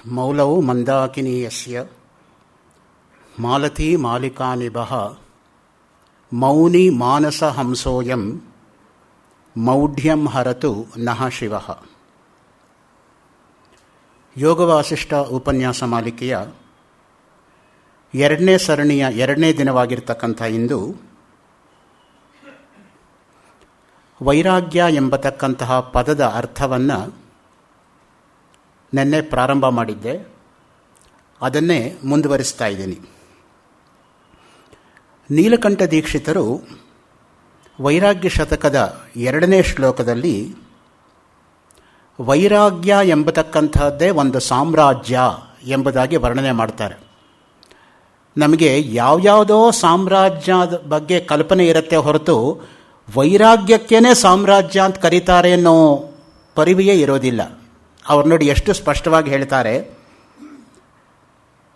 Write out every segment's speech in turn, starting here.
ಮೌಲೌ ಮಂದಾಕಿನೀಯಸ್ಯ ಮಾಲತೀ ಮಾಲಿಕಾನಿಭಃ ಮೌನಿ ಮಾನಸ ಹಂಸೋಯಂ ಮೌಢ್ಯಂ ಹರತು ನಃ ಶಿವಃ. ಯೋಗವಾಸಿಷ್ಠ ಉಪನ್ಯಾಸ ಮಾಲಿಕೆಯ ಎರಡನೇ ಸರಣಿಯ ಎರಡನೇ ದಿನವಾಗಿರ್ತಕ್ಕಂಥ ಇಂದು ವೈರಾಗ್ಯ ಎಂಬತಕ್ಕಂತಹ ಪದದ ಅರ್ಥವನ್ನು ನಿನ್ನೆ ಪ್ರಾರಂಭ ಮಾಡಿದ್ದೆ, ಅದನ್ನೇ ಮುಂದುವರಿಸ್ತಾ ಇದ್ದೀನಿ. ನೀಲಕಂಠ ದೀಕ್ಷಿತರು ವೈರಾಗ್ಯ ಶತಕದ 2ನೇ ಶ್ಲೋಕದಲ್ಲಿ ವೈರಾಗ್ಯ ಎಂಬತಕ್ಕಂಥದ್ದೇ ಒಂದು ಸಾಮ್ರಾಜ್ಯ ಎಂಬುದಾಗಿ ವರ್ಣನೆ ಮಾಡ್ತಾರೆ. ನಮಗೆ ಯಾವ್ಯಾವುದೋ ಸಾಮ್ರಾಜ್ಯದ ಬಗ್ಗೆ ಕಲ್ಪನೆ ಇರುತ್ತೆ ಹೊರತು ವೈರಾಗ್ಯಕ್ಕೇನೆ ಸಾಮ್ರಾಜ್ಯ ಅಂತ ಕರೀತಾರೆ ಅನ್ನೋ ಪರಿವೆಯೇ ಇರೋದಿಲ್ಲ. ಅವ್ರು ನೋಡಿ ಎಷ್ಟು ಸ್ಪಷ್ಟವಾಗಿ ಹೇಳ್ತಾರೆ,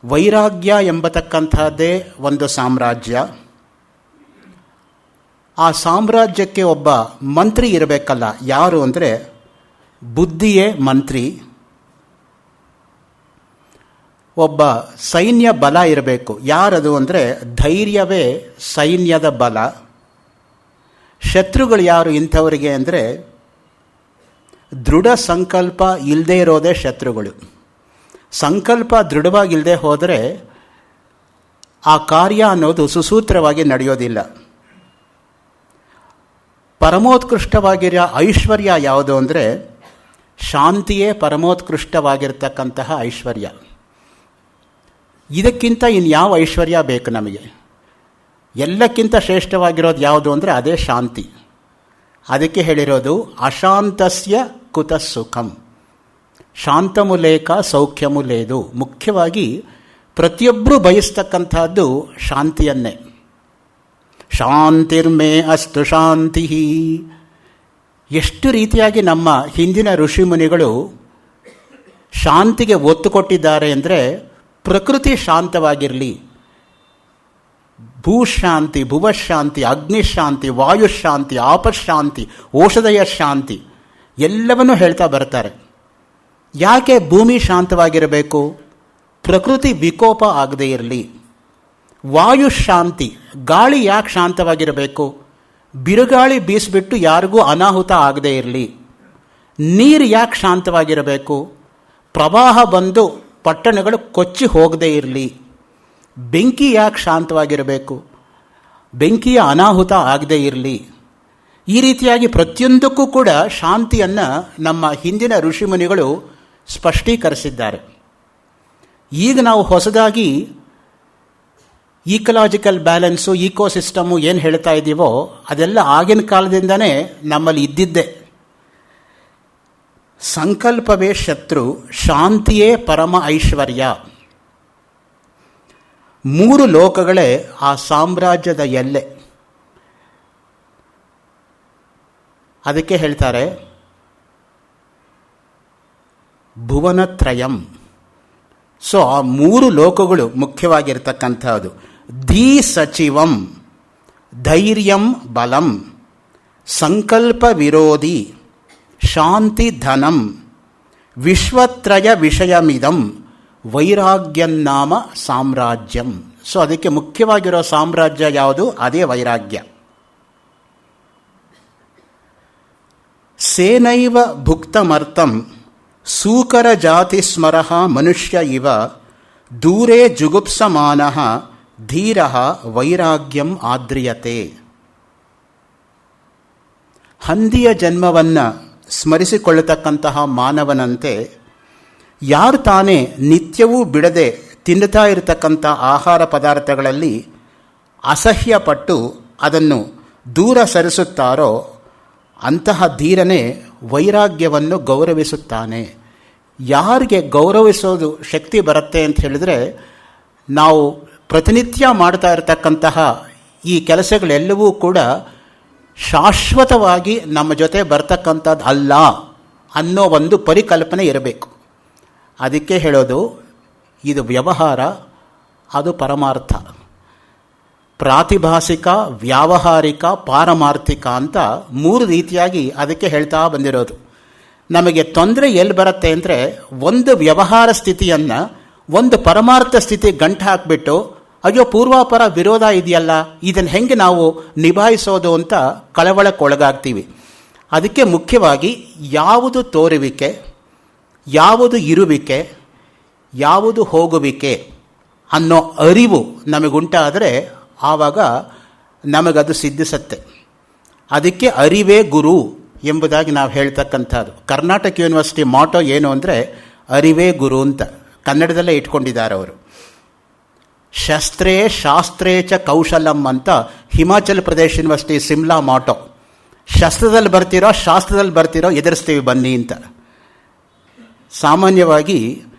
ವೈರಾಗ್ಯ ಎಂಬತಕ್ಕಂಥದ್ದೇ ಒಂದು ಸಾಮ್ರಾಜ್ಯ. ಆ ಸಾಮ್ರಾಜ್ಯಕ್ಕೆ ಒಬ್ಬ ಮಂತ್ರಿ ಇರಬೇಕಲ್ಲ. ಯಾರು ಅಂದರೆ ಬುದ್ಧಿಯೇ ಮಂತ್ರಿ. ಒಬ್ಬ ಸೈನ್ಯ ಬಲ ಇರಬೇಕು. ಯಾರದು ಅಂದರೆ ಧೈರ್ಯವೇ ಸೈನ್ಯದ ಬಲ. ಶತ್ರುಗಳು ಯಾರು ಇಂಥವರಿಗೆ ಅಂದರೆ ದೃಢ ಸಂಕಲ್ಪ ಇಲ್ಲದೆ ಇರೋದೇ ಶತ್ರುಗಳು. ಸಂಕಲ್ಪ ದೃಢವಾಗಿಲ್ಲದೆ ಹೋದರೆ ಆ ಕಾರ್ಯ ಅನ್ನೋದು ಸುಸೂತ್ರವಾಗಿ ನಡೆಯೋದಿಲ್ಲ. ಪರಮೋತ್ಕೃಷ್ಟವಾಗಿರೋ ಐಶ್ವರ್ಯ ಯಾವುದು ಅಂದರೆ ಶಾಂತಿಯೇ ಪರಮೋತ್ಕೃಷ್ಟವಾಗಿರ್ತಕ್ಕಂತಹ ಐಶ್ವರ್ಯ. ಇದಕ್ಕಿಂತ ಇನ್ಯಾವ ಐಶ್ವರ್ಯ ಬೇಕು ನಮಗೆ? ಎಲ್ಲಕ್ಕಿಂತ ಶ್ರೇಷ್ಠವಾಗಿರೋದು ಯಾವುದು ಅಂದರೆ ಅದೇ ಶಾಂತಿ. ಅದಕ್ಕೆ ಹೇಳಿರೋದು ಅಶಾಂತಸ್ಯ ಕುತಃ ಸುಖಂ, ಶಾಂತಮುಲೇಕ ಸೌಖ್ಯಮು ಲೇದು. ಮುಖ್ಯವಾಗಿ ಪ್ರತಿಯೊಬ್ಬರೂ ಬಯಸ್ತಕ್ಕಂಥದ್ದು ಶಾಂತಿಯನ್ನೇ. ಶಾಂತಿರ್ಮೇ ಅಸ್ತು ಶಾಂತಿ. ಎಷ್ಟು ರೀತಿಯಾಗಿ ನಮ್ಮ ಹಿಂದಿನ ಋಷಿಮುನಿಗಳು ಶಾಂತಿಗೆ ಒತ್ತು ಕೊಟ್ಟಿದ್ದಾರೆ ಅಂದರೆ ಪ್ರಕೃತಿ ಶಾಂತವಾಗಿರಲಿ, ಭೂಶಾಂತಿ, ಭುವಶಾಂತಿ, ಅಗ್ನಿಶಾಂತಿ, ವಾಯುಶಾಂತಿ, ಆಪಶಾಂತಿ, ಔಷಧಯ ಶಾಂತಿ ಎಲ್ಲವನ್ನೂ ಹೇಳ್ತಾ ಬರ್ತಾರೆ. ಯಾಕೆ ಭೂಮಿ ಶಾಂತವಾಗಿರಬೇಕು? ಪ್ರಕೃತಿ ವಿಕೋಪ ಆಗದೇ ಇರಲಿ. ವಾಯುಶಾಂತಿ, ಗಾಳಿ ಯಾಕೆ ಶಾಂತವಾಗಿರಬೇಕು? ಬಿರುಗಾಳಿ ಬೀಸಿಬಿಟ್ಟು ಯಾರಿಗೂ ಅನಾಹುತ ಆಗದೇ ಇರಲಿ. ನೀರು ಯಾಕೆ ಶಾಂತವಾಗಿರಬೇಕು? ಪ್ರವಾಹ ಬಂದು ಪಟ್ಟಣಗಳು ಕೊಚ್ಚಿ ಹೋಗದೇ ಇರಲಿ. ಬೆಂಕಿ ಯಾಕೆ ಶಾಂತವಾಗಿರಬೇಕು? ಬೆಂಕಿಯ ಅನಾಹುತ ಆಗದೇ ಇರಲಿ. ಈ ರೀತಿಯಾಗಿ ಪ್ರತಿಯೊಂದಕ್ಕೂ ಕೂಡ ಶಾಂತಿಯನ್ನು ನಮ್ಮ ಹಿಂದಿನ ಋಷಿಮುನಿಗಳು ಸ್ಪಷ್ಟೀಕರಿಸಿದ್ದಾರೆ. ಈಗ ನಾವು ಹೊಸದಾಗಿ ಈಕಲಾಜಿಕಲ್ ಬ್ಯಾಲೆನ್ಸು, ಈಕೋಸಿಸ್ಟಮು ಏನು ಹೇಳ್ತಾ ಇದ್ದೀವೋ ಅದೆಲ್ಲ ಆಗಿನ ಕಾಲದಿಂದನೇ ನಮ್ಮಲ್ಲಿ ಇದ್ದಿದ್ದೆ. ಸಂಕಲ್ಪವೇ ಶತ್ರು, ಶಾಂತಿಯೇ ಪರಮ ಐಶ್ವರ್ಯ. 3 ಲೋಕಗಳೇ ಆ ಸಾಮ್ರಾಜ್ಯದ ಎಲ್ಲೆ. ಅದಕ್ಕೆ ಹೇಳ್ತಾರೆ ಭುವನತ್ರಯಂ. ಸೊ ಆ 3 ಲೋಕಗಳು ಮುಖ್ಯವಾಗಿರ್ತಕ್ಕಂಥದ್ದು. ಧೀ ಸಚಿವಂ, ಧೈರ್ಯಂ ಬಲಂ, ಸಂಕಲ್ಪ ವಿರೋಧಿ, ಶಾಂತಿ ಧನಂ, ವಿಶ್ವತ್ರಯ ವಿಷಯಮಿದಂ, ವೈರಾಗ್ಯನ್ನಾಮ ಸಾಮ್ರಾಜ್ಯಂ. ಸೊ ಅದಕ್ಕೆ ಮುಖ್ಯವಾಗಿರೋ ಸಾಮ್ರಾಜ್ಯ ಯಾವುದು? ಅದೇ ವೈರಾಗ್ಯ. ಸೇನೈವ ಭುಕ್ತಮರ್ಥಂ ಸೂಕರ ಜಾತಿ ಸ್ಮರಃ ಮನುಷ್ಯ ಇವ ದೂರೇ ಜುಗುಪ್ಸಮಾನಃ ಧೀರಃ ವೈರಾಗ್ಯಂ ಆದ್ರಿಯತೆ. ಹಂದಿಯ ಜನ್ಮವನ್ನು ಸ್ಮರಿಸಿಕೊಳ್ಳತಕ್ಕಂತಹ ಮಾನವನಂತೆ ಯಾರು ತಾನೇ ನಿತ್ಯವೂ ಬಿಡದೆ ತಿನ್ನುತ್ತಾ ಇರತಕ್ಕಂಥ ಆಹಾರ ಪದಾರ್ಥಗಳಲ್ಲಿ ಅಸಹ್ಯಪಟ್ಟು ಅದನ್ನು ದೂರ ಸರಿಸುತ್ತಾರೋ ಅಂತಹ ಧೀರನೇ ವೈರಾಗ್ಯವನ್ನು ಗೌರವಿಸುತ್ತಾನೆ. ಯಾರಿಗೆ ಗೌರವಿಸೋದು ಶಕ್ತಿ ಬರುತ್ತೆ ಅಂತ ಹೇಳಿದರೆ, ನಾವು ಪ್ರತಿನಿತ್ಯ ಮಾಡ್ತಾ ಇರತಕ್ಕಂತಹ ಈ ಕೆಲಸಗಳೆಲ್ಲವೂ ಕೂಡ ಶಾಶ್ವತವಾಗಿ ನಮ್ಮ ಜೊತೆ ಬರ್ತಕ್ಕಂಥದ್ದು ಅಲ್ಲ ಅನ್ನೋ ಒಂದು ಪರಿಕಲ್ಪನೆ ಇರಬೇಕು. ಅದಕ್ಕೆ ಹೇಳೋದು ಇದು ವ್ಯವಹಾರ, ಅದು ಪರಮಾರ್ಥ. ಪ್ರಾತಿಭಾಸಿಕ, ವ್ಯಾವಹಾರಿಕ, ಪಾರಮಾರ್ಥಿಕ ಅಂತ 3 ರೀತಿಯಾಗಿ ಅದಕ್ಕೆ ಹೇಳ್ತಾ ಬಂದಿರೋದು. ನಮಗೆ ತೊಂದರೆ ಎಲ್ಲಿ ಬರುತ್ತೆ ಅಂದರೆ, ಒಂದು ವ್ಯವಹಾರ ಸ್ಥಿತಿಯನ್ನು ಒಂದು ಪರಮಾರ್ಥ ಸ್ಥಿತಿ ಗಂಟು ಹಾಕಿಬಿಟ್ಟು ಅಯ್ಯೋ ಪೂರ್ವಾಪರ ವಿರೋಧ ಇದೆಯಲ್ಲ, ಇದನ್ನು ಹೆಂಗೆ ನಾವು ನಿಭಾಯಿಸೋದು ಅಂತ ಕಳವಳಕ್ಕೊಳಗಾಗ್ತೀವಿ. ಅದಕ್ಕೆ ಮುಖ್ಯವಾಗಿ ಯಾವುದು ತೋರುವಿಕೆ, ಯಾವುದು ಇರುವಿಕೆ, ಯಾವುದು ಹೋಗುವಿಕೆ ಅನ್ನೋ ಅರಿವು ನಮಗುಂಟಾದರೆ ಆವಾಗ ನಮಗದು ಸಿದ್ಧಿಸುತ್ತೆ. ಅದಕ್ಕೆ ಅರಿವೇ ಗುರು ಎಂಬುದಾಗಿ ನಾವು ಹೇಳ್ತಕ್ಕಂಥದ್ದು. ಕರ್ನಾಟಕ ಯೂನಿವರ್ಸಿಟಿ ಮಾಟೋ ಏನು ಅಂದರೆ ಅರಿವೇ ಗುರು ಅಂತ ಕನ್ನಡದಲ್ಲೇ ಇಟ್ಕೊಂಡಿದ್ದಾರೆ ಅವರು. ಶಸ್ತ್ರೇ ಶಾಸ್ತ್ರೇ ಚ ಕೌಶಲಂ ಅಂತ ಹಿಮಾಚಲ ಪ್ರದೇಶ ಯೂನಿವರ್ಸಿಟಿ ಸಿಮ್ಲಾ ಮಾಟೋ. ಶಸ್ತ್ರದಲ್ಲಿ ಬರ್ತಿರೋ ಶಾಸ್ತ್ರದಲ್ಲಿ ಬರ್ತಿರೋ ಎದುರಿಸ್ತೀವಿ ಬನ್ನಿ ಅಂತ. ಸಾಮಾನ್ಯವಾಗಿ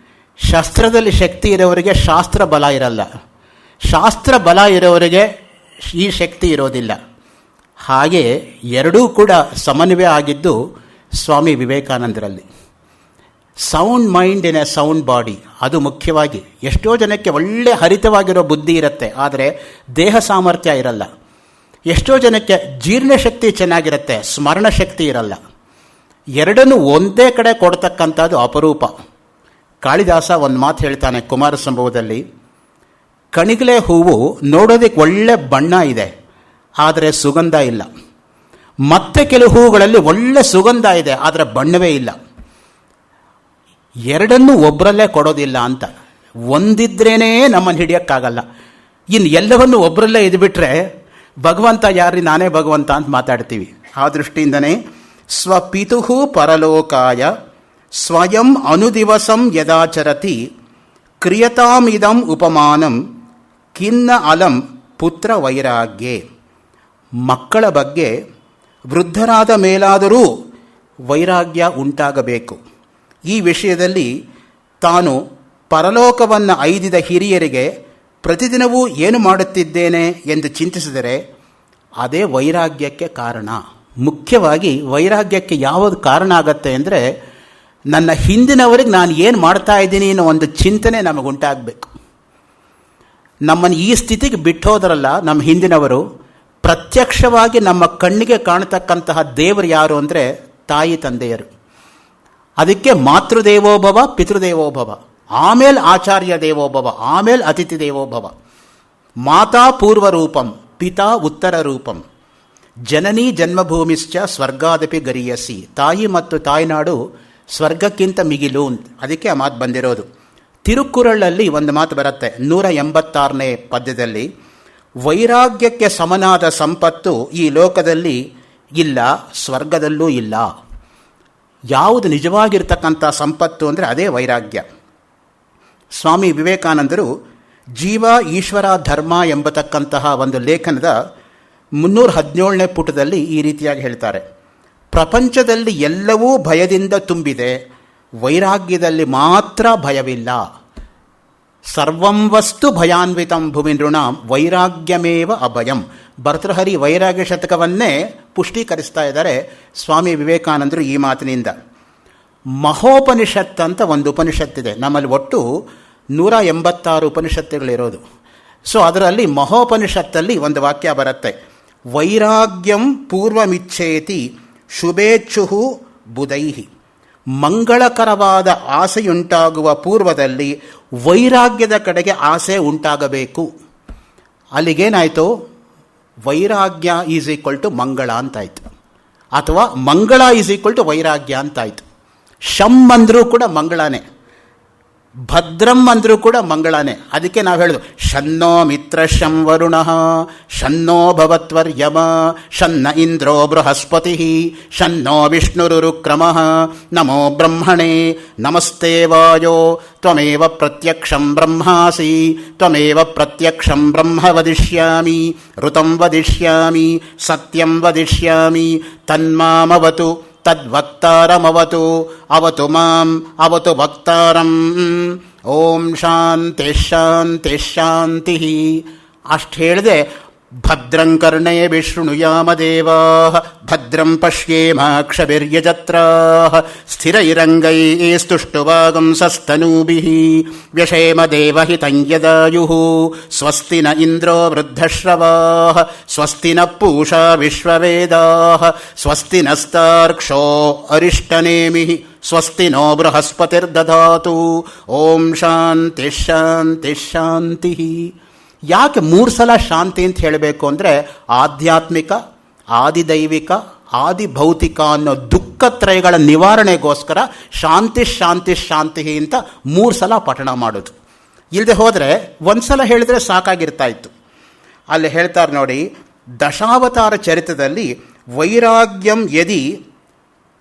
ಶಸ್ತ್ರದಲ್ಲಿ ಶಕ್ತಿ ಇರೋವರಿಗೆ ಶಾಸ್ತ್ರ ಬಲ ಇರಲ್ಲ, ಶಾಸ್ತ್ರ ಬಲ ಇರೋವರಿಗೆ ಈ ಶಕ್ತಿ ಇರೋದಿಲ್ಲ. ಹಾಗೆ ಎರಡೂ ಕೂಡ ಸಮನ್ವಯ ಆಗಿದ್ದು ಸ್ವಾಮಿ ವಿವೇಕಾನಂದರಲ್ಲಿ. Sound mind in a sound body, ಅದು ಮುಖ್ಯವಾಗಿ. ಎಷ್ಟೋ ಜನಕ್ಕೆ ಒಳ್ಳೆ ಹರಿತವಾಗಿರೋ ಬುದ್ಧಿ ಇರುತ್ತೆ, ಆದರೆ ದೇಹ ಸಾಮರ್ಥ್ಯ ಇರಲ್ಲ. ಎಷ್ಟೋ ಜನಕ್ಕೆ ಜೀರ್ಣಶಕ್ತಿ ಚೆನ್ನಾಗಿರುತ್ತೆ, ಸ್ಮರಣ ಶಕ್ತಿ ಇರಲ್ಲ. ಎರಡನ್ನೂ ಒಂದೇ ಕಡೆ ಕೊಡ್ತಕ್ಕಂಥದ್ದು ಅಪರೂಪ. ಕಾಳಿದಾಸ ಒಂದು ಮಾತು ಹೇಳ್ತಾನೆ ಕುಮಾರ ಸಂಭವದಲ್ಲಿ, ಕಣಿಗಲೆ ಹೂವು ನೋಡೋದಕ್ಕೆ ಒಳ್ಳೆ ಬಣ್ಣ ಇದೆ, ಆದರೆ ಸುಗಂಧ ಇಲ್ಲ. ಮತ್ತೆ ಕೆಲವು ಹೂವುಗಳಲ್ಲಿ ಒಳ್ಳೆ ಸುಗಂಧ ಇದೆ, ಆದರೆ ಬಣ್ಣವೇ ಇಲ್ಲ. ಎರಡನ್ನೂ ಒಬ್ಬರಲ್ಲೇ ಕೊಡೋದಿಲ್ಲ ಅಂತ. ಒಂದಿದ್ರೇನೇ ನಮ್ಮನ್ನು ಹಿಡಿಯೋಕ್ಕಾಗಲ್ಲ. ಇನ್ನು ಎಲ್ಲವನ್ನು ಒಬ್ಬರಲ್ಲೇ ಇದ್ಬಿಟ್ರೆ ಭಗವಂತ ಯಾರಿ, ನಾನೇ ಭಗವಂತ ಅಂತ ಮಾತಾಡ್ತೀವಿ. ಆ ದೃಷ್ಟಿಯಿಂದನೇ ಸ್ವಪಿತುಹು ಪರಲೋಕಾಯ ಸ್ವಯಂ ಅನುದಿವಸಂ ಯದಾಚರತಿ ಕ್ರಿಯತಾಮಿದಂ ಉಪಮಾನಂ ಖಿನ್ನ ಅಲಂ ಪುತ್ರ ವೈರಾಗ್ಯೆ. ಮಕ್ಕಳ ಬಗ್ಗೆ ವೃದ್ಧರಾದ ಮೇಲಾದರೂ ವೈರಾಗ್ಯ ಉಂಟಾಗಬೇಕು. ಈ ವಿಷಯದಲ್ಲಿ ತಾನು ಪರಲೋಕವನ್ನು ಐದಿದ ಹಿರಿಯರಿಗೆ ಪ್ರತಿದಿನವೂ ಏನು ಮಾಡುತ್ತಿದ್ದೇನೆ ಎಂದು ಚಿಂತಿಸಿದರೆ ಅದೇ ವೈರಾಗ್ಯಕ್ಕೆ ಕಾರಣ. ಮುಖ್ಯವಾಗಿ ವೈರಾಗ್ಯಕ್ಕೆ ಯಾವುದು ಕಾರಣ ಆಗತ್ತೆ ಅಂದರೆ, ನನ್ನ ಹಿಂದಿನವರಿಗೆ ನಾನು ಏನು ಮಾಡ್ತಾ ಇದ್ದೀನಿ ಅನ್ನೋ ಒಂದು ಚಿಂತನೆ ನಮಗುಂಟಾಗಬೇಕು. ನಮ್ಮನ್ನು ಈ ಸ್ಥಿತಿಗೆ ಬಿಟ್ಟೋದ್ರಲ್ಲ ನಮ್ಮ ಹಿಂದಿನವರು, ಪ್ರತ್ಯಕ್ಷವಾಗಿ ನಮ್ಮ ಕಣ್ಣಿಗೆ ಕಾಣತಕ್ಕಂತಹ ದೇವರು ಯಾರು ಅಂದರೆ ತಾಯಿ ತಂದೆಯರು. ಅದಕ್ಕೆ ಮಾತೃದೇವೋಭವ ಪಿತೃದೇವೋಭವ, ಆಮೇಲೆ ಆಚಾರ್ಯ ದೇವೋಭವ, ಆಮೇಲೆ ಅತಿಥಿ ದೇವೋಭವ. ಮಾತಾ ಪೂರ್ವರೂಪಂ ಪಿತಾ ಉತ್ತರ ರೂಪಂ ಜನನಿ ಜನ್ಮಭೂಮಿಶ್ಚ ಸ್ವರ್ಗಾದಪಿ ಗರಿಯಸಿ. ತಾಯಿ ಮತ್ತು ತಾಯ್ನಾಡು ಸ್ವರ್ಗಕ್ಕಿಂತ ಮಿಗಿಲು. ಅದಕ್ಕೆ ಆ ಮಾತು ಬಂದಿರೋದು. ತಿರುಕ್ಕುರಳಲ್ಲಿ ಒಂದು ಮಾತು ಬರುತ್ತೆ 186ನೇ ಪದ್ಯದಲ್ಲಿ, ವೈರಾಗ್ಯಕ್ಕೆ ಸಮನಾದ ಸಂಪತ್ತು ಈ ಲೋಕದಲ್ಲಿ ಇಲ್ಲ, ಸ್ವರ್ಗದಲ್ಲೂ ಇಲ್ಲ. ಯಾವುದು ನಿಜವಾಗಿರ್ತಕ್ಕಂಥ ಸಂಪತ್ತು ಅಂದರೆ ಅದೇ ವೈರಾಗ್ಯ. ಸ್ವಾಮಿ ವಿವೇಕಾನಂದರು ಜೀವ ಈಶ್ವರ ಧರ್ಮ ಎಂಬತಕ್ಕಂತಹ ಒಂದು ಲೇಖನದ 317ನೇ ಪುಟದಲ್ಲಿ ಈ ರೀತಿಯಾಗಿ ಹೇಳ್ತಾರೆ, ಪ್ರಪಂಚದಲ್ಲಿ ಎಲ್ಲವೂ ಭಯದಿಂದ ತುಂಬಿದೆ, ವೈರಾಗ್ಯದಲ್ಲಿ ಮಾತ್ರ ಭಯವಿಲ್ಲ. ಸರ್ವಂ ವಸ್ತು ಭಯಾನ್ವಿತಂ ಭುವಿ ನೃಣಾಂ ವೈರಾಗ್ಯಮೇವ ಅಭಯಂ. ಭರ್ತೃಹರಿ ವೈರಾಗ್ಯ ಶತಕವನ್ನೇ ಪುಷ್ಟೀಕರಿಸ್ತಾ ಇದ್ದಾರೆ ಸ್ವಾಮಿ ವಿವೇಕಾನಂದರು ಈ ಮಾತಿನಿಂದ. ಮಹೋಪನಿಷತ್ ಅಂತ ಒಂದು ಉಪನಿಷತ್ತಿದೆ. ನಮ್ಮಲ್ಲಿ ಒಟ್ಟು 186 ಉಪನಿಷತ್ತುಗಳಿರೋದು. ಸೊ ಅದರಲ್ಲಿ ಮಹೋಪನಿಷತ್ತಲ್ಲಿ ಒಂದು ವಾಕ್ಯ ಬರುತ್ತೆ, ವೈರಾಗ್ಯಂ ಪೂರ್ವಮಿಚ್ಛೇತಿ ಶುಭೇಚ್ಛು ಬುಧೈಹಿ. ಮಂಗಳಕರವಾದ ಆಸೆಯುಂಟಾಗುವ ಪೂರ್ವದಲ್ಲಿ ವೈರಾಗ್ಯದ ಕಡೆಗೆ ಆಸೆ ಉಂಟಾಗಬೇಕು. ಅಲ್ಲಿಗೇನಾಯಿತು, ವೈರಾಗ್ಯ ಈಸ್ ಈಕ್ವಲ್ ಟು ಮಂಗಳ ಅಂತಾಯಿತು, ಅಥವಾ ಮಂಗಳ ಈಸ್ ಈಕ್ವಲ್ ಟು ವೈರಾಗ್ಯ ಅಂತಾಯಿತು. ಶಂ ಅಂದರೂ ಕೂಡ ಮಂಗಳನೇ, ಭದ್ರಂ ಅಂದರೂ ಕೂಡ ಮಂಗಳನೇ. ಅದಕ್ಕೆ ನಾವು ಹೇಳೋದು ಶನ್ನೋ ಮಿತ್ರ ಶಂ ವರುಣ ಶನ್ನೋ ಭವತ್ವರ್ಯಮ ಶನ್ನ ಇಂದ್ರೋ ಬೃಹಸ್ಪತಿ ಶನ್ನೋ ವಿಷ್ಣುರುಕ್ರಮ ನಮೋ ಬ್ರಹ್ಮಣೇ ನಮಸ್ತೆ ವಾಯೋ ತ್ವಮೇವ ಪ್ರತ್ಯಕ್ಷಂ ಬ್ರಹ್ಮಾಸಿ ತ್ವಮೇವ ಪ್ರತ್ಯಕ್ಷಂ ಬ್ರಹ್ಮ ವದಿಷ್ಯಾಮಿ ಋತಂ ವದಿಷ್ಯಾಮಿ ಸತ್ಯಂ ವದಿಷ್ಯಾಮಿ ತನ್ಮಾಮವತು ತದ್ವಕ್ತಾರಮವತು ಅವತು ಮಾಂ ಅವತು ವಕ್ತಾರಂ. ಓಂ ಶಾಂತಿ ಶಾಂತಿ ಶಾಂತಿ. ಅಷ್ಟು ಹೇಳಿದೆ ಭದ್ರಂ ಕರ್ಣೇಭಿಃ ಶೃಣುಯಾಮ ದೇವಾಃ ಭದ್ರಂ ಪಶ್ಯೇಮಾಕ್ಷಭಿರ್ಯಜತ್ರಾಃ ಸ್ಥಿರೈರಂಗೈಸ್ತುಷ್ಟುವಾಗುಂಸಸ್ತನೂಭಿಃ ವ್ಯಶೇಮ ದೇವಹಿತಂ ಯದಾಯುಃ ಸ್ವಸ್ತಿ ನ ಇಂದ್ರೋ ವೃದ್ಧಶ್ರವಾಃ ಸ್ವಸ್ತಿ ನಃ ಪೂಷಾ ವಿಶ್ವವೇದಾಃ ಸ್ವಸ್ತಿ ನಸ್ತಾರ್ಕ್ಷ್ಯೋ ಅರಿಷ್ಟನೇಮಿಃ ಸ್ವಸ್ತಿ ನೋ ಬೃಹಸ್ಪತಿರ್ದಧಾತು. ಓಂ ಶಾಂತಿ ಶಾಂತಿ ಶಾಂತಿ. ಯಾಕೆ 3 ಸಲ ಶಾಂತಿ ಅಂತ ಹೇಳಬೇಕು ಅಂದರೆ ಆಧ್ಯಾತ್ಮಿಕ, ಆದಿದೈವಿಕ, ಆದಿಭೌತಿಕ ಅನ್ನೋ ದುಃಖತ್ರಯಗಳ ನಿವಾರಣೆಗೋಸ್ಕರ ಶಾಂತಿ ಶಾಂತಿ ಶಾಂತಿ ಅಂತ 3 ಸಲ ಪಠಣ ಮಾಡೋದು. ಇಲ್ಲದೆ ಹೋದರೆ ಒಂದು ಸಲ ಹೇಳಿದ್ರೆ ಸಾಕಾಗಿರ್ತಾ ಇತ್ತು. ಅಲ್ಲಿ ಹೇಳ್ತಾರೆ ನೋಡಿ, ದಶಾವತಾರ ಚರಿತ್ರದಲ್ಲಿ ವೈರಾಗ್ಯಂ ಯದಿ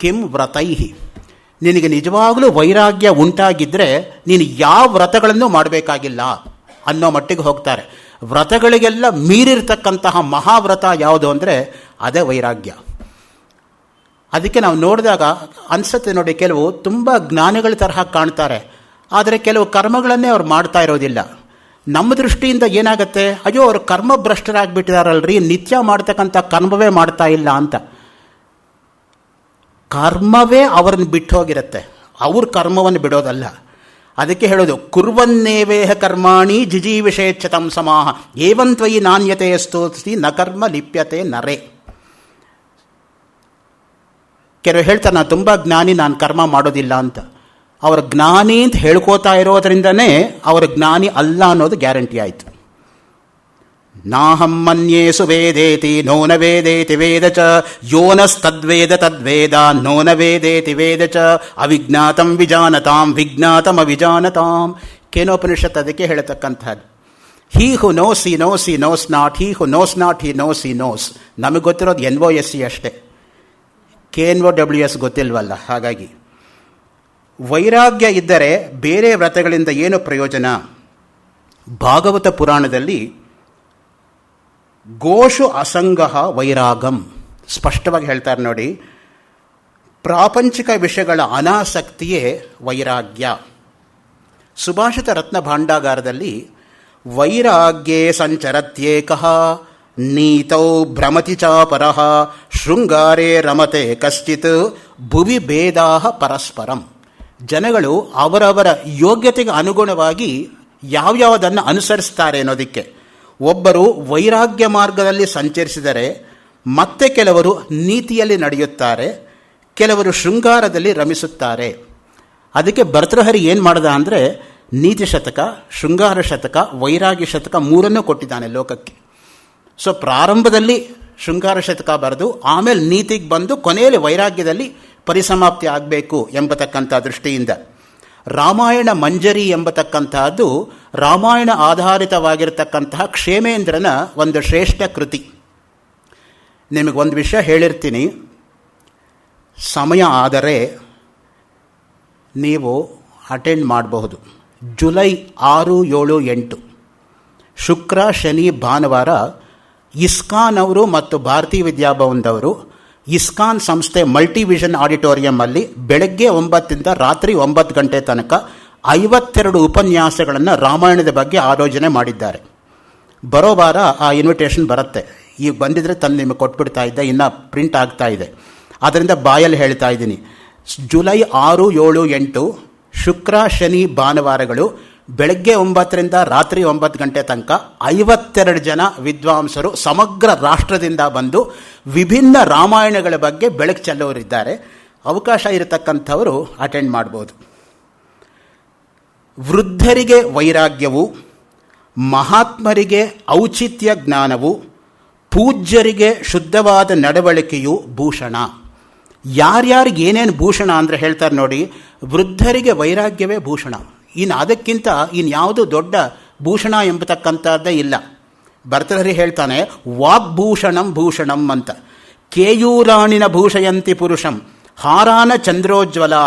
ಕಿಂ ವ್ರತೈಹಿ, ನಿನಗೆ ನಿಜವಾಗಲೂ ವೈರಾಗ್ಯ ಉಂಟಾಗಿದ್ದರೆ ನೀನು ಯಾವ ವ್ರತಗಳನ್ನು ಮಾಡಬೇಕಾಗಿಲ್ಲ ಅನ್ನೋ ಮಟ್ಟಿಗೆ ಹೋಗ್ತಾರೆ. ವ್ರತಗಳಿಗೆಲ್ಲ ಮೀರಿರ್ತಕ್ಕಂತಹ ಮಹಾವ್ರತ ಯಾವುದು ಅಂದರೆ ಅದೇ ವೈರಾಗ್ಯ. ಅದಕ್ಕೆ ನಾವು ನೋಡಿದಾಗ ಅನಿಸುತ್ತೆ ನೋಡಿ, ಕೆಲವು ತುಂಬ ಜ್ಞಾನಿಗಳ ತರಹ ಕಾಣ್ತಾರೆ, ಆದರೆ ಕೆಲವು ಕರ್ಮಗಳನ್ನೇ ಅವ್ರು ಮಾಡ್ತಾ ಇರೋದಿಲ್ಲ. ನಮ್ಮ ದೃಷ್ಟಿಯಿಂದ ಏನಾಗುತ್ತೆ, ಅಯ್ಯೋ ಅವರು ಕರ್ಮಭ್ರಷ್ಟರಾಗಿಬಿಟ್ಟಿದಾರಲ್ರಿ, ನಿತ್ಯ ಮಾಡ್ತಕ್ಕಂಥ ಕರ್ಮವೇ ಮಾಡ್ತಾ ಇಲ್ಲ ಅಂತ. ಕರ್ಮವೇ ಅವ್ರನ್ನ ಬಿಟ್ಟು ಹೋಗಿರುತ್ತೆ, ಅವ್ರ ಕರ್ಮವನ್ನು ಬಿಡೋದಲ್ಲ. ಅದಕ್ಕೆ ಹೇಳೋದು, ಕುರ್ವನ್ನೇವೇಹ ಕರ್ಮಾಣಿ ಜಿಜೀವಿಷೇಚ್ಛತಂ ಸಮಾಹ ಏವಂತ್ವಯಿ ನಾಣ್ಯತೆ ಸ್ತೋತ್ಸಿ ನ ಕರ್ಮ ಲಿಪ್ಯತೆ ನರೇ. ಕೆಲವು ಹೇಳ್ತಾರೆ, ನಾನು ತುಂಬ ಜ್ಞಾನಿ, ನಾನು ಕರ್ಮ ಮಾಡೋದಿಲ್ಲ ಅಂತ. ಅವರ ಜ್ಞಾನಿ ಅಂತ ಹೇಳ್ಕೋತಾ ಇರೋದ್ರಿಂದನೇ ಅವರ ಜ್ಞಾನಿ ಅಲ್ಲ ಅನ್ನೋದು ಗ್ಯಾರಂಟಿ ಆಯಿತು. ನಾಹಂ ಮನ್ಯೇಸು ವೇದೇತಿ ನೋ ನ ವೇದೇತಿ ವೇದ ಚ ಯೋನಸ್ತದ್ವೇದ ತದ್ವೇದ ನೋ ನ ವೇದೇತಿ ವೇದ ಚ ಅವಿಜ್ಞಾತಂ ವಿಜಾನತಾಂ ವಿಜ್ಞಾತಂ ಅವಿಜಾನತಾಂ. ಕೇನೋಪನಿಷತ್ ಅದಕ್ಕೆ ಹೇಳತಕ್ಕಂಥದ್ದು. He who knows he knows he knows not, he who knows not he knows he knows. ನಮಗೆ ಗೊತ್ತಿರೋದು NOSC ಅಷ್ಟೇ, KNOWS ಗೊತ್ತಿಲ್ವಲ್ಲ. ಹಾಗಾಗಿ ವೈರಾಗ್ಯ ಇದ್ದರೆ ಬೇರೆ ವ್ರತಗಳಿಂದ ಏನು ಪ್ರಯೋಜನ? ಭಾಗವತ ಪುರಾಣದಲ್ಲಿ ಗೋಷು ಅಸಂಗಃ ವೈರಾಗಂ ಸ್ಪಷ್ಟವಾಗಿ ಹೇಳ್ತಾರೆ ನೋಡಿ. ಪ್ರಾಪಂಚಿಕ ವಿಷಯಗಳ ಅನಾಸಕ್ತಿಯೇ ವೈರಾಗ್ಯ. ಸುಭಾಷಿತ ರತ್ನ ಭಾಂಡಾಗಾರದಲ್ಲಿ ವೈರಾಗ್ಯೇ ಸಂಚರತ್ಯೇಕಃ ನೀತೌ ಭ್ರಮತಿ ಚಾಪರಃ ಶೃಂಗಾರೇ ರಮತೆ ಕಶ್ಚಿತ್ ಭುವಿ ಭೇದಾಃ ಪರಸ್ಪರಂ. ಜನಗಳು ಅವರವರ ಯೋಗ್ಯತೆಗೆ ಅನುಗುಣವಾಗಿ ಯಾವ್ಯಾವುದನ್ನು ಅನುಸರಿಸ್ತಾರೆ ಅನ್ನೋದಕ್ಕೆ. ಒಬ್ಬರು ವೈರಾಗ್ಯ ಮಾರ್ಗದಲ್ಲಿ ಸಂಚರಿಸಿದರೆ ಮತ್ತೆ ಕೆಲವರು ನೀತಿಯಲ್ಲಿ ನಡೆಯುತ್ತಾರೆ, ಕೆಲವರು ಶೃಂಗಾರದಲ್ಲಿ ರಮಿಸುತ್ತಾರೆ. ಅದಕ್ಕೆ ಭರ್ತೃಹರಿ ಏನು ಮಾಡ್ದ ಅಂದರೆ ನೀತಿ ಶತಕ, ಶೃಂಗಾರ ಶತಕ, ವೈರಾಗ್ಯ ಶತಕ 3 ಕೊಟ್ಟಿದ್ದಾನೆ ಲೋಕಕ್ಕೆ. ಸೊ ಪ್ರಾರಂಭದಲ್ಲಿ ಶೃಂಗಾರ ಶತಕ ಬರೆದು ಆಮೇಲೆ ನೀತಿಗೆ ಬಂದು ಕೊನೆಯಲ್ಲಿ ವೈರಾಗ್ಯದಲ್ಲಿ ಪರಿಸಮಾಪ್ತಿ ಆಗಬೇಕು ಎಂಬತಕ್ಕಂಥ ದೃಷ್ಟಿಯಿಂದ ರಾಮಾಯಣ ಮಂಜರಿ ಎಂಬತಕ್ಕಂತಹದ್ದು ರಾಮಾಯಣ ಆಧಾರಿತವಾಗಿರತಕ್ಕಂತಹ ಕ್ಷೇಮೇಂದ್ರನ ಒಂದು ಶ್ರೇಷ್ಠ ಕೃತಿ. ನಿಮಗೊಂದು ವಿಷಯ ಹೇಳಿರ್ತೀನಿ, ಸಮಯ ಆದರೆ ನೀವು ಅಟೆಂಡ್ ಮಾಡಬಹುದು. ಜುಲೈ 6, 7, 8 ಶುಕ್ರ, ಶನಿ, ಭಾನುವಾರ ಇಸ್ಕಾನ್ ಅವರು ಮತ್ತು ಭಾರತೀಯ ವಿದ್ಯಾಭವನದವರು ಇಸ್ಕಾನ್ ಸಂಸ್ಥೆ ಮಲ್ಟಿವಿಷನ್ ಆಡಿಟೋರಿಯಂಲ್ಲಿ ಬೆಳಗ್ಗೆ 9ರಿಂದ ರಾತ್ರಿ 9 ಗಂಟೆ ತನಕ 52 ಉಪನ್ಯಾಸಗಳನ್ನು ರಾಮಾಯಣದ ಬಗ್ಗೆ ಆಯೋಜನೆ ಮಾಡಿದ್ದಾರೆ. ಬರೋ ವಾರ ಆ ಇನ್ವಿಟೇಷನ್ ಬರುತ್ತೆ. ಈಗ ಬಂದಿದ್ರೆ ತಂದು ನಿಮಗೆ ಕೊಟ್ಬಿಡ್ತಾ ಇದ್ದೆ, ಇನ್ನು ಪ್ರಿಂಟ್ ಆಗ್ತಾ ಇದೆ. ಅದರಿಂದ ಬಾಯಲ್ಲಿ ಹೇಳ್ತಾ ಇದ್ದೀನಿ. ಜುಲೈ 6, 7, 8 ಶುಕ್ರ, ಶನಿ, ಭಾನುವಾರಗಳು ಬೆಳಗ್ಗೆ 9ರಿಂದ ರಾತ್ರಿ 9 ಗಂಟೆ ತನಕ 52 ಜನ ವಿದ್ವಾಂಸರು ಸಮಗ್ರ ರಾಷ್ಟ್ರದಿಂದ ಬಂದು ವಿಭಿನ್ನ ರಾಮಾಯಣಗಳ ಬಗ್ಗೆ ಬೆಳಕು ಚೆಲ್ಲೋರಿದ್ದಾರೆ. ಅವಕಾಶ ಇರತಕ್ಕಂಥವರು ಅಟೆಂಡ್ ಮಾಡ್ಬೋದು. ವೃದ್ಧರಿಗೆ ವೈರಾಗ್ಯವು, ಮಹಾತ್ಮರಿಗೆ ಔಚಿತ್ಯ ಜ್ಞಾನವು, ಪೂಜ್ಯರಿಗೆ ಶುದ್ಧವಾದ ನಡವಳಿಕೆಯು ಭೂಷಣ. ಯಾರ್ಯಾರಿಗೆ ಏನೇನು ಭೂಷಣ ಅಂದರೆ ಹೇಳ್ತಾರೆ ನೋಡಿ, ವೃದ್ಧರಿಗೆ ವೈರಾಗ್ಯವೇ ಭೂಷಣ. ಇನ್ನು ಅದಕ್ಕಿಂತ ಇನ್ಯಾವುದು ದೊಡ್ಡ ಭೂಷಣ ಎಂಬತಕ್ಕಂಥದ್ದೇ ಇಲ್ಲ. ಭರ್ತೃಹರಿ ಹೇಳ್ತಾನೆ, ವಾಗ್ಭೂಷಣಂ ಭೂಷಣಂ ಅಂತ. ಕೇಯೂರಾಣಿನ ಭೂಷಯಂತಿ ಪುರುಷಂ ಹಾರಾನ ಚಂದ್ರೋಜ್ವಲಾ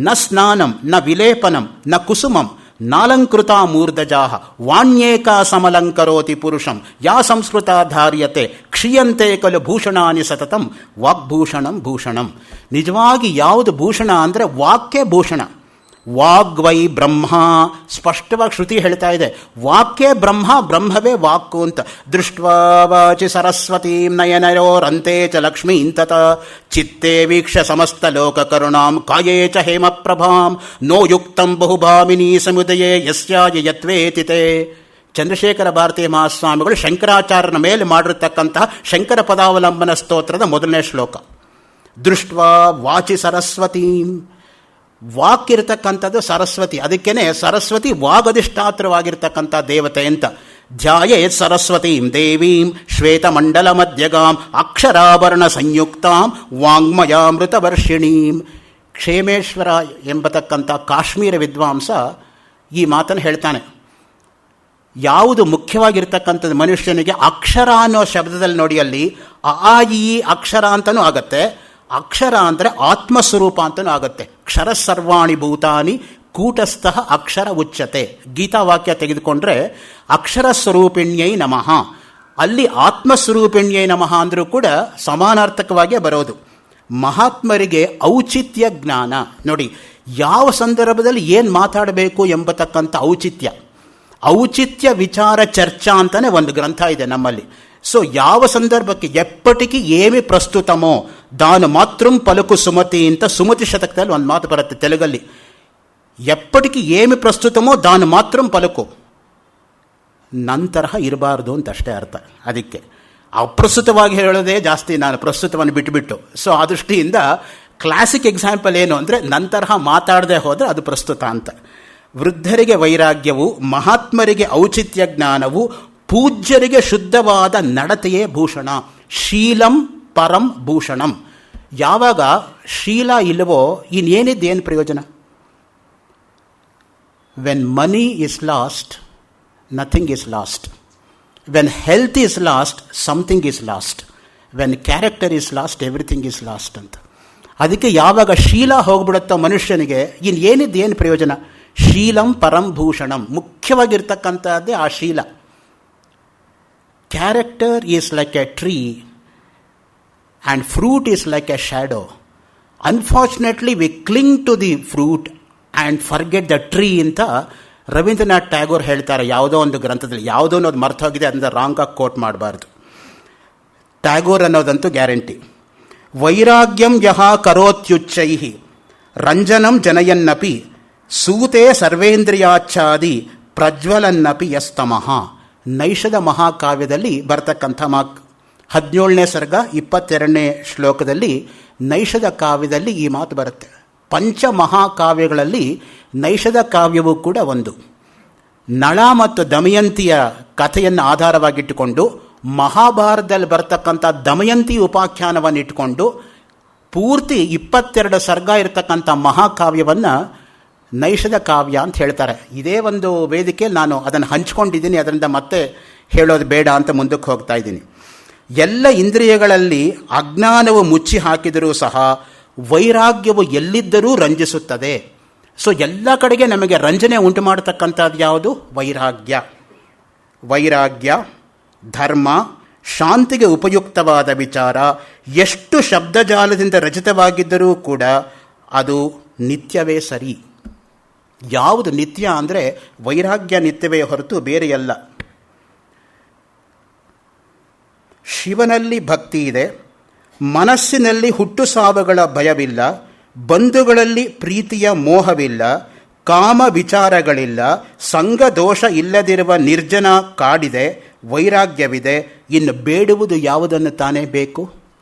ನ ಸ್ನಾನಂ ನ ವಿಲೇಪನಂ ನ ಕುಸುಮಂ ನಾಲಂಕೃತ ಮೂರ್ಧಜಾಹ ವಾಣ್ಯೇಕ ಸಮಲಂಕರೋತಿ ಪುರುಷಂ ಯಾ ಸಂಸ್ಕೃತ ಧಾರ್ಯತೆ ಕ್ಷೀಯಂತೆ ಖಲು ಭೂಷಣಾನಿ ಸತತಂ ವಾಗ್ಭೂಷಣಂ ಭೂಷಣಂ. ನಿಜವಾಗಿ ಯಾವುದು ಭೂಷಣ ಅಂದರೆ ವಾಕ್ಯ ಭೂಷಣ. ವಾಗ್ವೈ ಬ್ರಹ್ಮ. ಸ್ಪಷ್ಟವಾಗಿ ಶ್ರುತಿ ಹೇಳ್ತಾ ಇದೆ, ವಾಕ್ಯೇ ಬ್ರಹ್ಮ, ಬ್ರಹ್ಮವೇ ವಾಕು ಅಂತ. ದೃಷ್ಟ್ವಾ ವಾಚಿ ಸರಸ್ವತೀಂ ನಯನಯೋರಂತೆ ಚ ಲಕ್ಷ್ಮೀಂ ತತ ಚಿತ್ತೇ ವೀಕ್ಷ ಸಮಸ್ತ ಲೋಕ ಕರುಣಾಂ ಕಾಯೇ ಚ ಹೇಮಪ್ರಭಾಂ ನೋ ಯುಕ್ತಂ ಬಹುಭಾಮಿನಿ ಸಮುದಯೇ ಯಸ್ಯಾಯ ಯತ್ವೇತಿತೆ. ಚಂದ್ರಶೇಖರ ಭಾರತೀಯ ಮಹಾಸ್ವಾಮಿಗಳು ಶಂಕರಾಚಾರ್ಯನ ಮೇಲೆ ಮಾಡಿರ್ತಕ್ಕಂತಹ ಶಂಕರ ಪದಾವಲಂಬನ ಸ್ತೋತ್ರದ ಮೊದಲನೇ ಶ್ಲೋಕ. ದೃಷ್ಟ್ವಾ ವಾಚಿ ಸರಸ್ವತೀಂ, ವಾಕ್ ಇರತಕ್ಕಂಥದ್ದು ಸರಸ್ವತಿ, ಅದಕ್ಕೇನೆ ಸರಸ್ವತಿ ವಾಗಧಿಷ್ಠಾತ್ರವಾಗಿರ್ತಕ್ಕಂಥ ದೇವತೆ ಅಂತ. ಧ್ಯಾಯೇ ಸರಸ್ವತೀಂ ದೇವೀಂ ಶ್ವೇತಮಂಡಲ ಮಧ್ಯಗಾಂ ಅಕ್ಷರಾಭರಣ ಸಂಯುಕ್ತಾಂ ವಾಂಗ್ಮಯಾಮೃತ ವರ್ಷಿಣೀಂ. ಕ್ಷೇಮೇಶ್ವರ ಎಂಬತಕ್ಕಂಥ ಕಾಶ್ಮೀರ ವಿದ್ವಾಂಸ ಈ ಮಾತನ್ನು ಹೇಳ್ತಾನೆ. ಯಾವುದು ಮುಖ್ಯವಾಗಿರ್ತಕ್ಕಂಥದ್ದು ಮನುಷ್ಯನಿಗೆ, ಅಕ್ಷರ ಅನ್ನೋ ಶಬ್ದದಲ್ಲಿ ನೋಡಿ, ಅಲ್ಲಿ ಆ ಈ ಅಕ್ಷರ ಅಂತಲೂ ಆಗತ್ತೆ, ಅಕ್ಷರ ಅಂದರೆ ಆತ್ಮಸ್ವರೂಪ ಅಂತಲೂ ಆಗುತ್ತೆ. ಕ್ಷರ ಸರ್ವಾಣಿ ಭೂತಾನಿ ಕೂಟಸ್ಥಃ ಅಕ್ಷರ ಉಚ್ಯತೆ. ಗೀತಾವಾಕ್ಯ ತೆಗೆದುಕೊಂಡ್ರೆ ಅಕ್ಷರ ಸ್ವರೂಪಿಣ್ಯೈ ನಮಃ, ಅಲ್ಲಿ ಆತ್ಮಸ್ವರೂಪಿಣ್ಯೈ ನಮಃ ಅಂದರೂ ಕೂಡ ಸಮಾನಾರ್ಥಕವಾಗಿಯೇ ಬರೋದು. ಮಹಾತ್ಮರಿಗೆ ಔಚಿತ್ಯ ಜ್ಞಾನ ನೋಡಿ, ಯಾವ ಸಂದರ್ಭದಲ್ಲಿ ಏನು ಮಾತಾಡಬೇಕು ಎಂಬತಕ್ಕಂಥ ಔಚಿತ್ಯ ವಿಚಾರ ಚರ್ಚಾ ಅಂತಲೇ ಒಂದು ಗ್ರಂಥ ಇದೆ ನಮ್ಮಲ್ಲಿ. సో ಯಾವ ಸಂದರ್ಭಕ್ಕೆ ಎಪ್ಪಟಿకి ఏమి ಪ್ರಸ್ತುತಮೋ దాను మాత్రం పలుకు సుమతి ಅಂತ ಸುಮತಿ ಶತಕದಲ್ಲಿ ಒಂದು ಮಾತು ಬರುತ್ತೆ ತೆಲುಗಲ್ಲಿ. ಎಪ್ಪಟಿకి ಏమి ಪ್ರಸ್ತುತಮೋ దాను మాత్రం పలుಕು, ನಂತರ ಇರಬಾರ್ದು ಅಂತ ಅಷ್ಟೇ ಅರ್ಥ. ಅದಕ್ಕೆ ಅಪ್ರಸ್ತುತವಾಗಿ ಹೇಳೋದೇ ಜಾಸ್ತಿ, ನಾನು ಪ್ರಸ್ತುತವನ್ನು ಬಿಟ್ಟುಬಿಟ್ಟು. ಸೊ ಆ ದೃಷ್ಟಿಯಿಂದ ಕ್ಲಾಸಿಕ್ ಎಕ್ಸಾಂಪಲ್ ಏನು ಅಂದರೆ, ನಂತರ ಮಾತಾಡದೆ ಹೋದರೆ ಅದು ಪ್ರಸ್ತುತ ಅಂತ. ವೃದ್ಧರಿಗೆ ವೈರಾಗ್ಯವು, ಮಹಾತ್ಮರಿಗೆ ಔಚಿತ್ಯ ಜ್ಞಾನವು, ಪೂಜ್ಯರಿಗೆ ಶುದ್ಧವಾದ ನಡತೆಯೇ ಭೂಷಣ. ಶೀಲಂ ಪರಂ ಭೂಷಣಂ. ಯಾವಾಗ ಶೀಲ ಇಲ್ಲವೋ ಇನ್ನೇನಿದ್ದೇನು ಪ್ರಯೋಜನ? When money is last, nothing is last. When health is last, something is last. When character is last, everything is last ಅಂತ. ಅದಕ್ಕೆ ಯಾವಾಗ ಶೀಲ ಹೋಗ್ಬಿಡುತ್ತೋ ಮನುಷ್ಯನಿಗೆ ಇನ್ನೇನಿದ್ದೇನು ಪ್ರಯೋಜನ? ಶೀಲಂ ಪರಂ ಭೂಷಣಂ. ಮುಖ್ಯವಾಗಿರ್ತಕ್ಕಂಥದ್ದೇ ಆ ಶೀಲ. Character is like a tree and fruit is like a shadow. Unfortunately, we cling to the fruit and forget the tree ಅಂತ ರವೀಂದ್ರನಾಥ್ ಟ್ಯಾಗೋರ್ ಹೇಳ್ತಾರೆ ಯಾವುದೋ ಒಂದು ಗ್ರಂಥದಲ್ಲಿ. ಯಾವುದೋ ಅನ್ನೋದು ಮರ್ತು ಹೋಗಿದೆ, ಅದನ್ನ ರಾಂಗಾಗಿ ಕೋಟ್ ಮಾಡಬಾರ್ದು. ಟ್ಯಾಗೋರ್ ಅನ್ನೋದಂತೂ ಗ್ಯಾರಂಟಿ. ವೈರಾಗ್ಯಂ ಯಹ ಕರೋತ್ಯುಚ್ಚೈ ರಂಜನಂ ಜನಯನ್ನಪಿ ಸೂತೆ ಸರ್ವೇಂದ್ರಿಯಾಚ್ಛಾದಿ ಪ್ರಜ್ವಲನ್ನಪಿ ಯಸ್ತಮಃ. ನೈಷಧ ಮಹಾಕಾವ್ಯದಲ್ಲಿ ಬರ್ತಕ್ಕಂಥ 17ನೇ ಸರ್ಗ 22ನೇ ಶ್ಲೋಕದಲ್ಲಿ ನೈಷಧ ಕಾವ್ಯದಲ್ಲಿ ಈ ಮಾತು ಬರುತ್ತೆ. ಪಂಚಮಹಾಕಾವ್ಯಗಳಲ್ಲಿ ನೈಷಧ ಕಾವ್ಯವೂ ಕೂಡ ಒಂದು. ನಳ ಮತ್ತು ದಮಯಂತಿಯ ಕಥೆಯನ್ನು ಆಧಾರವಾಗಿಟ್ಟುಕೊಂಡು ಮಹಾಭಾರತದಲ್ಲಿ ಬರ್ತಕ್ಕಂಥ ದಮಯಂತಿ ಉಪಾಖ್ಯಾನವನ್ನು ಇಟ್ಟುಕೊಂಡು ಪೂರ್ತಿ 22 ಸರ್ಗ ಇರತಕ್ಕಂಥ ಮಹಾಕಾವ್ಯವನ್ನು ನೈಷಧ ಕಾವ್ಯ ಅಂತ ಹೇಳ್ತಾರೆ. ಇದೇ ಒಂದು ವೇದಿಕೆಯಲ್ಲಿ ನಾನು ಅದನ್ನು ಹಂಚ್ಕೊಂಡಿದ್ದೀನಿ, ಅದರಿಂದ ಮತ್ತೆ ಹೇಳೋದು ಬೇಡ ಅಂತ ಮುಂದಕ್ಕೆ ಹೋಗ್ತಾ ಇದ್ದೀನಿ. ಎಲ್ಲ ಇಂದ್ರಿಯಗಳಲ್ಲಿ ಅಜ್ಞಾನವು ಮುಚ್ಚಿ ಹಾಕಿದರೂ ಸಹ ವೈರಾಗ್ಯವು ಎಲ್ಲಿದ್ದರೂ ರಂಜಿಸುತ್ತದೆ. ಸೊ ಎಲ್ಲ ಕಡೆಗೆ ನಮಗೆ ರಂಜನೆ ಉಂಟು ಮಾಡತಕ್ಕಂಥದ್ದು ಯಾವುದು? ವೈರಾಗ್ಯ, ಧರ್ಮ, ಶಾಂತಿಗೆ ಉಪಯುಕ್ತವಾದ ವಿಚಾರ ಎಷ್ಟು ಶಬ್ದಜಾಲದಿಂದ ರಚಿತವಾಗಿದ್ದರೂ ಕೂಡ ಅದು ನಿತ್ಯವೇ ಸರಿ. ಯಾವುದು ನಿತ್ಯ ಅಂದರೆ ವೈರಾಗ್ಯ ನಿತ್ಯವೇ ಹೊರತು ಬೇರೆಯಲ್ಲ. ಶಿವನಲ್ಲಿ ಭಕ್ತಿ ಇದೆ, ಮನಸ್ಸಿನಲ್ಲಿ ಹುಟ್ಟು ಸಾವುಗಳ ಭಯವಿಲ್ಲ, ಬಂಧುಗಳಲ್ಲಿ ಪ್ರೀತಿಯ ಮೋಹವಿಲ್ಲ, ಕಾಮ ವಿಚಾರಗಳಿಲ್ಲ, ಸಂಘ ದೋಷ ಇಲ್ಲದಿರುವ ನಿರ್ಜನ ಕಾಡಿದೆ, ವೈರಾಗ್ಯವಿದೆ. ಇನ್ನು ಬೇಡುವುದು ಯಾವುದನ್ನು ತಾನೇ ಬೇಕು?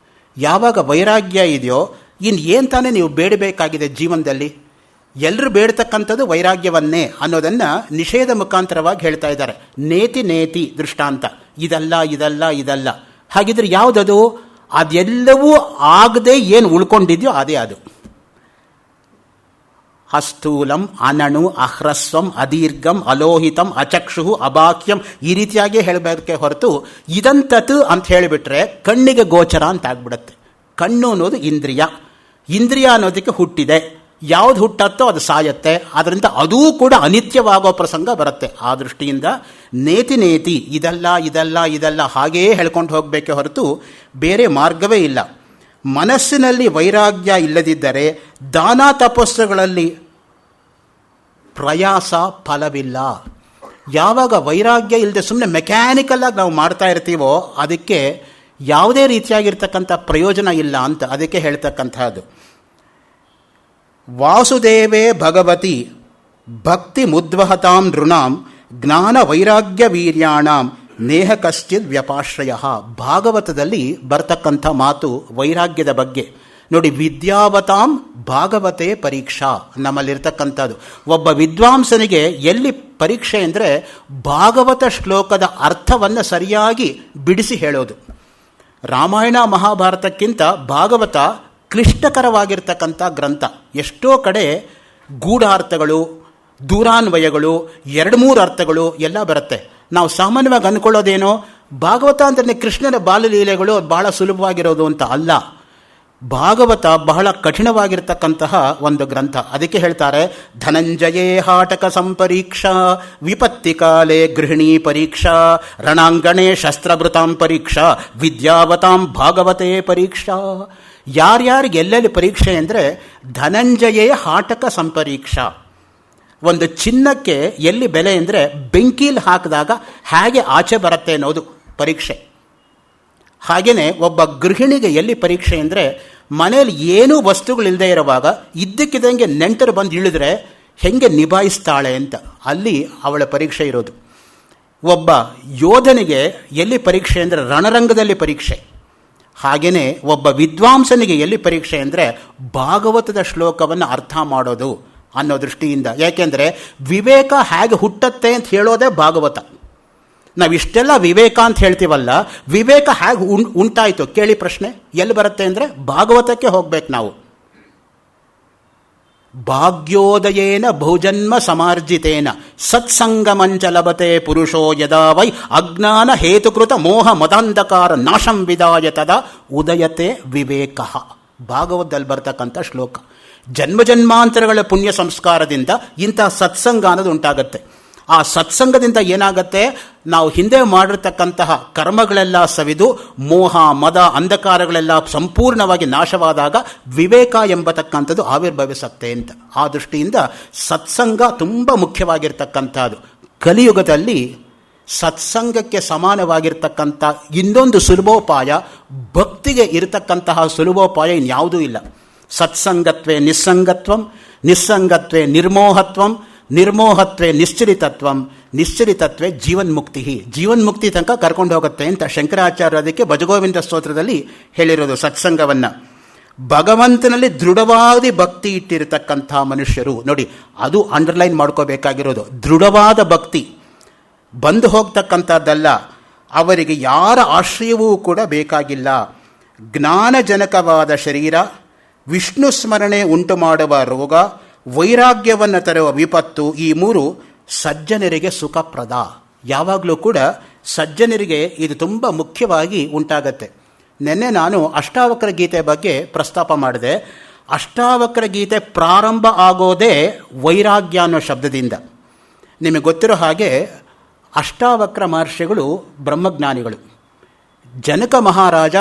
ಯಾವಾಗ ವೈರಾಗ್ಯ ಇದೆಯೋ ಇನ್ನು ಏನು ತಾನೇ ನೀವು ಬೇಡಬೇಕಾಗಿದೆ ಜೀವನದಲ್ಲಿ? ಎಲ್ಲರೂ ಬೇಡ್ತಕ್ಕಂಥದ್ದು ವೈರಾಗ್ಯವನ್ನೇ ಅನ್ನೋದನ್ನು ನಿಷೇಧ ಮುಖಾಂತರವಾಗಿ ಹೇಳ್ತಾ ಇದ್ದಾರೆ. ನೇತಿ ದೃಷ್ಟಾಂತ, ಇದಲ್ಲ. ಹಾಗಿದ್ರೆ ಯಾವುದದು? ಅದೆಲ್ಲವೂ ಆಗದೆ ಏನು ಉಳ್ಕೊಂಡಿದೆಯೋ ಅದೇ ಅದು. ಅಸ್ಥೂಲಂ, ಅನಣು, ಅಹ್ರಸ್ವಂ, ಅದೀರ್ಘಂ, ಅಲೋಹಿತಂ, ಅಚಕ್ಷು, ಅಬಾಕ್ಯಂ, ಈ ರೀತಿಯಾಗಿ ಹೇಳಬೇಕೆ ಹೊರತು ಇದಂತತು ಅಂತ ಹೇಳಿಬಿಟ್ರೆ ಕಣ್ಣಿಗೆ ಗೋಚರ ಅಂತ ಆಗ್ಬಿಡುತ್ತೆ. ಕಣ್ಣು ಅನ್ನೋದು ಇಂದ್ರಿಯ ಅನ್ನೋದಕ್ಕೆ ಹುಟ್ಟಿದೆ. ಯಾವುದು ಹುಟ್ಟತ್ತೋ ಅದು ಸಾಯತ್ತೆ. ಅದರಿಂದ ಅದೂ ಕೂಡ ಅನಿತ್ಯವಾಗೋ ಪ್ರಸಂಗ ಬರುತ್ತೆ. ಆ ದೃಷ್ಟಿಯಿಂದ ನೇತಿ ಇದಲ್ಲ ಹಾಗೆಯೇ ಹೇಳ್ಕೊಂಡು ಹೋಗಬೇಕೆ ಹೊರತು ಬೇರೆ ಮಾರ್ಗವೇ ಇಲ್ಲ. ಮನಸ್ಸಿನಲ್ಲಿ ವೈರಾಗ್ಯ ಇಲ್ಲದಿದ್ದರೆ ದಾನ ತಪಸ್ಸುಗಳಲ್ಲಿ ಪ್ರಯಾಸ ಫಲವಿಲ್ಲ. ಯಾವಾಗ ವೈರಾಗ್ಯ ಇಲ್ಲದೆ ಸುಮ್ಮನೆ ಮೆಕ್ಯಾನಿಕಲ್ ಆಗಿ ನಾವು ಮಾಡ್ತಾ ಇರ್ತೀವೋ ಅದಕ್ಕೆ ಯಾವುದೇ ರೀತಿಯಾಗಿರ್ತಕ್ಕಂಥ ಪ್ರಯೋಜನ ಇಲ್ಲ ಅಂತ ಅದಕ್ಕೆ ಹೇಳ್ತಕ್ಕಂಥದ್ದು. ವಾಸುದೇವೇ ಭಗವತಿ ಭಕ್ತಿ ಮುದ್ವಹತಾಂ ನೃಣಾಂ ಜ್ಞಾನ ವೈರಾಗ್ಯ ವೀರ್ಯಾಣಾಂ ನೇಹ ಕಶ್ಚಿದ್ ವ್ಯಪಾಶ್ರಯ. ಭಾಗವತದಲ್ಲಿ ಬರ್ತಕ್ಕಂಥ ಮಾತು ವೈರಾಗ್ಯದ ಬಗ್ಗೆ ನೋಡಿ. ವಿದ್ಯಾವತಾಂ ಭಾಗವತೆ ಪರೀಕ್ಷಾ ನಮ್ಮಲ್ಲಿರ್ತಕ್ಕಂಥದ್ದು. ಒಬ್ಬ ವಿದ್ವಾಂಸನಿಗೆ ಎಲ್ಲಿ ಪರೀಕ್ಷೆ ಅಂದರೆ ಭಾಗವತ ಶ್ಲೋಕದ ಅರ್ಥವನ್ನು ಸರಿಯಾಗಿ ಬಿಡಿಸಿ ಹೇಳೋದು. ರಾಮಾಯಣ ಮಹಾಭಾರತಕ್ಕಿಂತ ಭಾಗವತ ಕ್ಲಿಷ್ಟಕರವಾಗಿರ್ತಕ್ಕಂಥ ಗ್ರಂಥ. ಎಷ್ಟೋ ಕಡೆ ಗೂಢಾರ್ಥಗಳು, ದೂರಾನ್ವಯಗಳು, 2-3 ಅರ್ಥಗಳು ಎಲ್ಲ ಬರುತ್ತೆ. ನಾವು ಸಾಮಾನ್ಯವಾಗಿ ಅಂದ್ಕೊಳ್ಳೋದೇನೋ ಭಾಗವತ ಅಂದರೆ ಕೃಷ್ಣನ ಬಾಲಲೀಲೆಗಳು ಬಹಳ ಸುಲಭವಾಗಿರೋದು ಅಂತ ಅಲ್ಲ. ಭಾಗವತ ಬಹಳ ಕಠಿಣವಾಗಿರ್ತಕ್ಕಂತಹ ಒಂದು ಗ್ರಂಥ. ಅದಕ್ಕೆ ಹೇಳ್ತಾರೆ ಧನಂಜಯೇ ಹಾಟಕ ಸಂಪರೀಕ್ಷಾ ವಿಪತ್ತಿ ಕಾಲೇ ಗೃಹಿಣಿ ಪರೀಕ್ಷಾ ರಣಾಂಗಣೇ ಶಸ್ತ್ರಭೃತಾಂ ಪರೀಕ್ಷಾ ವಿದ್ಯಾವತಾಂ ಭಾಗವತೆ ಪರೀಕ್ಷಾ. ಯಾರ್ಯಾರಿಗೆ ಎಲ್ಲೆಲ್ಲಿ ಪರೀಕ್ಷೆ ಅಂದರೆ ಧನಂಜಯೇ ಹಾಟಕ ಸಂಪರೀಕ್ಷಾ. ಒಂದು ಚಿನ್ನಕ್ಕೆ ಎಲ್ಲಿ ಬೆಲೆ ಅಂದರೆ ಬೆಂಕೀಲಿ ಹಾಕಿದಾಗ ಹೇಗೆ ಆಚೆ ಬರುತ್ತೆ ಅನ್ನೋದು ಪರೀಕ್ಷೆ. ಹಾಗೆಯೇ ಒಬ್ಬ ಗೃಹಿಣಿಗೆ ಎಲ್ಲಿ ಪರೀಕ್ಷೆ ಅಂದರೆ ಮನೆಯಲ್ಲಿ ಏನೂ ವಸ್ತುಗಳಿಲ್ಲದೆ ಇರುವಾಗ ಇದ್ದಕ್ಕಿದ್ದಂಗೆ ನೆಂಟರು ಬಂದು ಇಳಿದ್ರೆ ಹೆಂಗೆ ನಿಭಾಯಿಸ್ತಾಳೆ ಅಂತ ಅಲ್ಲಿ ಅವಳ ಪರೀಕ್ಷೆ ಇರೋದು. ಒಬ್ಬ ಯೋಧನಿಗೆ ಎಲ್ಲಿ ಪರೀಕ್ಷೆ ಅಂದರೆ ರಣರಂಗದಲ್ಲಿ ಪರೀಕ್ಷೆ. ಹಾಗೆಯೇ ಒಬ್ಬ ವಿದ್ವಾಂಸನಿಗೆ ಎಲ್ಲಿ ಪರೀಕ್ಷೆ ಅಂದರೆ ಭಾಗವತದ ಶ್ಲೋಕವನ್ನು ಅರ್ಥ ಮಾಡೋದು ಅನ್ನೋ ದೃಷ್ಟಿಯಿಂದ. ಯಾಕೆಂದರೆ ವಿವೇಕ ಹೇಗೆ ಹುಟ್ಟತ್ತೆ ಅಂತ ಹೇಳೋದೇ ಭಾಗವತ. ನಾವಿಷ್ಟೆಲ್ಲ ವಿವೇಕ ಅಂತ ಹೇಳ್ತೀವಲ್ಲ, ವಿವೇಕ ಹೇಗೆ ಉಂಟಾಯಿತು ಕೇಳಿ ಪ್ರಶ್ನೆ ಎಲ್ಲಿ ಬರುತ್ತೆ ಅಂದರೆ ಭಾಗವತಕ್ಕೆ ಹೋಗ್ಬೇಕು ನಾವು. ಭಾಗ್ಯೋದಯೇನ ಬಹುಜನ್ಮ ಸಮಾರ್ಜಿತೇನ ಸತ್ಸಂಗಮಂಚ ಲಭತೆ ಪುರುಷೋ ಯದಾ ವೈ ಅಜ್ಞಾನ ಹೇತುಕೃತ ಮೋಹ ಮದಾಂಧಕಾರ ನಾಶಂ ವಿದಾಯ ತದಾ ಉದಯತೆ ವಿವೇಕ. ಭಾಗವತದಲ್ಲಿ ಬರ್ತಕ್ಕಂಥ ಶ್ಲೋಕ. ಜನ್ಮ ಜನ್ಮಾಂತರಗಳ ಪುಣ್ಯ ಸಂಸ್ಕಾರದಿಂದ ಇಂಥ ಸತ್ಸಂಗ ಅನ್ನೋದು ಉಂಟಾಗತ್ತೆ. ಆ ಸತ್ಸಂಗದಿಂದ ಏನಾಗತ್ತೆ, ನಾವು ಹಿಂದೆ ಮಾಡಿರ್ತಕ್ಕಂತಹ ಕರ್ಮಗಳೆಲ್ಲ ಸವಿದು ಮೋಹ ಮದ ಅಂಧಕಾರಗಳೆಲ್ಲ ಸಂಪೂರ್ಣವಾಗಿ ನಾಶವಾದಾಗ ವಿವೇಕ ಎಂಬತಕ್ಕಂಥದ್ದು ಆವಿರ್ಭವಿಸುತ್ತೆ ಅಂತ. ಆ ದೃಷ್ಟಿಯಿಂದ ಸತ್ಸಂಗ ತುಂಬ ಮುಖ್ಯವಾಗಿರ್ತಕ್ಕಂಥದ್ದು. ಕಲಿಯುಗದಲ್ಲಿ ಸತ್ಸಂಗಕ್ಕೆ ಸಮಾನವಾಗಿರ್ತಕ್ಕಂಥ ಇನ್ನೊಂದು ಸುಲಭೋಪಾಯ, ಭಕ್ತಿಗೆ ಇರತಕ್ಕಂತಹ ಸುಲಭೋಪಾಯ ಇನ್ಯಾವುದೂ ಇಲ್ಲ. ಸತ್ಸಂಗತ್ವೇ ನಿಸ್ಸಂಗತ್ವಂ, ನಿಸ್ಸಂಗತ್ವೇ ನಿರ್ಮೋಹತ್ವಂ, ನಿರ್ಮೋಹತ್ವೇ ನಿಶ್ಚಲಿತತ್ವಂ, ನಿಶ್ಚಲಿತತ್ವೇ ಜೀವನ್ಮುಕ್ತಿ. ಜೀವನ್ಮುಕ್ತಿ ತನಕ ಕರ್ಕೊಂಡು ಹೋಗುತ್ತೆ ಅಂತ ಶಂಕರಾಚಾರ್ಯ ಅದಕ್ಕೆ ಭಜಗೋವಿಂದ ಸ್ತೋತ್ರದಲ್ಲಿ ಹೇಳಿರೋದು ಸತ್ಸಂಗವನ್ನು. ಭಗವಂತನಲ್ಲಿ ದೃಢವಾದ ಭಕ್ತಿ ಇಟ್ಟಿರತಕ್ಕಂಥ ಮನುಷ್ಯರು ನೋಡಿ, ಅದು ಅಂಡರ್ಲೈನ್ ಮಾಡ್ಕೋಬೇಕಾಗಿರೋದು. ದೃಢವಾದ ಭಕ್ತಿ ಬಂದು ಹೋಗ್ತಕ್ಕಂಥದ್ದಲ್ಲ. ಅವರಿಗೆ ಯಾರ ಆಶ್ರಯವೂ ಕೂಡ ಬೇಕಾಗಿಲ್ಲ. ಜ್ಞಾನಜನಕವಾದ ಶರೀರ, ವಿಷ್ಣು ಸ್ಮರಣೆ ಉಂಟು ಮಾಡುವ ರೋಗ, ವೈರಾಗ್ಯವನ್ನು ತರುವ ವಿಪತ್ತು, ಈ 3 ಸಜ್ಜನರಿಗೆ ಸುಖಪ್ರದ. ಯಾವಾಗಲೂ ಕೂಡ ಸಜ್ಜನರಿಗೆ ಇದು ತುಂಬ ಮುಖ್ಯವಾಗಿ ಉಂಟಾಗತ್ತೆ. ನಿನ್ನೆ ನಾನು ಅಷ್ಟಾವಕ್ರ ಗೀತೆ ಬಗ್ಗೆ ಪ್ರಸ್ತಾಪ ಮಾಡಿದೆ. ಅಷ್ಟಾವಕ್ರ ಗೀತೆ ಪ್ರಾರಂಭ ಆಗೋದೇ ವೈರಾಗ್ಯ ಅನ್ನೋ ಶಬ್ದದಿಂದ. ನಿಮಗೆ ಗೊತ್ತಿರೋ ಹಾಗೆ ಅಷ್ಟಾವಕ್ರ ಮಹರ್ಷಿಗಳು ಬ್ರಹ್ಮಜ್ಞಾನಿಗಳು. ಜನಕ ಮಹಾರಾಜ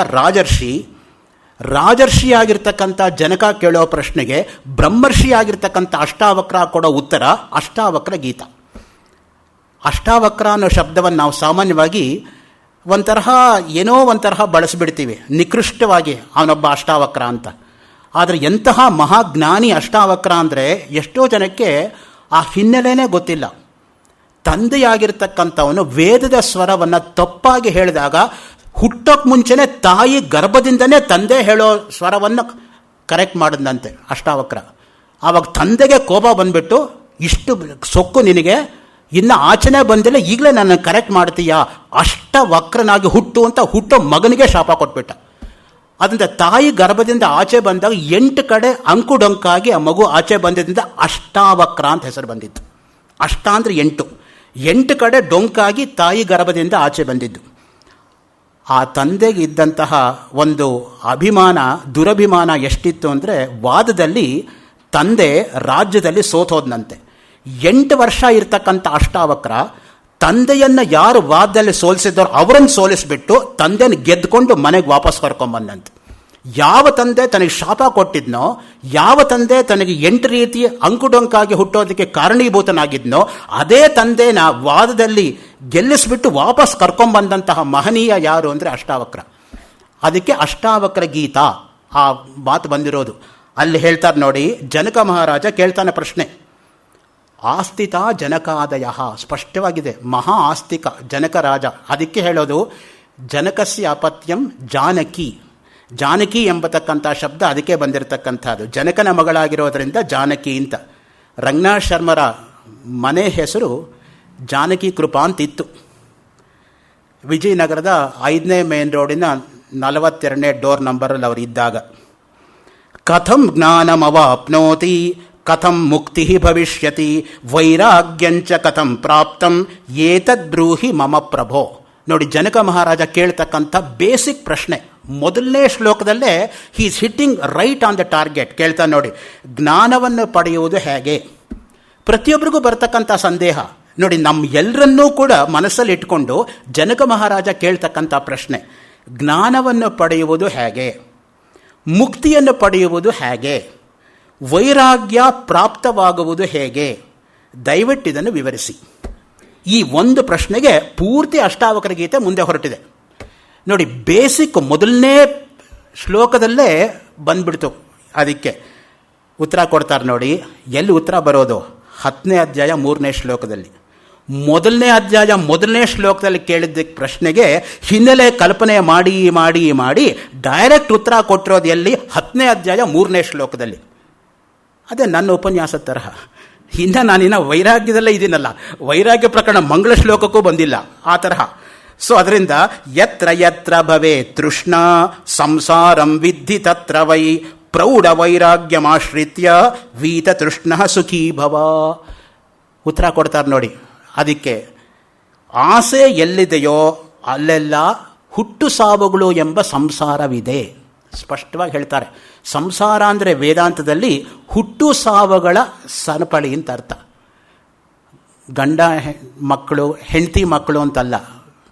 ರಾಜರ್ಷಿಯಾಗಿರ್ತಕ್ಕಂಥ ಜನಕ ಕೇಳೋ ಪ್ರಶ್ನೆಗೆ ಬ್ರಹ್ಮರ್ಷಿಯಾಗಿರ್ತಕ್ಕಂಥ ಅಷ್ಟಾವಕ್ರ ಕೊಡೋ ಉತ್ತರ ಅಷ್ಟಾವಕ್ರ ಗೀತ. ಅಷ್ಟಾವಕ್ರ ಅನ್ನೋ ಶಬ್ದವನ್ನು ನಾವು ಸಾಮಾನ್ಯವಾಗಿ ಒಂಥರ ಬಳಸಿಬಿಡ್ತೀವಿ, ನಿಕೃಷ್ಟವಾಗಿ ಅವನೊಬ್ಬ ಅಷ್ಟಾವಕ್ರ ಅಂತ. ಆದರೆ ಎಂತಹ ಮಹಾಜ್ಞಾನಿ ಅಷ್ಟಾವಕ್ರ ಅಂದರೆ ಎಷ್ಟೋ ಜನಕ್ಕೆ ಆ ಹಿನ್ನೆಲೆನೇ ಗೊತ್ತಿಲ್ಲ. ತಂದೆಯಾಗಿರ್ತಕ್ಕಂಥವನು ವೇದದ ಸ್ವರವನ್ನು ತಪ್ಪಾಗಿ ಹೇಳಿದಾಗ ಹುಟ್ಟೋಕ್ಕೆ ಮುಂಚೆನೇ ತಾಯಿ ಗರ್ಭದಿಂದನೇ ತಂದೆ ಹೇಳೋ ಸ್ವರವನ್ನು ಕರೆಕ್ಟ್ ಮಾಡಿದಂತೆ ಅಷ್ಟಾವಕ್ರ. ಆವಾಗ ತಂದೆಗೆ ಕೋಪ ಬಂದ್ಬಿಟ್ಟು, ಇಷ್ಟು ಸೊಕ್ಕು ನಿನಗೆ, ಇನ್ನು ಆಚನೆ ಬಂದಿಲ್ಲ, ಈಗಲೇ ನನ್ನ ಕರೆಕ್ಟ್ ಮಾಡ್ತೀಯಾ, ಅಷ್ಟವಕ್ರನಾಗಿ ಹುಟ್ಟು ಅಂತ ಹುಟ್ಟೋ ಮಗನಿಗೆ ಶಾಪ ಕೊಟ್ಬಿಟ್ಟ. ಅದರಿಂದ ತಾಯಿ ಗರ್ಭದಿಂದ ಆಚೆ ಬಂದಾಗ 8 ಕಡೆ ಅಂಕುಡೊಂಕಾಗಿ ಆ ಮಗು ಆಚೆ ಬಂದಿದ್ದರಿಂದ ಅಷ್ಟಾವಕ್ರ ಅಂತ ಹೆಸರು ಬಂದಿತ್ತು. ಅಷ್ಟ ಅಂದರೆ 8 ಕಡೆ ಡೊಂಕಾಗಿ ತಾಯಿ ಗರ್ಭದಿಂದ ಆಚೆ ಬಂದಿದ್ದು. ಆ ತಂದೆಗೆ ಇದ್ದಂತಹ ಒಂದು ಅಭಿಮಾನ, ದುರಭಿಮಾನ ಎಷ್ಟಿತ್ತು ಅಂದರೆ, ವಾದದಲ್ಲಿ ತಂದೆ ರಾಜ್ಯದಲ್ಲಿ ಸೋತೋದ್ನಂತೆ. 8 ವರ್ಷ ಇರ್ತಕ್ಕಂಥ ಅಷ್ಟಾವಕ್ರ ತಂದೆಯನ್ನು ಯಾರು ವಾದದಲ್ಲಿ ಸೋಲಿಸಿದವರು ಅವರನ್ನು ಸೋಲಿಸಿಬಿಟ್ಟು ತಂದೆಯನ್ನು ಗೆದ್ದುಕೊಂಡು ಮನೆಗೆ ವಾಪಸ್ ಕರ್ಕೊಂಬಂದಂತೆ. ಯಾವ ತಂದೆ ತನಗೆ ಶಾಪ ಕೊಟ್ಟಿದ್ನೋ, ಯಾವ ತಂದೆ ತನಗೆ 8 ರೀತಿ ಅಂಕುಡೊಂಕಾಗಿ ಹುಟ್ಟೋದಕ್ಕೆ ಕಾರಣೀಭೂತನಾಗಿದ್ನೋ, ಅದೇ ತಂದೆನ ವಾದದಲ್ಲಿ ಗೆಲ್ಲಿಸ್ಬಿಟ್ಟು ವಾಪಸ್ ಕರ್ಕೊಂಡ್ಬಂದಂತಹ ಮಹನೀಯ ಯಾರು ಅಂದರೆ ಅಷ್ಟಾವಕ್ರ. ಅದಕ್ಕೆ ಅಷ್ಟಾವಕ್ರ ಗೀತಾ ಆ ಮಾತು ಬಂದಿರೋದು. ಅಲ್ಲಿ ಹೇಳ್ತಾರೆ ನೋಡಿ, ಜನಕ ಮಹಾರಾಜ ಕೇಳ್ತಾನೆ ಪ್ರಶ್ನೆ, ಆಸ್ತಿತ ಜನಕಾದಯ, ಸ್ಪಷ್ಟವಾಗಿದೆ, ಮಹಾ ಆಸ್ತಿಕ ಜನಕ ರಾಜ. ಅದಕ್ಕೆ ಹೇಳೋದು ಜನಕಸ್ಯ ಅಪತ್ಯಂ ಜಾನಕಿ. ಜಾನಕಿ ಎಂಬತಕ್ಕಂಥ ಶಬ್ದ ಅದಕ್ಕೆ ಬಂದಿರತಕ್ಕಂಥದ್ದು. ಜನಕನ ಮಗಳಾಗಿರೋದರಿಂದ ಜಾನಕಿ ಅಂತ. ರಂಗನಾಥ್ ಶರ್ಮರ ಮನೆ ಹೆಸರು ಜಾನಕಿ ಕೃಪಾ ಅಂತಿತ್ತು. ವಿಜಯನಗರದ 5ನೇ ಮೇನ್ ರೋಡಿನ 42ನೇ ಡೋರ್ ನಂಬರಲ್ಲಿ ಅವರು ಇದ್ದಾಗ. ಕಥಂ ಜ್ಞಾನಮವಾಪ್ನೋತಿ ಕಥಂ ಮುಕ್ತಿ ಭವಿಷ್ಯತಿ ವೈರಾಗ್ಯಂಚ ಕಥಂ ಪ್ರಾಪ್ತಂ ಏತದ್ಬ್ರೂಹಿ ಮಮ ಪ್ರಭೋ. ನೋಡಿ, ಜನಕ ಮಹಾರಾಜ ಕೇಳ್ತಕ್ಕಂಥ ಬೇಸಿಕ್ ಪ್ರಶ್ನೆ ಮೊದಲನೇ ಶ್ಲೋಕದಲ್ಲೇ he is hitting right on the target. ಕೇಳ್ತಾನೆ ನೋಡಿ, ಜ್ಞಾನವನ್ನು ಪಡೆಯುವುದು ಹೇಗೆ? ಪ್ರತಿಯೊಬ್ಬರಿಗೂ ಬರ್ತಕ್ಕಂಥ ಸಂದೇಹ ನೋಡಿ, ನಮ್ಮ ಎಲ್ಲರನ್ನೂ ಕೂಡ ಮನಸ್ಸಲ್ಲಿ ಇಟ್ಕೊಂಡು ಜನಕ ಮಹಾರಾಜ ಕೇಳ್ತಕ್ಕಂಥ ಪ್ರಶ್ನೆ, ಜ್ಞಾನವನ್ನು ಪಡೆಯುವುದು ಹೇಗೆ? ಮುಕ್ತಿಯನ್ನು ಪಡೆಯುವುದು ಹೇಗೆ? ವೈರಾಗ್ಯ ಪ್ರಾಪ್ತವಾಗುವುದು ಹೇಗೆ? ದಯವಿಟ್ಟು ಇದನ್ನು ವಿವರಿಸಿ. ಈ ಒಂದು ಪ್ರಶ್ನೆಗೆ ಪೂರ್ತಿ ಅಷ್ಟಾವಕ್ರ ಗೀತೆ ಮುಂದೆ ಹೊರಟಿದೆ ನೋಡಿ. ಬೇಸಿಕ್ ಮೊದಲನೇ ಶ್ಲೋಕದಲ್ಲೇ ಬಂದ್ಬಿಡ್ತು. ಅದಕ್ಕೆ ಉತ್ತರ ಕೊಡ್ತಾರೆ ನೋಡಿ. ಎಲ್ಲಿ ಉತ್ತರ ಬರೋದು? 10ನೇ ಅಧ್ಯಾಯ 3ನೇ ಶ್ಲೋಕದಲ್ಲಿ. ಮೊದಲನೇ ಅಧ್ಯಾಯ 1ನೇ ಶ್ಲೋಕದಲ್ಲಿ ಕೇಳಿದ್ದ ಪ್ರಶ್ನೆಗೆ ಹಿನ್ನೆಲೆ ಕಲ್ಪನೆ ಮಾಡಿ ಮಾಡಿ ಮಾಡಿ ಡೈರೆಕ್ಟ್ ಉತ್ತರ ಕೊಟ್ಟಿರೋದು ಎಲ್ಲಿ? 10ನೇ ಅಧ್ಯಾಯ 3ನೇ ಶ್ಲೋಕದಲ್ಲಿ. ಅದೇ ನನ್ನ ಉಪನ್ಯಾಸದ ತರಹ. ನಾನಿನ್ನ ವೈರಾಗ್ಯದಲ್ಲೇ ಇದ್ದೀನಲ್ಲ, ವೈರಾಗ್ಯ ಪ್ರಕರಣ ಮಂಗಳ ಶ್ಲೋಕಕ್ಕೂ ಬಂದಿಲ್ಲ ಆ ತರಹ. ಸೊ ಅದರಿಂದ ಯತ್ರ ಯತ್ರ ಭವೇ ತೃಷ್ಣ ಸಂಸಾರಂ ವಿದ್ಧಿ ತತ್ರ ವೈ ಪ್ರೌಢ ವೈರಾಗ್ಯಮಾಶ್ರಿತ್ಯ ವೀತ ತೃಷ್ಣ ಸುಖೀ ಭವ. ಉತ್ತರ ಕೊಡ್ತಾರೆ ನೋಡಿ. ಅದಕ್ಕೆ ಆಸೆ ಎಲ್ಲಿದೆಯೋ ಅಲ್ಲೆಲ್ಲ ಹುಟ್ಟು ಸಾವುಗಳು ಎಂಬ ಸಂಸಾರವಿದೆ. ಸ್ಪಷ್ಟವಾಗಿ ಹೇಳ್ತಾರೆ. ಸಂಸಾರ ಅಂದರೆ ವೇದಾಂತದಲ್ಲಿ ಹುಟ್ಟು ಸಾವುಗಳ ಸರಪಳಿ ಅಂತ ಅರ್ಥ. ಗಂಡ ಮಕ್ಕಳು, ಹೆಂಡತಿ ಮಕ್ಕಳು ಅಂತಲ್ಲ.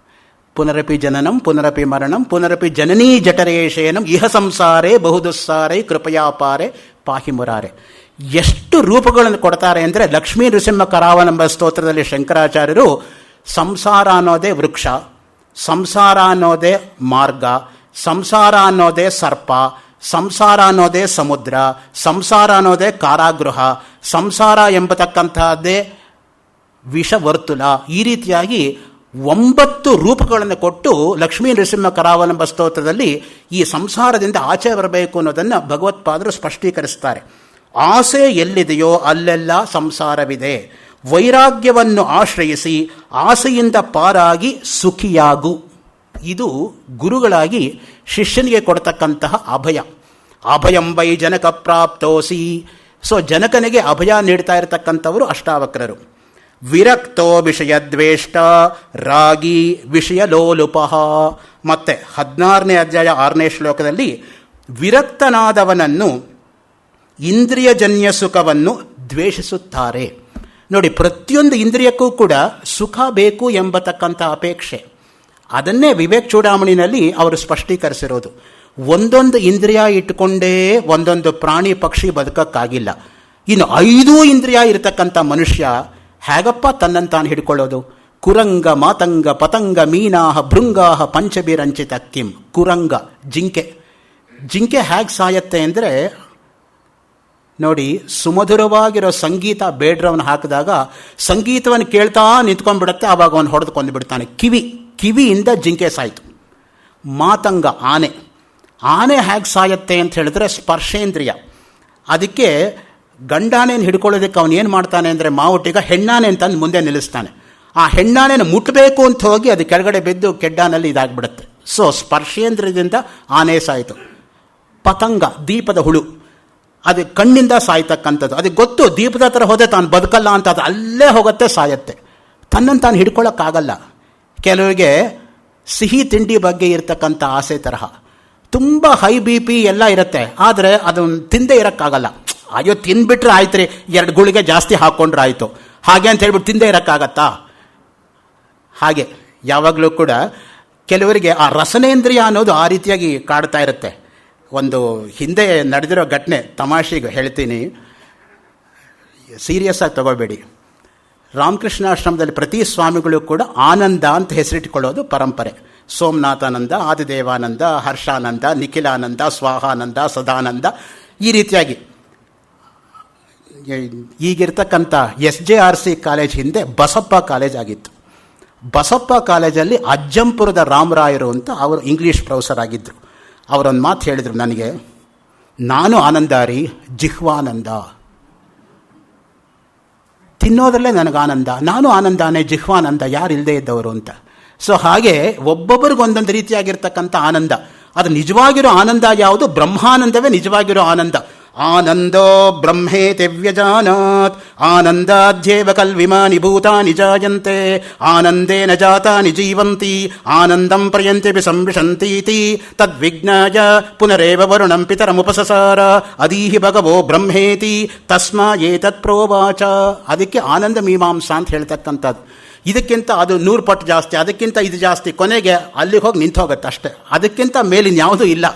ಪುನರಪಿ ಜನನಂ ಪುನರಪಿ ಮರಣಂ ಪುನರಪಿ ಜನನೀ ಜಠರೇಶಯನಂ ಇಹ ಸಂಸಾರೇ ಬಹುದುಸ್ಸಾರೈ ಕೃಪಯಾಪಾರೆ ಪಾಹಿ ಮುರಾರೆ. ಎಷ್ಟು ರೂಪಗಳನ್ನು ಕೊಡ್ತಾರೆ ಅಂದರೆ, ಲಕ್ಷ್ಮೀ ನೃಸಿಂಹ ಕರಾವಲಂಬ ಸ್ತೋತ್ರದಲ್ಲಿ ಶಂಕರಾಚಾರ್ಯರು ಸಂಸಾರ ಅನ್ನೋದೇ ವೃಕ್ಷ, ಸಂಸಾರ ಅನ್ನೋದೇ ಮಾರ್ಗ, ಸಂಸಾರ ಅನ್ನೋದೇ ಸರ್ಪ, ಸಂಸಾರ ಅನ್ನೋದೇ ಸಮುದ್ರ, ಸಂಸಾರ ಅನ್ನೋದೇ ಕಾರಾಗೃಹ, ಸಂಸಾರ ಎಂಬತಕ್ಕಂತಹದ್ದೇ ವಿಷವರ್ತುಲ. ಈ ರೀತಿಯಾಗಿ 9 ರೂಪಗಳನ್ನು ಕೊಟ್ಟು ಲಕ್ಷ್ಮೀ ನೃಸಿಂಹ ಕರಾವಲಂಬ ಸ್ತೋತ್ರದಲ್ಲಿ ಈ ಸಂಸಾರದಿಂದ ಆಚೆ ಬರಬೇಕು ಅನ್ನೋದನ್ನು ಭಗವತ್ಪಾದರು ಸ್ಪಷ್ಟೀಕರಿಸ್ತಾರೆ. ಆಸೆ ಎಲ್ಲಿದೆಯೋ ಅಲ್ಲೆಲ್ಲ ಸಂಸಾರವಿದೆ. ವೈರಾಗ್ಯವನ್ನು ಆಶ್ರಯಿಸಿ ಆಸೆಯಿಂದ ಪಾರಾಗಿ ಸುಖಿಯಾಗು. ಇದು ಗುರುಗಳಾಗಿ ಶಿಷ್ಯನಿಗೆ ಕೊಡ್ತಕ್ಕಂತಹ ಅಭಯ. ಅಭಯಂ ವೈ ಜನಕ ಪ್ರಾಪ್ತೋಸಿ. ಸೊ ಜನಕನಿಗೆ ಅಭಯ ನೀಡ್ತಾ ಇರತಕ್ಕಂಥವರು ಅಷ್ಟಾವಕ್ರರು. ವಿರಕ್ತೋ ವಿಷಯದ್ವೇಷ್ಟ ರಾಗಿ ವಿಷಯ ಲೋಲುಪ. ಮತ್ತೆ 16ನೇ ಅಧ್ಯಾಯ 6ನೇ ಶ್ಲೋಕದಲ್ಲಿ ವಿರಕ್ತನಾದವನನ್ನು ಇಂದ್ರಿಯಜನ್ಯ ಸುಖವನ್ನು ದ್ವೇಷಿಸುತ್ತಾರೆ. ನೋಡಿ, ಪ್ರತಿಯೊಂದು ಇಂದ್ರಿಯಕ್ಕೂ ಕೂಡ ಸುಖ ಬೇಕು ಎಂಬತಕ್ಕಂಥ ಅಪೇಕ್ಷೆ. ಅದನ್ನೇ ವಿವೇಕ್ ಚೂಡಾಮಣಿನಲ್ಲಿ ಅವರು ಸ್ಪಷ್ಟೀಕರಿಸಿರೋದು. ಒಂದೊಂದು ಇಂದ್ರಿಯ ಇಟ್ಟುಕೊಂಡೇ ಒಂದೊಂದು ಪ್ರಾಣಿ ಪಕ್ಷಿ ಬದುಕಕ್ಕಾಗಿಲ್ಲ. ಇನ್ನು 5 ಇಂದ್ರಿಯ ಇರತಕ್ಕಂಥ ಮನುಷ್ಯ ಹೇಗಪ್ಪ ತನ್ನನ್ನು ತಾನು ಹಿಡ್ಕೊಳ್ಳೋದು? ಕುರಂಗ ಮಾತಂಗ ಪತಂಗ ಮೀನಾಹ ಭೃಂಗಾಹ ಪಂಚಬಿರಂಚಿತ ಕಿಂ. ಕುರಂಗ ಜಿಂಕೆ ಹೇಗೆ ಸಾಯತ್ತೆ ಅಂದರೆ ನೋಡಿ, ಸುಮಧುರವಾಗಿರೋ ಸಂಗೀತ ಬೇಡ್ರವನ್ನ ಹಾಕಿದಾಗ ಸಂಗೀತವನ್ನು ಕೇಳ್ತಾ ನಿಂತ್ಕೊಂಡ್ಬಿಡುತ್ತೆ. ಆವಾಗ ಅವನು ಹೊಡೆದುಕೊಂಡು ಬಿಡ್ತಾನೆ. ಕಿವಿಯಿಂದ ಜಿಂಕೆ ಸಾಯಿತು. ಮಾತಂಗ ಆನೆ ಹೇಗೆ ಸಾಯತ್ತೆ ಅಂತ ಹೇಳಿದ್ರೆ ಸ್ಪರ್ಶೇಂದ್ರಿಯ. ಅದಕ್ಕೆ ಗಂಡಾನೇನು ಹಿಡ್ಕೊಳ್ಳೋದಕ್ಕೆ ಅವನು ಏನು ಮಾಡ್ತಾನೆ ಅಂದರೆ ಮಾವುಟಿಗ ಹೆಣ್ಣಾನೆ ಅಂತಂದು ಮುಂದೆ ನಿಲ್ಲಿಸ್ತಾನೆ. ಆ ಹೆಣ್ಣಾನೇನು ಮುಟ್ಟಬೇಕು ಅಂತ ಹೋಗಿ ಅದು ಕೆಳಗಡೆ ಬಿದ್ದು ಕೆಡ್ಡಾನಲ್ಲಿ ಇದಾಗ್ಬಿಡುತ್ತೆ. ಸೊ ಸ್ಪರ್ಶೇಂದ್ರಿಯದಿಂದ ಆನೆ ಸಾಯಿತು. ಪತಂಗ ದೀಪದ ಹುಳು, ಅದು ಕಣ್ಣಿಂದ ಸಾಯ್ತಕ್ಕಂಥದ್ದು. ಅದಕ್ಕೆ ಗೊತ್ತು ದೀಪದ ಹತ್ರ ಹೋದೆ ತಾನು ಬದುಕಲ್ಲ ಅಂತ, ಅದು ಅಲ್ಲೇ ಹೋಗುತ್ತೆ, ಸಾಯತ್ತೆ. ತನ್ನನ್ನು ತಾನು ಹಿಡ್ಕೊಳ್ಳೋಕ್ಕಾಗಲ್ಲ. ಕೆಲವರಿಗೆ ಸಿಹಿ ತಿಂಡಿ ಬಗ್ಗೆ ಇರತಕ್ಕಂಥ ಆಸೆ ತರಹ ತುಂಬ ಹೈ BP ಎಲ್ಲ ಇರುತ್ತೆ. ಆದರೆ ಅದನ್ನು ತಿಂದೇ ಇರೋಕ್ಕಾಗಲ್ಲ. ಅಯ್ಯೋ ತಿಂದ್ಬಿಟ್ರೆ ಆಯ್ತು ರೀ, 2 ಗುಳಿಗೆ ಜಾಸ್ತಿ ಹಾಕ್ಕೊಂಡ್ರೆ ಆಯಿತು, ಹಾಗೆ ಅಂತ ಹೇಳ್ಬಿಟ್ಟು ತಿಂದೇ ಇರೋಕ್ಕಾಗತ್ತಾ? ಹಾಗೆ ಯಾವಾಗಲೂ ಕೂಡ ಕೆಲವರಿಗೆ ಆ ರಸನೇಂದ್ರಿಯ ಅನ್ನೋದು ಆ ರೀತಿಯಾಗಿ ಕಾಡ್ತಾ ಇರುತ್ತೆ. ಒಂದು ಹಿಂದೆ ನಡೆದಿರೋ ಘಟನೆ ತಮಾಷೆಗೆ ಹೇಳ್ತೀನಿ, ಸೀರಿಯಸ್ ಆಗಿ ತಗೋಬೇಡಿ. ರಾಮಕೃಷ್ಣಾಶ್ರಮದಲ್ಲಿ ಪ್ರತಿ ಸ್ವಾಮಿಗಳು ಕೂಡ ಆನಂದ ಅಂತ ಹೆಸರಿಟ್ಕೊಳ್ಳೋದು ಪರಂಪರೆ. ಸೋಮನಾಥಾನಂದ, ಆದಿದೇವಾನಂದ, ಹರ್ಷಾನಂದ, ನಿಖಿಲಾನಂದ, ಸ್ವಾಹಾನಂದ, ಸದಾನಂದ, ಈ ರೀತಿಯಾಗಿ. ಈಗಿರ್ತಕ್ಕಂಥ SJRC ಕಾಲೇಜ್ ಹಿಂದೆ ಬಸಪ್ಪ ಕಾಲೇಜ್ ಆಗಿತ್ತು. ಬಸಪ್ಪ ಕಾಲೇಜಲ್ಲಿ ಅಜ್ಜಂಪುರದ ರಾಮರಾಯರು ಅಂತ ಅವರು ಇಂಗ್ಲೀಷ್ ಪ್ರೊಫೆಸರ್ ಆಗಿದ್ದರು. ಅವರೊಂದು ಮಾತು ಹೇಳಿದರು ನನಗೆ, ನಾನು ಆನಂದಾರಿ, ಜಿಹ್ವಾನಂದ. ತಿನ್ನೋದ್ರಲ್ಲೇ ನನಗಾನಂದ, ನಾನು ಆನಂದಾನೇ, ಜಿಹ್ವಾನಂದ, ಯಾರು ಇಲ್ಲದೆ ಇದ್ದವರು ಅಂತ. ಸೊ ಹಾಗೆ ಒಬ್ಬೊಬ್ಬರಿಗೊಂದೊಂದು ರೀತಿಯಾಗಿರ್ತಕ್ಕಂಥ ಆನಂದ. ಅದು ನಿಜವಾಗಿರೋ ಆನಂದ ಯಾವುದು? ಬ್ರಹ್ಮಾನಂದವೇ ನಿಜವಾಗಿರೋ ಆನಂದ. ಆನಂದೋ ಬ್ರಹ್ಮೇತಿ ವ್ಯಜಾನಾತ್ ಆನಂದಾಧ್ಯೇವ ಕಲ್ವಿಮಾನಿ ಭೂತಾನಿ ಜಾಯಂತೆ ಆನಂದೇನ ಜಾತಾನಿ ಜೀವಂತಿ ಆನಂದಂ ಪ್ರಯಂತ್ಯಪಿ ಸಂವಿಶಂತೀತಿ ತದ್ವಿಜ್ಞಾಯ ಪುನರೇವ ವರುಣಂ ಪಿತರಮುಪಸಸಾರ ಅದೀಹಿ ಭಗವೋ ಬ್ರಹ್ಮೇತಿ ತಸ್ಮಾ ಏತತ್ ಪ್ರೋವಾಚ. ಅದಕ್ಕೆ ಆನಂದ ಮೀಮಾಂಸಾ ಅಂತ ಹೇಳ್ತಕ್ಕಂಥದ್ದು. ಇದಕ್ಕಿಂತ ಅದು 100 ಪಟ್ಟು ಜಾಸ್ತಿ, ಅದಕ್ಕಿಂತ ಇದು ಜಾಸ್ತಿ, ಕೊನೆಗೆ ಅಲ್ಲಿಗೆ ಹೋಗಿ ನಿಂತು ಹೋಗುತ್ತೆ ಅಷ್ಟೆ. ಅದಕ್ಕಿಂತ ಮೇಲಿನ ಯಾವುದೂ ಇಲ್ಲ.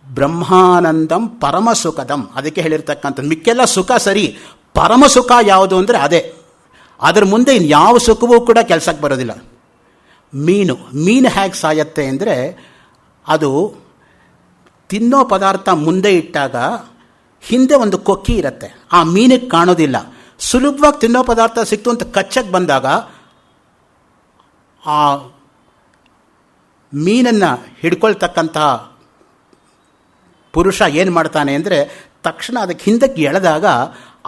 ಬ್ರಹ್ಮಾನಂದಂ ಪರಮ ಸುಖದಂ, ಅದಕ್ಕೆ ಹೇಳಿರ್ತಕ್ಕಂಥದ್ದು. ಮಿಕ್ಕೆಲ್ಲ ಸುಖ ಸರಿ, ಪರಮ ಸುಖ ಯಾವುದು ಅಂದರೆ ಅದೇ. ಅದರ ಮುಂದೆ ಇನ್ನು ಯಾವ ಸುಖವೂ ಕೂಡ ಕೆಲಸಕ್ಕೆ ಬರೋದಿಲ್ಲ. ಮೀನು ಹೇಗೆ ಸಾಯತ್ತೆ ಅಂದರೆ, ಅದು ತಿನ್ನೋ ಪದಾರ್ಥ ಮುಂದೆ ಇಟ್ಟಾಗ ಹಿಂದೆ ಒಂದು ಕೊಕ್ಕಿ ಇರುತ್ತೆ, ಆ ಮೀನಿಗೆ ಕಾಣೋದಿಲ್ಲ. ಸುಲಭವಾಗಿ ತಿನ್ನೋ ಪದಾರ್ಥ ಸಿಕ್ತು ಅಂತ ಕಚ್ಚಕ್ಕೆ ಬಂದಾಗ ಆ ಮೀನನ್ನು ಹಿಡ್ಕೊಳ್ತಕ್ಕಂತಹ ಪುರುಷ ಏನು ಮಾಡ್ತಾನೆ ಅಂದರೆ, ತಕ್ಷಣ ಅದಕ್ಕೆ ಹಿಂದಕ್ಕೆ ಎಳೆದಾಗ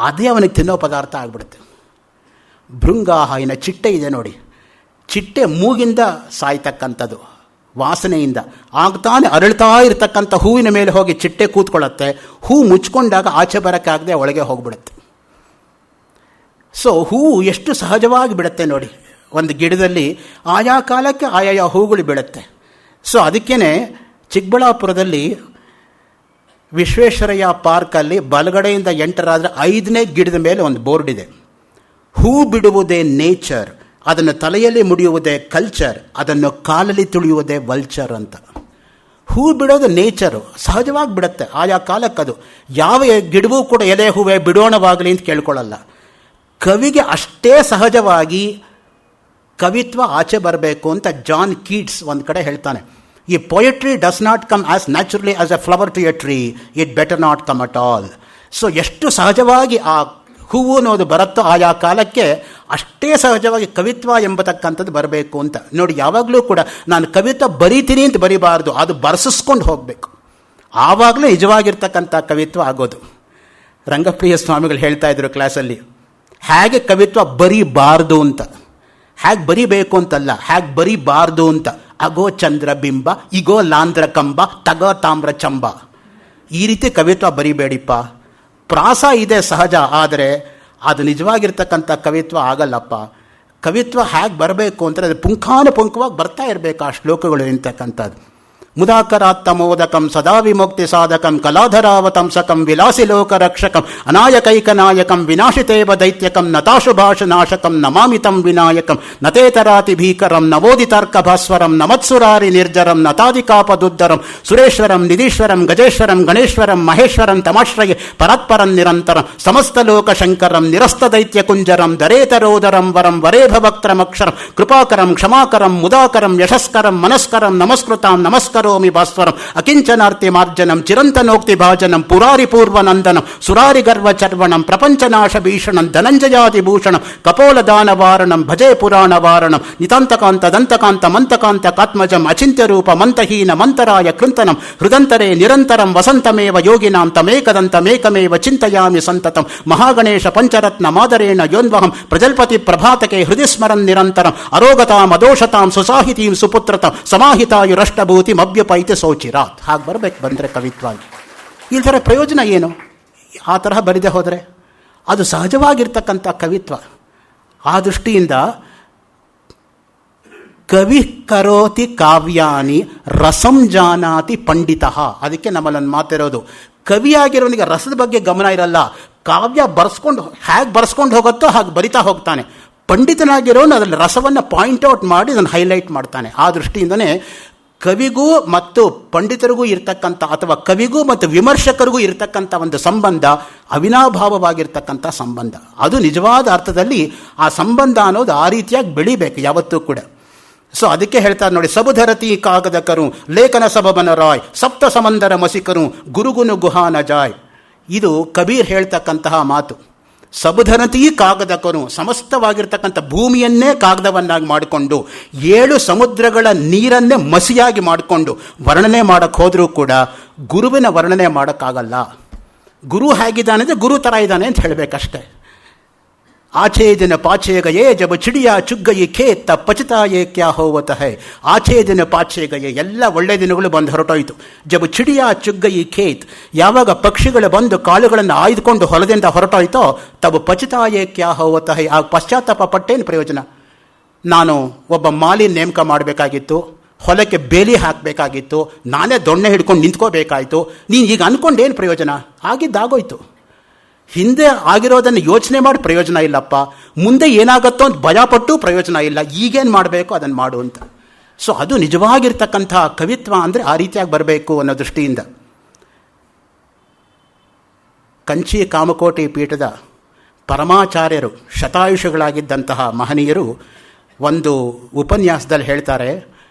ಅದೇ ಅವನಿಗೆ ತಿನ್ನೋ ಪದಾರ್ಥ ಆಗಿಬಿಡುತ್ತೆ. ಭೃಂಗಾಹಾಯಿನ ಚಿಟ್ಟೆ ಇದೆ ನೋಡಿ, ಚಿಟ್ಟೆ ಮೂಗಿಂದ ಸಾಯ್ತಕ್ಕಂಥದ್ದು, ವಾಸನೆಯಿಂದ. ಆಗ್ತಾನೆ ಅರಳ್ತಾ ಇರತಕ್ಕಂಥ ಹೂವಿನ ಮೇಲೆ ಹೋಗಿ ಚಿಟ್ಟೆ ಕೂತ್ಕೊಳ್ಳುತ್ತೆ. ಹೂ ಮುಚ್ಕೊಂಡಾಗ ಆಚೆ ಬರೋಕ್ಕಾಗದೆ ಒಳಗೆ ಹೋಗ್ಬಿಡುತ್ತೆ. ಸೊ ಹೂವು ಎಷ್ಟು ಸಹಜವಾಗಿ ಬಿಡುತ್ತೆ ನೋಡಿ. ಒಂದು ಗಿಡದಲ್ಲಿ ಆಯಾ ಕಾಲಕ್ಕೆ ಆಯಾ ಹೂಗಳು ಬೀಳುತ್ತೆ. ಸೊ ಅದಕ್ಕೇ ಚಿಕ್ಕಬಳ್ಳಾಪುರದಲ್ಲಿ ವಿಶ್ವೇಶ್ವರಯ್ಯ ಪಾರ್ಕಲ್ಲಿ ಬಲಗಡೆಯಿಂದ ಎಂಟರಾದರೆ 5ನೇ ಗಿಡದ ಮೇಲೆ ಒಂದು ಬೋರ್ಡ್ ಇದೆ. ಹೂ ಬಿಡುವುದೇ ನೇಚರ್, ಅದನ್ನು ತಲೆಯಲ್ಲಿ ಮುಡಿಯುವುದೇ ಕಲ್ಚರ್, ಅದನ್ನು ಕಾಲಲ್ಲಿ ತುಳಿಯುವುದೇ ವಲ್ಚರ್ ಅಂತ. ಹೂ ಬಿಡೋದು ನೇಚರು, ಸಹಜವಾಗಿ ಬಿಡುತ್ತೆ ಆಯಾ ಕಾಲಕ್ಕದು. ಯಾವ ಗಿಡವೂ ಕೂಡ ಎಲೆ ಹೂವೇ ಬಿಡೋಣವಾಗಲಿ ಅಂತ ಕೇಳ್ಕೊಳ್ಳಲ್ಲ. ಕವಿಗೆ ಅಷ್ಟೇ ಸಹಜವಾಗಿ ಕವಿತ್ವ ಆಚೆ ಬರಬೇಕು ಅಂತ ಜಾನ್ ಕೀಟ್ಸ್ ಒಂದು ಕಡೆ ಹೇಳ್ತಾನೆ. ಈ poetry does not come as naturally as a flower to a tree, it better not come at all. So ಎಷ್ಟು ಸಹಜವಾಗಿ ಆ ಹೂವು ಅನ್ನೋದು ಬರುತ್ತೋ ಆಯಾ ಕಾಲಕ್ಕೆ, ಅಷ್ಟೇ ಸಹಜವಾಗಿ ಕವಿತ್ವ ಎಂಬತಕ್ಕಂಥದ್ದು ಬರಬೇಕು ಅಂತ. ನೋಡಿ, ಯಾವಾಗಲೂ ಕೂಡ ನಾನು ಕವಿತ್ವ ಬರೀತೀನಿ ಅಂತ ಬರೀಬಾರ್ದು, ಅದು ಬರೆಸಿಸ್ಕೊಂಡು ಹೋಗಬೇಕು. ಆವಾಗಲೇ ನಿಜವಾಗಿರ್ತಕ್ಕಂಥ ಕವಿತ್ವ ಆಗೋದು. ರಂಗಪ್ರಿಯ ಸ್ವಾಮಿಗಳು ಹೇಳ್ತಾ ಇದ್ರು ಕ್ಲಾಸಲ್ಲಿ, ಹೇಗೆ ಕವಿತ್ವ ಬರೀಬಾರ್ದು ಅಂತ. ಹೇಗೆ ಬರಿಬೇಕು ಅಂತಲ್ಲ, ಹೇಗೆ ಬರೀಬಾರ್ದು ಅಂತ. ಅಗೋ ಚಂದ್ರ ಬಿಂಬ, ಇಗೋ ಲಾಂಧ್ರ ಕಂಬ, ತಗೋ ತಾಮ್ರ ಚಂಬ. ಈ ರೀತಿ ಕವಿತ್ವ ಬರಿಬೇಡಿಪ್ಪ. ಪ್ರಾಸ ಇದೆ ಸಹಜ, ಆದರೆ ಅದು ನಿಜವಾಗಿರ್ತಕ್ಕಂಥ ಕವಿತ್ವ ಆಗಲ್ಲಪ್ಪ. ಕವಿತ್ವ ಹೇಗೆ ಬರಬೇಕು ಅಂದರೆ ಅದು ಪುಂಖಾನುಪುಂಖವಾಗಿ ಬರ್ತಾ ಇರಬೇಕು ಆ ಶ್ಲೋಕಗಳು ಅಂತಕ್ಕಂಥದ್ದು. ಮುದಾಕರಾತ್ತಮೋದಕಂ ಸದಾ ವಿಮುಕ್ತಿ ಸಾಧಕಂ ಕಲಾಧರಾವತಂಸಕಂ ವಿಲಾಸಿ ಲೋಕರಕ್ಷಕಂ ಅನಾಯಕೈಕನಾಯಕಂ ವಿನಾಶಿತೇವ ದೈತ್ಯಕಂ ನತಾಶುಭಾಷನಾಶಕಂ ನಮಾಮಿತಂ ವಿನಾಯಕಂ ನತೇತರಾತಿ ಭೀಕರಂ ನವೋದಿತಾರ್ಕ ಭಾಸ್ವರಂ ನಮತ್ಸುರಾರಿ ನಿರ್ಜರಂ ನತಾದಿಕಾಪದುದ್ದರಂ ಸುರೇಶ್ವರಂ ನಿಧೀಶ್ವರಂ ಗಜೇಶ್ವರಂ ಗಣೇಶ್ವರಂ ಮಹೇಶ್ವರಂ ತಮಾಶ್ರಯೇ ಪರಾತ್ಪರಂ ನಿರಂತರಂ ಸಮಸ್ತ ಲೋಕ ಶಂಕರಂ ನಿರಸ್ತ ದೈತ್ಯ ಕುಂಜರಂ ದರೇತರೋದರಂ ವರಂ ವರೇಭವಕ್ತ್ರಮಕ್ಷರಂ ಕೃಪಾಕರಂ ಕ್ಷಮಾಕರಂ ಮುದಾಕರಂ ಯಶಸ್ಕರಂ ಮನಸ್ಕರಂ ನಮಸ್ಕೃತಾಂ ನಮಸ್ಕರೋಮಿ ಭಾಸ್ವರಂ ಅಕಿಂಚನಾರ್ತಿ ಮಾರ್ಜನಂ ಚಿರಂತನೋಕ್ತಿ ಭಾಜನಂ ಪುರಾರಿ ಪೂರ್ವನಂದನಂ ಸುರಾರಿ ಗರ್ವ ಚರ್ವಣಂ ಪ್ರಪಂಚನಾಶ ಭೀಷಣಂ ಧನಂಜಯಾತಿ ಭೂಷಣಂ ಕಪೋಲ ದಾನವಾರಣಂ ಭಜೆ ಪುರಾಣ ವಾರಣಂ ನಿತಾಂತಕಾಂತ ದಂತಕಾಂತ ಮಂತಕಾಂತ ಕಾತ್ಮಜಂ ಅಚಿಂತ್ಯ ರೂಪ ಮಂತಹೀನ ಮಂತರಾಯ ಕೃಂತನಂ ಹೃದಂತರೇ ನಿರಂತರಂ ವಸಂತಮೇವ ಯೋಗಿನಾಂ ತಮೇಕದಂತಮೇಕಮೇವ ಚಿಂತಯಾಮಿ ಸಂತತಂ ಮಹಾಗಣೇಶ ಪಂಚರತ್ನ ಮಾದರೇಣ ಯೋನ್ವಹಂ ಪ್ರಜಲ್ಪತಿ ಪ್ರಭಾತಕೆ ಹೃದಯ ಸ್ಮರನ್ ನಿರಂತರಂ ಅರೋಗತಾಂ ಅದೋಷತಾಂ ಸುಸಾಹಿತೀಂ ಸುಪುತ್ರತಾಂ ಸಮಾಹಿತಾಯುರಷ್ಟಭೂತಿ ಮಭ್ಯುಪೈತಿ ಸೋಚಿರಾತ್. ಹಾಗೆ ಬರಬೇಕು ಬಂದರೆ ಕವಿತ್ವಾಗಿ. ಈ ಥರ ಪ್ರಯೋಜನ ಏನು? ಆ ತರಹ ಬರಿದೆ ಹೋದರೆ ಅದು ಸಹಜವಾಗಿರ್ತಕ್ಕಂಥ ಕವಿತ್ವ. ಆ ದೃಷ್ಟಿಯಿಂದ ಕವಿ ಕರೋತಿ ಕಾವ್ಯಾನಿ ರಸಂ ಜಾನಾತಿ ಪಂಡಿತಃ. ಅದಕ್ಕೆ ನಮ್ಮಲ್ಲೊಂದು ಮಾತಿರೋದು, ಕವಿಯಾಗಿರೋನಿಗೆ ರಸದ ಬಗ್ಗೆ ಗಮನ ಇರಲ್ಲ. ಕಾವ್ಯ ಹೇಗೆ ಬರ್ಸ್ಕೊಂಡು ಹೋಗುತ್ತೋ ಹಾಗೆ ಬರಿತಾ ಹೋಗ್ತಾನೆ. ಪಂಡಿತನಾಗಿರೋನು ಅದರಲ್ಲಿ ರಸವನ್ನು ಪಾಯಿಂಟ್ ಔಟ್ ಮಾಡಿ ಅದನ್ನು ಹೈಲೈಟ್ ಮಾಡ್ತಾನೆ. ಆ ದೃಷ್ಟಿಯಿಂದನೇ ಕವಿಗೂ ಮತ್ತು ಪಂಡಿತರಿಗೂ ಇರ್ತಕ್ಕಂಥ ಅಥವಾ ಕವಿಗೂ ಮತ್ತು ವಿಮರ್ಶಕರಿಗೂ ಇರ್ತಕ್ಕಂಥ ಒಂದು ಸಂಬಂಧ ಅವಿನಾಭಾವವಾಗಿರ್ತಕ್ಕಂಥ ಸಂಬಂಧ. ಅದು ನಿಜವಾದ ಅರ್ಥದಲ್ಲಿ ಆ ಸಂಬಂಧ ಅನ್ನೋದು ಆ ರೀತಿಯಾಗಿ ಬೆಳಿಬೇಕು ಯಾವತ್ತೂ ಕೂಡ. ಸೊ ಅದಕ್ಕೆ ಹೇಳ್ತಾರೆ ನೋಡಿ, ಸಬುಧರತಿ ಕಾಗದಕರು ಲೇಖನ ಸಬಬನ ರಾಯ್ ಸಪ್ತ ಸಮಂದರ ಮಸಿಕರು ಗುರುಗುನು ಗುಹಾನ ಜಾಯ್. ಇದು ಕಬೀರ್ ಹೇಳ್ತಕ್ಕಂತಹ ಮಾತು. ಸಬುಧರತಿ ಕಾಗದಕರು, ಸಮಸ್ತವಾಗಿರ್ತಕ್ಕಂಥ ಭೂಮಿಯನ್ನೇ ಕಾಗದವನ್ನಾಗಿ ಮಾಡಿಕೊಂಡು 7 ಸಮುದ್ರಗಳ ನೀರನ್ನೇ ಮಸಿಯಾಗಿ ಮಾಡಿಕೊಂಡು ವರ್ಣನೆ ಮಾಡೋಕ್ಕೆ ಹೋದರೂ ಕೂಡ ಗುರುವಿನ ವರ್ಣನೆ ಮಾಡೋಕ್ಕಾಗಲ್ಲ. ಗುರು ಹೇಗಿದ್ದಾನೆ ಅಂದರೆ ಗುರು ಥರ ಇದ್ದಾನೆ ಅಂತ ಹೇಳಬೇಕಷ್ಟೆ. ಆಚೆ ದಿನ ಪಾಚೆ ಗಯೇ ಜಬ ಚಿಡಿಯ ಚುಗ್ಗಯಿ ಖೇತ ಪಚಿತಾಯೇ ಕ್ಯಾ ಹೋವತ ಹೈ. ಆಚೆ ದಿನ ಪಾಚೆ ಗಯೇ, ಎಲ್ಲ ಒಳ್ಳೆ ದಿನಗಳು ಬಂದು ಹೊರಟೋಯ್ತು. ಜಬ ಚಿಡಿಯ ಚುಗ್ಗಯಿ ಖೇತ್, ಯಾವಾಗ ಪಕ್ಷಿಗಳು ಬಂದು ಕಾಳುಗಳನ್ನು ಆಯ್ದುಕೊಂಡು ಹೊಲದಿಂದ ಹೊರಟೋಯ್ತೋ ತಬ ಪಚಿತಾಯೇ ಕ್ಯಾ ಹೋವತ ಹೈ. ಆಗ ಪಶ್ಚಾತ್ತಾಪ ಪಟ್ಟೇನು ಪ್ರಯೋಜನ? ನಾನು ಒಬ್ಬ ಮಾಲಿ ನೇಮಕ ಮಾಡಬೇಕಾಗಿತ್ತು, ಹೊಲಕ್ಕೆ ಬೇಲಿ ಹಾಕಬೇಕಾಗಿತ್ತು, ನಾನೇ ದೊಣ್ಣೆ ಹಿಡ್ಕೊಂಡು ನಿಂತ್ಕೋಬೇಕಾಯ್ತು. ನೀನು ಈಗ ಅಂದ್ಕೊಂಡೇನು ಪ್ರಯೋಜನ? ಆಗಿದ್ದಾಗೋಯ್ತು. ಹಿಂದೆ ಆಗಿರೋದನ್ನು ಯೋಚನೆ ಮಾಡಿ ಪ್ರಯೋಜನ ಇಲ್ಲಪ್ಪ, ಮುಂದೆ ಏನಾಗುತ್ತೋ ಅಂತ ಭಯಪಟ್ಟು ಪ್ರಯೋಜನ ಇಲ್ಲ. ಈಗೇನು ಮಾಡಬೇಕು ಅದನ್ನು ಮಾಡು ಅಂತ. ಸೊ ಅದು ನಿಜವಾಗಿರ್ತಕ್ಕಂಥ ಕವಿತ್ವ ಅಂದರೆ ಆ ರೀತಿಯಾಗಿ ಬರಬೇಕು ಅನ್ನೋ ದೃಷ್ಟಿಯಿಂದ. ಕಂಚಿ ಕಾಮಕೋಟಿ ಪೀಠದ ಪರಮಾಚಾರ್ಯರು, ಶತಾಯುಷಗಳಾಗಿದ್ದಂತಹ ಮಹನೀಯರು ಒಂದು ಉಪನ್ಯಾಸದಲ್ಲಿ ಹೇಳ್ತಾರೆ,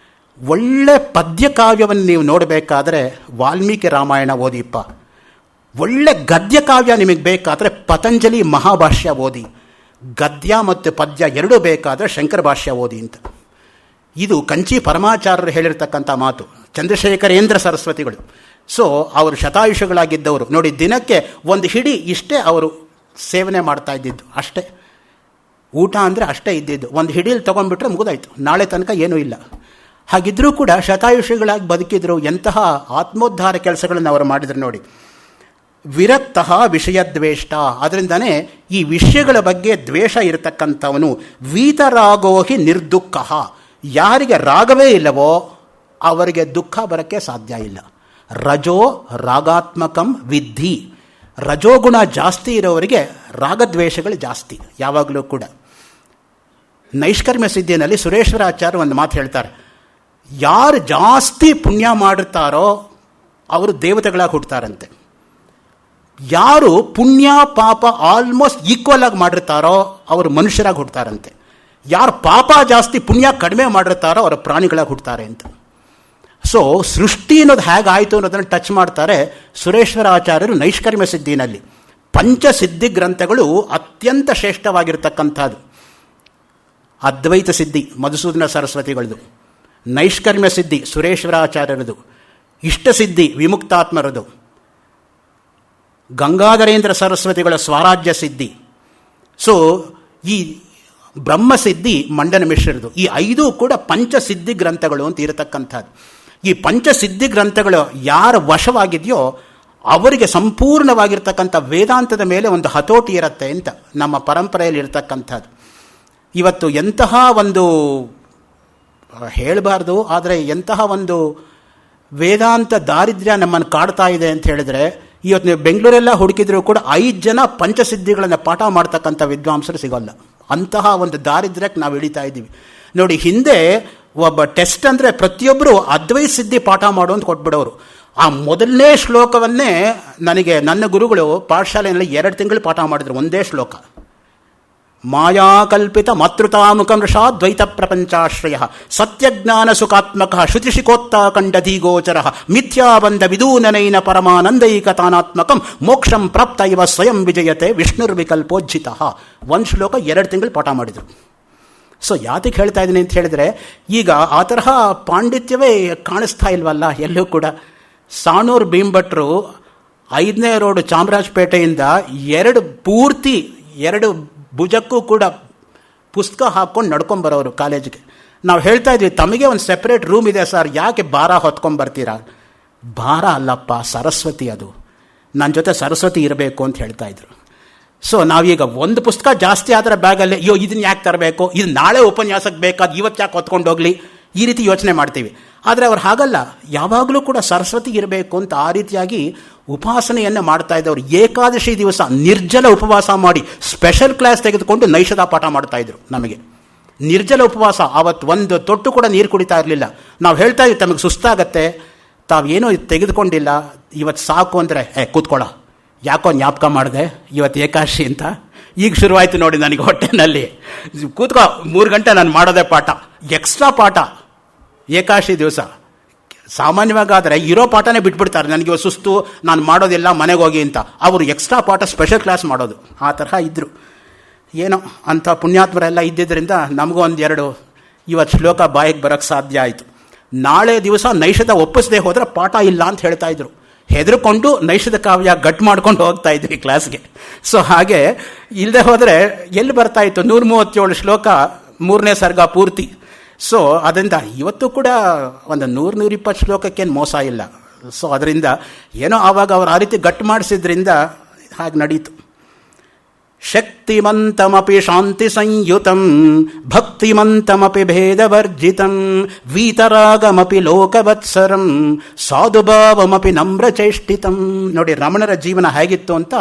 ಒಳ್ಳೆ ಪದ್ಯಕಾವ್ಯವನ್ನು ನೀವು ನೋಡಬೇಕಾದ್ರೆ ವಾಲ್ಮೀಕಿ ರಾಮಾಯಣ ಓದಿಪ್ಪ, ಒಳ್ಳೆ ಗದ್ಯ ಕಾವ್ಯ ನಿಮಗೆ ಬೇಕಾದರೆ ಪತಂಜಲಿ ಮಹಾಭಾಷ್ಯ ಓದಿ, ಗದ್ಯ ಮತ್ತು ಪದ್ಯ ಎರಡೂ ಬೇಕಾದರೆ ಶಂಕರ ಭಾಷ್ಯ ಓದಿ ಅಂತ. ಇದು ಕಂಚಿ ಪರಮಾಚಾರ್ಯರು ಹೇಳಿರ್ತಕ್ಕಂಥ ಮಾತು. ಚಂದ್ರಶೇಖರೇಂದ್ರ ಸರಸ್ವತಿಗಳು, ಸೊ ಅವರು ಶತಾಯುಷಗಳಾಗಿದ್ದವರು ನೋಡಿ, ದಿನಕ್ಕೆ ಒಂದು ಹಿಡಿ ಇಷ್ಟೇ ಅವರು ಸೇವನೆ ಮಾಡ್ತಾ ಇದ್ದಿದ್ದು, ಅಷ್ಟೇ ಊಟ ಅಂದರೆ ಅಷ್ಟೇ ಇದ್ದಿದ್ದು. ಒಂದು ಹಿಡಿಯಲ್ಲಿ ತೊಗೊಂಡ್ಬಿಟ್ರೆ ಮುಗಿದಾಯ್ತು, ನಾಳೆ ತನಕ ಏನೂ ಇಲ್ಲ. ಹಾಗಿದ್ರೂ ಕೂಡ ಶತಾಯುಷಿಗಳಾಗಿ ಬದುಕಿದ್ರು. ಎಂತಹ ಆತ್ಮೋದ್ಧಾರ ಕೆಲಸಗಳನ್ನು ಅವರು ಮಾಡಿದ್ರು ನೋಡಿ. ವಿರಕ್ತ ವಿಷಯದ್ವೇಷ್ಟ, ಅದರಿಂದನೇ ಈ ವಿಷಯಗಳ ಬಗ್ಗೆ ದ್ವೇಷ ಇರತಕ್ಕಂಥವನು. ವೀತರಾಗೋಹಿ ನಿರ್ದುಃಖ, ಯಾರಿಗೆ ರಾಗವೇ ಇಲ್ಲವೋ ಅವರಿಗೆ ದುಃಖ ಬರೋಕ್ಕೆ ಸಾಧ್ಯ ಇಲ್ಲ. ರಜೋ ರಾಗಾತ್ಮಕಂ ವಿದ್ಧಿ, ರಜೋಗುಣ ಜಾಸ್ತಿ ಇರೋವರಿಗೆ ರಾಗದ್ವೇಷಗಳು ಜಾಸ್ತಿ ಯಾವಾಗಲೂ ಕೂಡ. ನೈಷ್ಕರ್ಮ್ಯ ಸಿದ್ಧಿಯಲ್ಲಿ ಸುರೇಶ್ವರಾಚಾರ್ಯ ಒಂದು ಮಾತು ಹೇಳ್ತಾರೆ, ಯಾರು ಜಾಸ್ತಿ ಪುಣ್ಯ ಮಾಡಿರ್ತಾರೋ ಅವರು ದೇವತೆಗಳಾಗಿ ಹುಡ್ತಾರಂತೆ. ಯಾರು ಪುಣ್ಯ ಪಾಪ ಆಲ್ಮೋಸ್ಟ್ ಈಕ್ವಲ್ ಆಗಿ ಮಾಡಿರ್ತಾರೋ ಅವರು ಮನುಷ್ಯರಾಗಿ ಹುಡ್ತಾರಂತೆ. ಯಾರು ಪಾಪ ಜಾಸ್ತಿ ಪುಣ್ಯ ಕಡಿಮೆ ಮಾಡಿರ್ತಾರೋ ಅವರು ಪ್ರಾಣಿಗಳಾಗಿ ಹುಡ್ತಾರೆ ಅಂತ. ಸೊ ಸೃಷ್ಟಿ ಅನ್ನೋದು ಹೇಗಾಯಿತು ಅನ್ನೋದನ್ನು ಟಚ್ ಮಾಡ್ತಾರೆ ಸುರೇಶ್ವರಾಚಾರ್ಯರು ನೈಷ್ಕರ್ಮ್ಯ ಸಿದ್ಧಿನಲ್ಲಿ. ಪಂಚಸಿದ್ಧಿ ಗ್ರಂಥಗಳು ಅತ್ಯಂತ ಶ್ರೇಷ್ಠವಾಗಿರ್ತಕ್ಕಂಥದ್ದು. ಅದ್ವೈತ ಸಿದ್ಧಿ ಮಧುಸೂದನ ಸರಸ್ವತಿಗಳದು, ನೈಷ್ಕರ್ಮ್ಯ ಸಿದ್ಧಿ ಸುರೇಶ್ವರಾಚಾರ್ಯರದು, ಇಷ್ಟಸಿದ್ಧಿ ವಿಮುಕ್ತಾತ್ಮರದು, ಗಂಗಾಧರೇಂದ್ರ ಸರಸ್ವತಿಗಳ ಸ್ವರಾಜ್ಯ ಸಿದ್ಧಿ, ಸೊ ಈ ಬ್ರಹ್ಮಸಿದ್ಧಿ ಮಂಡನ ಮಿಶ್ರರದು. ಈ 5 ಕೂಡ ಪಂಚಸಿದ್ಧಿ ಗ್ರಂಥಗಳು ಅಂತ ಇರತಕ್ಕಂಥದ್ದು. ಈ ಪಂಚಸಿದ್ಧಿ ಗ್ರಂಥಗಳು ಯಾರ ವಶವಾಗಿದೆಯೋ ಅವರಿಗೆ ಸಂಪೂರ್ಣವಾಗಿರ್ತಕ್ಕಂಥ ವೇದಾಂತದ ಮೇಲೆ ಒಂದು ಹತೋಟಿ ಇರುತ್ತೆ ಅಂತ ನಮ್ಮ ಪರಂಪರೆಯಲ್ಲಿ ಇರತಕ್ಕಂಥದ್ದು. ಇವತ್ತು ಎಂತಹ ಒಂದು ಹೇಳಬಾರ್ದು, ಆದರೆ ಎಂತಹ ಒಂದು ವೇದಾಂತ ದಾರಿದ್ರ್ಯ ನಮ್ಮನ್ನು ಕಾಡ್ತಾ ಇದೆ ಅಂತ ಹೇಳಿದ್ರೆ, ಇವತ್ತು ನೀವು ಬೆಂಗಳೂರೆಲ್ಲ ಹುಡುಕಿದ್ರೂ ಕೂಡ 5 ಜನ ಪಂಚಸಿದ್ಧಿಗಳನ್ನು ಪಾಠ ಮಾಡ್ತಕ್ಕಂಥ ವಿದ್ವಾಂಸರು ಸಿಗೋಲ್ಲ. ಅಂತಹ ಒಂದು ದಾರಿದ್ರ್ಯಕ್ಕೆ ನಾವು ಇಳಿತಾ ಇದ್ದೀವಿ ನೋಡಿ. ಹಿಂದೆ ಒಬ್ಬ ಟೆಸ್ಟ್ ಅಂದರೆ ಪ್ರತಿಯೊಬ್ಬರು ಅದ್ವೈತ ಸಿದ್ಧಿ ಪಾಠ ಮಾಡು ಅಂತ ಕೊಟ್ಬಿಡೋರು. ಆ ಮೊದಲನೇ ಶ್ಲೋಕವನ್ನೇ ನನಗೆ ನನ್ನ ಗುರುಗಳು ಪಾಠಶಾಲೆಯಲ್ಲಿ 2 ತಿಂಗಳು ಪಾಠ ಮಾಡಿದ್ರು, ಒಂದೇ ಶ್ಲೋಕ. ಮಾಯಾಕಲ್ಪಿತ ಮಾತೃತಾಮುಖಂ ದ್ವೈತ ಪ್ರಪಂಚಾಶ್ರಯ ಸತ್ಯಜ್ಞಾನ ಸುಖಾತ್ಮಕ ಶ್ರುತಿಶಿಖೋತ್ತಾಖಂಡಧೀಗೋಚರ ಮಿಥ್ಯಾಬಂಧ ವಿದೂನನೈನ ಪರಮಾನಂದೈಕತಾನಾತ್ಮಕಂ ಮೋಕ್ಷಂ ಪ್ರಾಪ್ತ ಇವ ಸ್ವಯಂ ವಿಜಯತೆ ವಿಷ್ಣುರ್ವಿಕಲ್ಪೋಜ್ಜಿತ. ಒಂದು ಶ್ಲೋಕ 2 ತಿಂಗಳು ಪಾಠ ಮಾಡಿದರು. ಸೊ ಯಾತಕ್ಕೆ ಹೇಳ್ತಾ ಇದ್ದೀನಿ ಅಂತ ಹೇಳಿದರೆ, ಈಗ ಆ ತರಹ ಪಾಂಡಿತ್ಯವೇ ಕಾಣಿಸ್ತಾ ಇಲ್ವಲ್ಲ ಎಲ್ಲೂ ಕೂಡ. ಸಾಣೂರು ಭೀಮಭಟ್ರು 5ನೇ ರೋಡ್ ಚಾಮರಾಜಪೇಟೆಯಿಂದ 2 ಭುಜಕ್ಕೂ ಕೂಡ ಪುಸ್ತಕ ಹಾಕ್ಕೊಂಡು ನಡ್ಕೊಂಬರೋರು ಕಾಲೇಜಿಗೆ. ನಾವು ಹೇಳ್ತಾ ಇದ್ವಿ, ತಮಗೆ ಒಂದು ಸೆಪರೇಟ್ ರೂಮ್ ಇದೆ ಸರ್, ಯಾಕೆ ಭಾರ ಹೊತ್ಕೊಂಡ್ಬರ್ತೀರಾ? ಭಾರ ಅಲ್ಲಪ್ಪ, ಸರಸ್ವತಿ ಅದು, ನನ್ನ ಜೊತೆ ಸರಸ್ವತಿ ಇರಬೇಕು ಅಂತ ಹೇಳ್ತಾ ಇದ್ರು. ಸೊ ನಾವೀಗ ಒಂದು ಪುಸ್ತಕ ಜಾಸ್ತಿ ಆದರೆ ಬ್ಯಾಗಲ್ಲಿ, ಅಯ್ಯೋ ಇದನ್ನು ಯಾಕೆ ತರಬೇಕು, ಇದು ನಾಳೆ ಉಪನ್ಯಾಸಕ್ಕೆ ಬೇಕಾದ ಇವತ್ತು ಯಾಕೆ ಹೊತ್ಕೊಂಡು ಹೋಗಲಿ, ಈ ರೀತಿ ಯೋಚನೆ ಮಾಡ್ತೀವಿ. ಆದರೆ ಅವ್ರು ಹಾಗಲ್ಲ, ಯಾವಾಗಲೂ ಕೂಡ ಸರಸ್ವತಿ ಇರಬೇಕು ಅಂತ ಆ ರೀತಿಯಾಗಿ ಉಪಾಸನೆಯನ್ನು ಮಾಡ್ತಾ ಇದ್ದವರು. ಏಕಾದಶಿ ದಿವಸ ನಿರ್ಜಲ ಉಪವಾಸ ಮಾಡಿ ಸ್ಪೆಷಲ್ ಕ್ಲಾಸ್ ತೆಗೆದುಕೊಂಡು ನೈಷಧ ಪಾಠ ಮಾಡ್ತಾ ಇದ್ರು ನಮಗೆ. ನಿರ್ಜಲ ಉಪವಾಸ. ಆವತ್ತು ಒಂದು ತೊಟ್ಟು ಕೂಡ ನೀರು ಕುಡಿತಾ ಇರಲಿಲ್ಲ. ನಾವು ಹೇಳ್ತಾ ಇದ್ದೀವಿ ತಮಗೆ ಸುಸ್ತಾಗತ್ತೆ, ತಾವೇನೋ ತೆಗೆದುಕೊಂಡಿಲ್ಲ, ಇವತ್ತು ಸಾಕು ಅಂದರೆ ಕೂತ್ಕೊಳ್ಳೋ, ಯಾಕೋ ಜ್ಞಾಪಕ ಮಾಡಿದೆ ಇವತ್ತು ಏಕಾದಶಿ ಅಂತ. ಈಗ ಶುರುವಾಯಿತು ನೋಡಿ ನನಗೆ ಹೊಟ್ಟೆನಲ್ಲಿ, ಕೂತ್ಕೋ 3 ಗಂಟೆ ನಾನು ಮಾಡೋದೇ ಪಾಠ, ಎಕ್ಸ್ಟ್ರಾ ಪಾಠ ಏಕಾದಶಿ ದಿವಸ. ಸಾಮಾನ್ಯವಾಗಾದರೆ ಇರೋ ಪಾಠನೇ ಬಿಟ್ಬಿಡ್ತಾರೆ, ನನಗೆ ಸುಸ್ತು ನಾನು ಮಾಡೋದಿಲ್ಲ ಮನೆಗೆ ಹೋಗಿ ಅಂತ. ಅವರು ಎಕ್ಸ್ಟ್ರಾ ಪಾಠ ಸ್ಪೆಷಲ್ ಕ್ಲಾಸ್ ಮಾಡೋದು. ಆ ತರಹ ಇದ್ದರು. ಏನೋ ಅಂಥ ಪುಣ್ಯಾತ್ಮರೆಲ್ಲ ಇದ್ದಿದ್ದರಿಂದ ನಮಗೂ ಒಂದೆರಡು ಇವತ್ತು ಶ್ಲೋಕ ಬಾಯಿಗೆ ಬರೋಕ್ಕೆ ಸಾಧ್ಯ ಆಯಿತು. ನಾಳೆ ದಿವಸ ನೈಷಧ ಒಪ್ಪಿಸದೆ ಹೋದರೆ ಪಾಠ ಇಲ್ಲ ಅಂತ ಹೇಳ್ತಾ ಇದ್ರು. ಹೆದರ್ಕೊಂಡು ನೈಷಧ ಕಾವ್ಯ ಗಟ್ ಮಾಡ್ಕೊಂಡು ಹೋಗ್ತಾ ಇದ್ವಿ ಕ್ಲಾಸ್ಗೆ. ಸೊ ಹಾಗೆ ಇಲ್ಲದೆ ಹೋದರೆ ಎಲ್ಲಿ ಬರ್ತಾ ಇತ್ತು 137 ಶ್ಲೋಕ 3ನೇ ಸರ್ಗ ಪೂರ್ತಿ. ಸೊ ಅದರಿಂದ ಇವತ್ತು ಕೂಡ ಒಂದು 100-120 ಶ್ಲೋಕಕ್ಕೇನು ಮೋಸ ಇಲ್ಲ. ಸೊ ಅದರಿಂದ ಏನೋ ಆವಾಗ ಅವರು ಆ ರೀತಿ ಗಟ್ಟು ಮಾಡಿಸಿದ್ರಿಂದ ಹಾಗೆ ನಡೀತು. ಶಕ್ತಿಮಂತಮಪಿ ಶಾಂತಿ ಸಂಯುತಂ ಭಕ್ತಿಮಂತಮಪಿ ಭೇದವರ್ಜಿತಂ ವೀತರಾಗಮಪಿ ಲೋಕವತ್ಸರಂ ಸಾಧುಭಾವಮಪಿ ನಮ್ರಚೇಷ್ಟಿತಂ. ನೋಡಿ ರಮಣರ ಜೀವನ ಹೇಗಿತ್ತು ಅಂತ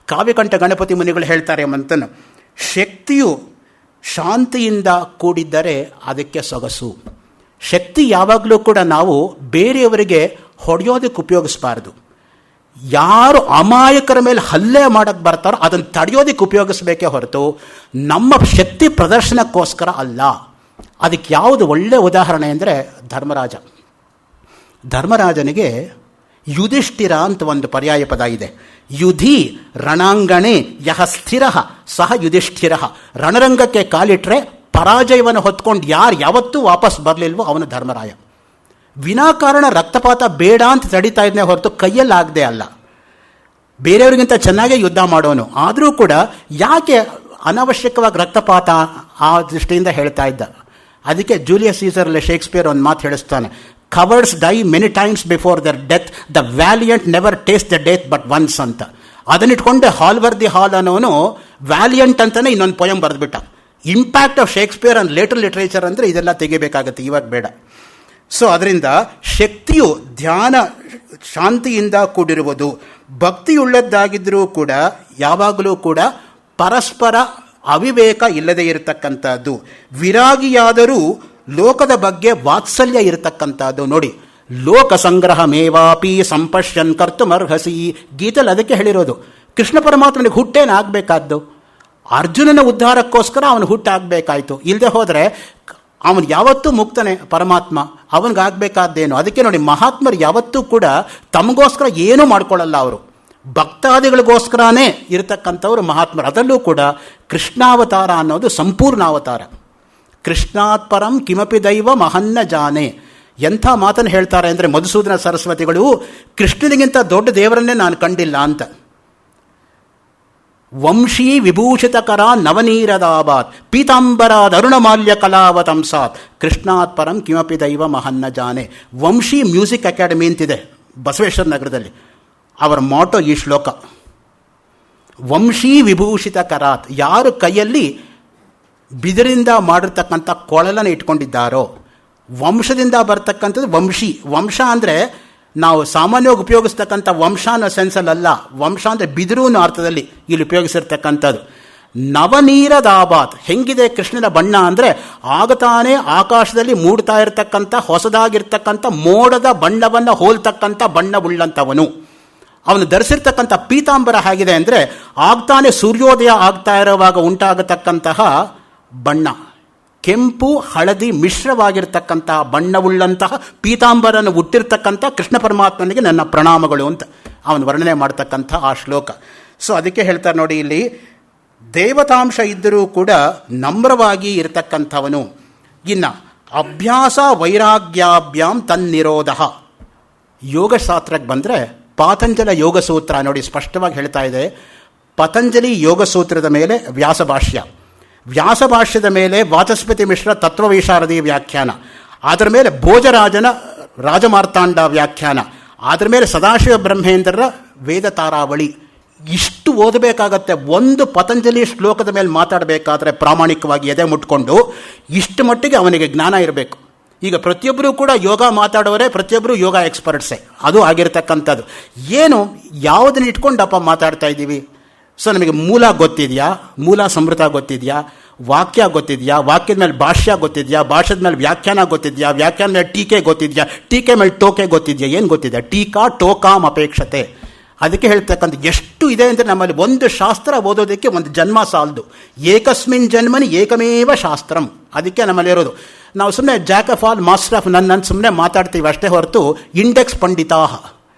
ಕಾವ್ಯಕಂಠ ಗಣಪತಿ ಮುನಿಗಳು ಹೇಳ್ತಾರೆ. ಮಂತನು ಶಕ್ತಿಯು ಶಾಂತಿಯಿಂದ ಕೂಡಿದ್ದರೆ ಅದಕ್ಕೆ ಸೊಗಸು. ಶಕ್ತಿ ಯಾವಾಗಲೂ ಕೂಡ ನಾವು ಬೇರೆಯವರಿಗೆ ಹೊಡೆಯೋದಕ್ಕೆ ಉಪಯೋಗಿಸಬಾರ್ದು. ಯಾರು ಅಮಾಯಕರ ಮೇಲೆ ಹಲ್ಲೆ ಮಾಡೋಕ್ಕೆ ಬರ್ತಾರೋ ಅದನ್ನು ತಡೆಯೋದಕ್ಕೆ ಉಪಯೋಗಿಸಬೇಕೇ ಹೊರತು ನಮ್ಮ ಶಕ್ತಿ ಪ್ರದರ್ಶನಕ್ಕೋಸ್ಕರ ಅಲ್ಲ. ಅದಕ್ಕೆ ಯಾವುದು ಒಳ್ಳೆಯ ಉದಾಹರಣೆ ಅಂದರೆ ಧರ್ಮರಾಜ. ಧರ್ಮರಾಜನಿಗೆ ಯುಧಿಷ್ಠಿರ ಅಂತ ಒಂದು ಪರ್ಯಾಯ ಪದ ಇದೆ. ಯುಧಿ ರಣಾಂಗಣೆ ಯಹ ಸ್ಥಿರ ಸಹ ಯುಧಿಷ್ಠಿರ. ರಣರಂಗಕ್ಕೆ ಕಾಲಿಟ್ಟರೆ ಪರಾಜಯವನ್ನು ಹೊತ್ಕೊಂಡು ಯಾರು ಯಾವತ್ತೂ ವಾಪಸ್ ಬರಲಿಲ್ವೋ ಅವನು ಧರ್ಮರಾಯ. ವಿನಾಕಾರಣ ರಕ್ತಪಾತ ಬೇಡ ಅಂತ ತಡೀತಾ ಇದ್ನೇ ಹೊರತು ಕೈಯಲ್ಲಾಗದೆ ಅಲ್ಲ. ಬೇರೆಯವರಿಗಿಂತ ಚೆನ್ನಾಗೇ ಯುದ್ಧ ಮಾಡೋನು. ಆದರೂ ಕೂಡ ಯಾಕೆ ಅನಾವಶ್ಯಕವಾಗಿ ರಕ್ತಪಾತ ಆ ದೃಷ್ಟಿಯಿಂದ ಹೇಳ್ತಾ ಇದ್ದ. ಅದಕ್ಕೆ ಜೂಲಿಯಸ್ ಸೀಸರ್ಲೆ ಶೇಕ್ಸ್ಪಿಯರ್ ಒಂದು ಮಾತು ಹೇಳಿಸ್ತಾನೆ, cowards die many times before their death, the valiant never taste the death but once ಅಂತ. ಅದನ್ನಿಟ್ಕೊಂಡೆ ಹಾಲ್ವರ್ ದಿ ಹಾಲ್ ಅನ್ನೋನು ವ್ಯಾಲಿಯಂಟ್ ಅಂತಲೇ ಇನ್ನೊಂದು ಪೊಯಮ್ ಬರೆದ್ಬಿಟ್ಟ. Impact of Shakespeare and later literature ಅಂದರೆ ಇದೆಲ್ಲ ತೆಗಿಬೇಕಾಗತ್ತೆ, ಇವಾಗ ಬೇಡ. ಸೊ ಅದರಿಂದ ಶಕ್ತಿಯು ಧ್ಯಾನ ಶಾಂತಿಯಿಂದ ಕೂಡಿರುವುದು. ಭಕ್ತಿಯುಳ್ಳದ್ದಾಗಿದ್ದರೂ ಕೂಡ ಯಾವಾಗಲೂ ಕೂಡ ಪರಸ್ಪರ ಅವಿವೇಕ ಇಲ್ಲದೆ ಇರತಕ್ಕಂಥದ್ದು. ವಿರಾಗಿಯಾದರೂ ಲೋಕದ ಬಗ್ಗೆ ವಾತ್ಸಲ್ಯ ಇರತಕ್ಕಂಥದ್ದು. ನೋಡಿ, ಲೋಕ ಸಂಗ್ರಹ ಮೇವಾಪಿ ಸಂಪಶ್ಯನ್ ಕರ್ತುಮರ್ಹಸಿ ಗೀತಲ್ಲಿ ಅದಕ್ಕೆ ಹೇಳಿರೋದು. ಕೃಷ್ಣ ಪರಮಾತ್ಮನಿಗೆ ಹುಟ್ಟೇನಾಗಬೇಕಾದ್ದು? ಅರ್ಜುನನ ಉದ್ಧಾರಕ್ಕೋಸ್ಕರ ಅವನು ಹುಟ್ಟಾಗಬೇಕಾಯ್ತು. ಇಲ್ಲದೆ ಹೋದರೆ ಅವನು ಯಾವತ್ತೂ ಮುಕ್ತನೇ ಪರಮಾತ್ಮ, ಅವನಿಗಾಗಬೇಕಾದ್ದೇನು. ಅದಕ್ಕೆ ನೋಡಿ, ಮಹಾತ್ಮರು ಯಾವತ್ತೂ ಕೂಡ ತಮಗೋಸ್ಕರ ಏನೂ ಮಾಡ್ಕೊಳ್ಳಲ್ಲ. ಅವರು ಭಕ್ತಾದಿಗಳಿಗೋಸ್ಕರನೇ ಇರತಕ್ಕಂಥವ್ರು ಮಹಾತ್ಮರು. ಅದರಲ್ಲೂ ಕೂಡ ಕೃಷ್ಣಾವತಾರ ಅನ್ನೋದು ಸಂಪೂರ್ಣ ಅವತಾರ. ಕೃಷ್ಣಾತ್ ಪರಂ ಕಿಮಪಿ ದೈವ ಮಹನ್ನ ಜಾನೆ. ಎಂಥ ಮಾತನ್ನು ಹೇಳ್ತಾರೆ ಅಂದರೆ ಮಧುಸೂದನ ಸರಸ್ವತಿಗಳು, ಕೃಷ್ಣನಿಗಿಂತ ದೊಡ್ಡ ದೇವರನ್ನೇ ನಾನು ಕಂಡಿಲ್ಲ ಅಂತ. ವಂಶೀ ವಿಭೂಷಿತಕರ ನವನೀರದಾಬಾತ್ ಪೀತಾಂಬರಾದ ಅರುಣಮಾಲ್ಯ ಕಲಾವತಂಸಾತ್ ಕೃಷ್ಣಾತ್ ಪರಂ ಕಿಮಪಿ ದೈವ ಮಹನ್ನ ಜಾನೆ. ವಂಶಿ ಮ್ಯೂಸಿಕ್ ಅಕಾಡೆಮಿ ಅಂತಿದೆ ಬಸವೇಶ್ವರ ನಗರದಲ್ಲಿ. ಅವರ ಮಾಟೋ ಈ ಶ್ಲೋಕ, ವಂಶೀ ವಿಭೂಷಿತ ಕರಾತ್. ಯಾರು ಕೈಯಲ್ಲಿ ಬಿದಿರಿಂದ ಮಾಡಿರ್ತಕ್ಕಂಥ ಕೊಳಲನ್ನು ಇಟ್ಕೊಂಡಿದ್ದಾರೋ, ವಂಶದಿಂದ ಬರ್ತಕ್ಕಂಥದ್ದು ವಂಶಿ. ವಂಶ ಅಂದರೆ ನಾವು ಸಾಮಾನ್ಯವಾಗಿ ಉಪಯೋಗಿಸ್ತಕ್ಕಂಥ ವಂಶ ಅನ್ನೋ ಸೆನ್ಸಲ್ಲಲ್ಲ. ವಂಶ ಅಂದರೆ ಬಿದಿರು ಅನ್ನೋ ಅರ್ಥದಲ್ಲಿ ಇಲ್ಲಿ ಉಪಯೋಗಿಸಿರ್ತಕ್ಕಂಥದ್ದು. ನವನೀರದಾಬಾತ್. ಹೆಂಗಿದೆ ಕೃಷ್ಣನ ಬಣ್ಣ ಅಂದರೆ ಆಗತಾನೇ ಆಕಾಶದಲ್ಲಿ ಮೂಡ್ತಾ ಇರತಕ್ಕಂಥ ಹೊಸದಾಗಿರ್ತಕ್ಕಂಥ ಮೋಡದ ಬಣ್ಣವನ್ನು ಹೋಲ್ತಕ್ಕಂಥ ಬಣ್ಣವುಳ್ಳಂಥವನು. ಅವನು ಧರಿಸಿರ್ತಕ್ಕಂಥ ಪೀತಾಂಬರ ಹೇಗಿದೆ ಅಂದರೆ ಆಗ್ತಾನೆ ಸೂರ್ಯೋದಯ ಆಗ್ತಾ ಇರುವಾಗ ಉಂಟಾಗತಕ್ಕಂತಹ ಬಣ್ಣ. ಕೆಂಪು ಹಳದಿ ಮಿಶ್ರವಾಗಿರ್ತಕ್ಕಂತಹ ಬಣ್ಣವುಳ್ಳಂತಹ ಪೀತಾಂಬರನ್ನು ಹುಟ್ಟಿರ್ತಕ್ಕಂಥ ಕೃಷ್ಣ ಪರಮಾತ್ಮನಿಗೆ ನನ್ನ ಪ್ರಣಾಮಗಳು ಅಂತ ಅವನು ವರ್ಣನೆ ಮಾಡ್ತಕ್ಕಂಥ ಆ ಶ್ಲೋಕ. ಸೊ ಅದಕ್ಕೆ ಹೇಳ್ತಾರೆ ನೋಡಿ, ಇಲ್ಲಿ ದೇವತಾಂಶ ಇದ್ದರೂ ಕೂಡ ನಮ್ರವಾಗಿ ಇರತಕ್ಕಂಥವನು. ಇನ್ನು ಅಭ್ಯಾಸ ವೈರಾಗ್ಯಾಭ್ಯಾಂ ತನ್ನಿರೋಧ. ಯೋಗಶಾಸ್ತ್ರಕ್ಕೆ ಬಂದರೆ ಪಾತಂಜಲ ಯೋಗಸೂತ್ರ ನೋಡಿ ಸ್ಪಷ್ಟವಾಗಿ ಹೇಳ್ತಾ ಇದೆ. ಪತಂಜಲಿ ಯೋಗಸೂತ್ರದ ಮೇಲೆ ವ್ಯಾಸಭಾಷ್ಯ, ವ್ಯಾಸಭಾಷ್ಯದ ಮೇಲೆ ವಾಚಸ್ಪತಿ ಮಿಶ್ರ ತತ್ವವಿಶಾರದಿ ವ್ಯಾಖ್ಯಾನ, ಅದರ ಮೇಲೆ ಭೋಜರಾಜನ ರಾಜಮಾರ್ತಾಂಡ ವ್ಯಾಖ್ಯಾನ, ಅದರ ಮೇಲೆ ಸದಾಶಿವ ಬ್ರಹ್ಮೇಂದ್ರರ ವೇದ ತಾರಾವಳಿ. ಇಷ್ಟು ಓದಬೇಕಾಗತ್ತೆ. ಒಂದು ಪತಂಜಲಿ ಶ್ಲೋಕದ ಮೇಲೆ ಮಾತಾಡಬೇಕಾದ್ರೆ ಪ್ರಾಮಾಣಿಕವಾಗಿ ಎದೆ ಮುಟ್ಕೊಂಡು ಇಷ್ಟು ಮಟ್ಟಿಗೆ ಅವನಿಗೆ ಜ್ಞಾನ ಇರಬೇಕು. ಈಗ ಪ್ರತಿಯೊಬ್ಬರೂ ಕೂಡ ಯೋಗ ಮಾತಾಡೋರೆ, ಪ್ರತಿಯೊಬ್ಬರು ಯೋಗ ಎಕ್ಸ್ಪರ್ಟ್ಸೇ. ಅದು ಆಗಿರ್ತಕ್ಕಂಥದ್ದು. ಏನು ಯಾವುದನ್ನ ಇಟ್ಕೊಂಡಪ್ಪ ಮಾತಾಡ್ತಾ ಇದ್ದೀವಿ? ಸೊ ನಮಗೆ ಮೂಲ ಗೊತ್ತಿದೆಯಾ? ಮೂಲ ಸಮೃತ ಗೊತ್ತಿದೆಯಾ? ವಾಕ್ಯ ಗೊತ್ತಿದೆಯಾ, ವಾಕ್ಯದ ಮೇಲೆ ಭಾಷ್ಯ ಗೊತ್ತಿದೆಯಾ, ಭಾಷ್ಯದ ಮೇಲೆ ವ್ಯಾಖ್ಯಾನ ಗೊತ್ತಿದೆಯಾ, ವ್ಯಾಖ್ಯಾನ ಮೇಲೆ ಟೀಕೆ ಗೊತ್ತಿದೆಯಾ, ಟೀಕೆ ಮೇಲೆ ಟೋಕೆ ಗೊತ್ತಿದೆಯಾ, ಏನು ಗೊತ್ತಿದೆ? ಟೀಕಾ ಟೋಕಾಂ ಅಪೇಕ್ಷತೆ. ಅದಕ್ಕೆ ಹೇಳ್ತಕ್ಕಂಥ ಎಷ್ಟು ಇದೆ ಅಂದರೆ ನಮ್ಮಲ್ಲಿ ಒಂದು ಶಾಸ್ತ್ರ ಓದೋದಕ್ಕೆ ಒಂದು ಜನ್ಮ ಸಾಲದು. ಏಕಸ್ಮಿನ್ ಜನ್ಮನಿ ಏಕಮೇವ ಶಾಸ್ತ್ರಂ. ಅದಕ್ಕೆ ನಮ್ಮಲ್ಲಿ ಇರೋದು. ನಾವು ಸುಮ್ಮನೆ Jack of all master of ನನ್ ಸುಮ್ಮನೆ ಮಾತಾಡ್ತೀವಿ ಅಷ್ಟೇ ಹೊರತು ಇಂಡೆಕ್ಸ್ ಪಂಡಿತಾಹ,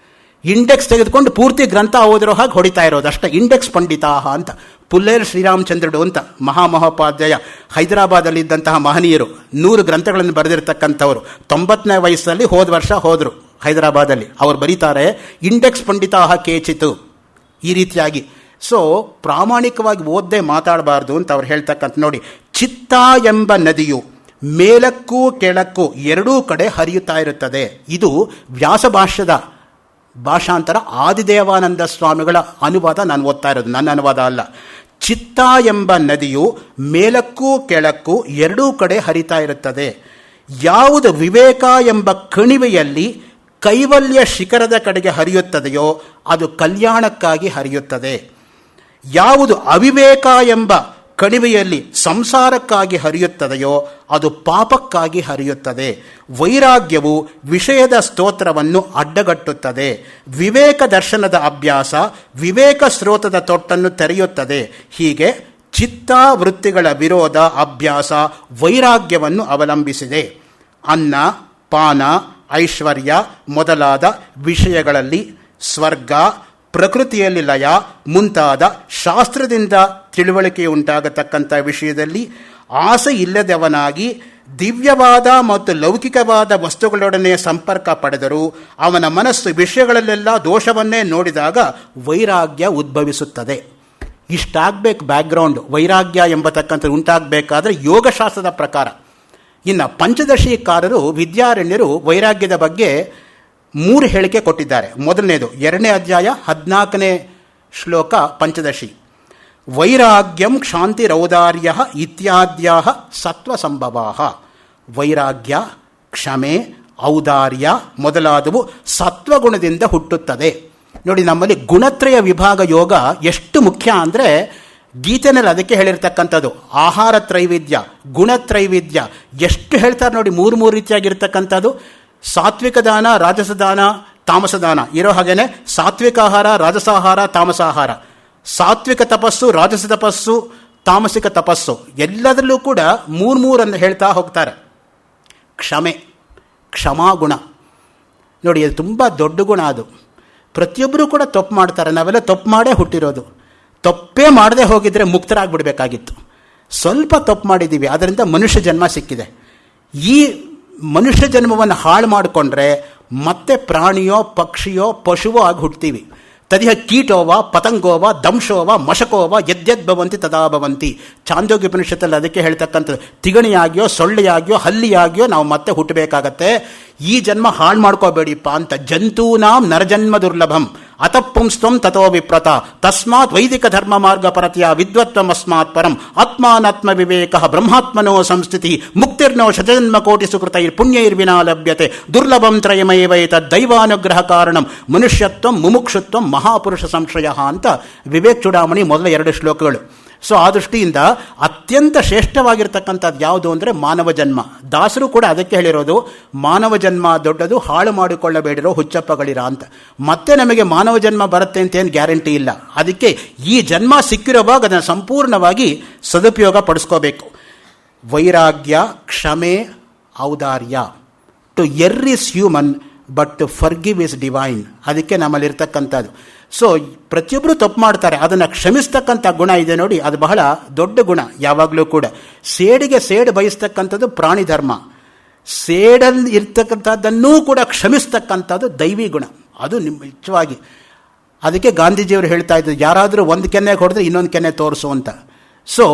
ಇಂಡೆಕ್ಸ್ ತೆಗೆದುಕೊಂಡು ಪೂರ್ತಿ ಗ್ರಂಥ ಓದಿರೋ ಹಾಗೆ ಹೊಡಿತಾ ಇರೋದು ಅಷ್ಟೇ. ಇಂಡೆಕ್ಸ್ ಪಂಡಿತಾಹ ಅಂತ ಪುಲ್ಲೇರ್ ಶ್ರೀರಾಮಚಂದ್ರಡು ಅಂತ ಮಹಾಮಹೋಪಾಧ್ಯಾಯ ಹೈದರಾಬಾದಲ್ಲಿದ್ದಂತಹ ಮಹನೀಯರು 100 ಗ್ರಂಥಗಳನ್ನು ಬರೆದಿರ್ತಕ್ಕಂಥವ್ರು. 90ನೇ ವಯಸ್ಸಲ್ಲಿ ಹೋದ ವರ್ಷ ಹೋದರು ಹೈದರಾಬಾದಲ್ಲಿ. ಅವ್ರು ಬರೀತಾರೆ ಇಂಡೆಕ್ಸ್ ಪಂಡಿತಾಹ ಕೇಚಿತು ಈ ರೀತಿಯಾಗಿ. ಸೊ ಪ್ರಾಮಾಣಿಕವಾಗಿ ಓದ್ದೇ ಮಾತಾಡಬಾರ್ದು ಅಂತ ಅವ್ರು ಹೇಳ್ತಕ್ಕಂಥ ನೋಡಿ. ಚಿತ್ತ ಎಂಬ ನದಿಯು ಮೇಲಕ್ಕೂ ಕೆಳಕ್ಕೂ ಎರಡೂ ಕಡೆ ಹರಿಯುತ್ತಾ ಇರುತ್ತದೆ. ಇದು ವ್ಯಾಸಭಾಷ್ಯದ ಭಾಷಾಂತರ ಆದಿದೇವಾನಂದ ಸ್ವಾಮಿಗಳ ಅನುವಾದ ನಾನು ಓದ್ತಾ ಇರೋದು, ನನ್ನ ಅನುವಾದ ಅಲ್ಲ. ಚಿತ್ತ ಎಂಬ ನದಿಯು ಮೇಲಕ್ಕೂ ಕೆಳಕ್ಕೂ ಎರಡೂ ಕಡೆ ಹರಿತಾ ಇರುತ್ತದೆ. ಯಾವುದು ವಿವೇಕ ಎಂಬ ಕಣಿವೆಯಲ್ಲಿ ಕೈವಲ್ಯ ಶಿಖರದ ಕಡೆಗೆ ಹರಿಯುತ್ತದೆಯೋ ಅದು ಕಲ್ಯಾಣಕ್ಕಾಗಿ ಹರಿಯುತ್ತದೆ. ಯಾವುದು ಅವಿವೇಕ ಎಂಬ ಕಣಿವೆಯಲ್ಲಿ ಸಂಸಾರಕ್ಕಾಗಿ ಹರಿಯುತ್ತದೆಯೋ ಅದು ಪಾಪಕ್ಕಾಗಿ ಹರಿಯುತ್ತದೆ. ವೈರಾಗ್ಯವು ವಿಷಯದ ಸ್ತೋತ್ರವನ್ನು ಅಡ್ಡಗಟ್ಟುತ್ತದೆ. ವಿವೇಕ ದರ್ಶನದ ಅಭ್ಯಾಸ ವಿವೇಕ ಸ್ರೋತದ ತೊಟ್ಟನ್ನು ತೆರೆಯುತ್ತದೆ. ಹೀಗೆ ಚಿತ್ತಾವೃತ್ತಿಗಳ ವಿರೋಧ ಅಭ್ಯಾಸ ವೈರಾಗ್ಯವನ್ನು ಅವಲಂಬಿಸಿದೆ. ಅನ್ನ, ಪಾನ, ಐಶ್ವರ್ಯ ಮೊದಲಾದ ವಿಷಯಗಳಲ್ಲಿ ಸ್ವರ್ಗ, ಪ್ರಕೃತಿಯಲ್ಲಿ ಲಯ ಮುಂತಾದ ಶಾಸ್ತ್ರದಿಂದ ತಿಳುವಳಿಕೆಯುಂಟಾಗತಕ್ಕಂಥ ವಿಷಯದಲ್ಲಿ ಆಸೆ ಇಲ್ಲದವನಾಗಿ ದಿವ್ಯವಾದ ಮತ್ತು ಲೌಕಿಕವಾದ ವಸ್ತುಗಳೊಡನೆ ಸಂಪರ್ಕ ಪಡೆದರೂ ಅವನ ಮನಸ್ಸು ವಿಷಯಗಳಲ್ಲೆಲ್ಲ ದೋಷವನ್ನೇ ನೋಡಿದಾಗ ವೈರಾಗ್ಯ ಉದ್ಭವಿಸುತ್ತದೆ. ಇಷ್ಟಾಗಬೇಕು ಬ್ಯಾಕ್ಗ್ರೌಂಡ್. ವೈರಾಗ್ಯ ಎಂಬತಕ್ಕಂಥದ್ದು ಉಂಟಾಗಬೇಕಾದ್ರೆ ಯೋಗಶಾಸ್ತ್ರದ ಪ್ರಕಾರ. ಇನ್ನು ಪಂಚದಶೀಕಾರರು ವಿದ್ಯಾರಣ್ಯರು ವೈರಾಗ್ಯದ ಬಗ್ಗೆ 3 ಹೇಳಿಕೆ ಕೊಟ್ಟಿದ್ದಾರೆ. ಮೊದಲನೇದು 2ನೇ ಅಧ್ಯಾಯ 14ನೇ ಶ್ಲೋಕ ಪಂಚದಶಿ. ವೈರಾಗ್ಯಂ ಕ್ಷಾಂತಿರೌದಾರ್ಯ ಇತ್ಯಾದ್ಯಾ ಸತ್ವಸಂಭವಾ. ವೈರಾಗ್ಯ, ಕ್ಷಮೆ, ಔದಾರ್ಯ ಮೊದಲಾದವು ಸತ್ವಗುಣದಿಂದ ಹುಟ್ಟುತ್ತದೆ. ನೋಡಿ, ನಮ್ಮಲ್ಲಿ ಗುಣತ್ರಯ ವಿಭಾಗ ಯೋಗ ಎಷ್ಟು ಮುಖ್ಯ ಅಂದರೆ ಗೀತೆನಲ್ಲಿ ಅದಕ್ಕೆ ಹೇಳಿರ್ತಕ್ಕಂಥದ್ದು. ಆಹಾರ ತ್ರೈವಿಧ್ಯ, ಗುಣತ್ರೈವಿಧ್ಯ ಎಷ್ಟು ಹೇಳ್ತಾರೆ ನೋಡಿ. 3 ರೀತಿಯಾಗಿರ್ತಕ್ಕಂಥದ್ದು. ಸಾತ್ವಿಕ ದಾನ, ರಾಜಸ ದಾನ, ತಾಮಸ ದಾನ ಇರೋ ಹಾಗೇನೆ ಸಾತ್ವಿಕ ಆಹಾರ, ರಾಜಸಾಹಾರ, ತಾಮಸಾಹಾರ, ಸಾತ್ವಿಕ ತಪಸ್ಸು, ರಾಜಸ ತಪಸ್ಸು, ತಾಮಸಿಕ ತಪಸ್ಸು ಎಲ್ಲದರಲ್ಲೂ ಕೂಡ 3 ಅಂತ ಹೇಳ್ತಾ ಹೋಗ್ತಾರೆ. ಕ್ಷಮೆ, ಕ್ಷಮಾಗುಣ ನೋಡಿ, ಅದು ತುಂಬ ದೊಡ್ಡ ಗುಣ. ಅದು ಪ್ರತಿಯೊಬ್ಬರೂ ಕೂಡ ತಪ್ಪು ಮಾಡ್ತಾರೆ. ನಾವೆಲ್ಲ ತಪ್ಪು ಮಾಡೇ ಹುಟ್ಟಿರೋದು. ತಪ್ಪೇ ಮಾಡದೆ ಹೋಗಿದ್ರೆ ಮುಕ್ತರಾಗ್ಬಿಡ್ಬೇಕಾಗಿತ್ತು. ಸ್ವಲ್ಪ ತಪ್ಪು ಮಾಡಿದ್ದೀವಿ, ಅದರಿಂದ ಮನುಷ್ಯ ಜನ್ಮ ಸಿಕ್ಕಿದೆ. ಈ ಮನುಷ್ಯ ಜನ್ಮವನ್ನು ಹಾಳು ಮಾಡಿಕೊಂಡ್ರೆ ಮತ್ತೆ ಪ್ರಾಣಿಯೋ ಪಕ್ಷಿಯೋ ಪಶುವೋ ಆಗಿ ಹುಡ್ತೀವಿ. ತದಿಹ ಕೀಟೋವ ಪತಂಗೋವ ದಂಶೋವ ಮಶಕೋವ ಯದ್ಯದ್ಭವಂತಿ ತದಾ ಭವಂತಿ. ಚಾಂದೋಗ್ಯ ಉಪನಿಷತ್ತಲ್ಲಿ ಅದಕ್ಕೆ ಹೇಳ್ತಕ್ಕಂಥದ್ದು. ತಿಗಣಿಯಾಗಿಯೋ ಸೊಳ್ಳೆಯಾಗಿಯೋ ಹಲ್ಲಿಯಾಗಿಯೋ ನಾವು ಮತ್ತೆ ಹುಟ್ಟಬೇಕಾಗತ್ತೆ. ಈ ಜನ್ಮ ಹಾಳು ಮಾಡ್ಕೋಬೇಡಿಪ್ಪ ಅಂತ. ಜಂತೂನಾಂ ನರಜನ್ಮ ದುರ್ಲಭಂ ಅತಃಪುಂಸ್ತ್ವಂ ತಥೋ ವಿಪ್ರತ ತಸ್ಮಾತ್ ವೈದಿಕ ಧರ್ಮ ಮಾರ್ಗ ಪರತೆಯ ವಿದ್ವತ್ವಮಸ್ಮಾತ್ ಪರಂ ಆತ್ಮಾನಾತ್ಮ ವಿವೇಕ ಬ್ರಹ್ಮಾತ್ಮನೋ ಸಂಸ್ಥಿತಿ ಮುಕ್ತಿರ್ನೋ ಶತಜನ್ಮ ಕೋಟಿ ಸುಕೃತೈರ್ ಪುಣ್ಯೈರ್ವಿನಾ ಲಭ್ಯತೆ ದುರ್ಲಭಂ ತ್ರಯಮೇವೈತದ್ ದೈವಾನುಗ್ರಹ ಕಾರಣಂ ಮನುಷ್ಯತ್ವಂ ಮುಮುಕ್ಷುತ್ವಂ ಮಹಾಪುರುಷ ಸಂಶಯ ಅಂತ ವಿವೇಕ್ ಚೂಡಾಮಣಿ ಮೊದಲ 2 ಶ್ಲೋಕಗಳು. ಸೊ ಆ ದೃಷ್ಟಿಯಿಂದ ಅತ್ಯಂತ ಶ್ರೇಷ್ಠವಾಗಿರ್ತಕ್ಕಂಥದ್ದು ಯಾವುದು ಅಂದರೆ ಮಾನವ ಜನ್ಮ. ದಾಸರು ಕೂಡ ಅದಕ್ಕೆ ಹೇಳಿರೋದು, ಮಾನವ ಜನ್ಮ ದೊಡ್ಡದು, ಹಾಳು ಮಾಡಿಕೊಳ್ಳಬೇಡಿರೋ ಹುಚ್ಚಪ್ಪಗಳಿರ ಅಂತ. ಮತ್ತೆ ನಮಗೆ ಮಾನವ ಜನ್ಮ ಬರುತ್ತೆ ಅಂತ ಏನು ಗ್ಯಾರಂಟಿ ಇಲ್ಲ. ಅದಕ್ಕೆ ಈ ಜನ್ಮ ಸಿಕ್ಕಿರುವಾಗ ಅದನ್ನು ಸಂಪೂರ್ಣವಾಗಿ ಸದುಪಯೋಗ ಪಡಿಸ್ಕೋಬೇಕು. ವೈರಾಗ್ಯ, ಕ್ಷಮೆ, ಔದಾರ್ಯ. To err is human but to forgive is divine. ಅದಕ್ಕೆ ನಮ್ಮಲ್ಲಿರ್ತಕ್ಕಂಥದ್ದು. ಸೊ ಪ್ರತಿಯೊಬ್ಬರು ತಪ್ಪು ಮಾಡ್ತಾರೆ, ಅದನ್ನು ಕ್ಷಮಿಸ್ತಕ್ಕಂಥ ಗುಣ ಇದೆ ನೋಡಿ, ಅದು ಬಹಳ ದೊಡ್ಡ ಗುಣ ಯಾವಾಗಲೂ ಕೂಡ. ಸೇಡಿಗೆ ಸೇಡು ಬಯಸ್ತಕ್ಕಂಥದ್ದು ಪ್ರಾಣಿ ಧರ್ಮ. ಸೇಡಲ್ಲಿ ಇರ್ತಕ್ಕಂಥದ್ದನ್ನೂ ಕೂಡ ಕ್ಷಮಿಸ್ತಕ್ಕಂಥದ್ದು ದೈವಿ ಗುಣ. ಅದು ನಿಜವಾಗಿ ಅದಕ್ಕೆ ಗಾಂಧೀಜಿಯವರು ಹೇಳ್ತಾ ಇದ್ರು, ಯಾರಾದರೂ ಒಂದು ಕೆನ್ನೆಗೆ ಹೊಡೆದ್ರೆ ಇನ್ನೊಂದು ಕೆನ್ನೆ ತೋರಿಸು ಅಂತ. ಸೊ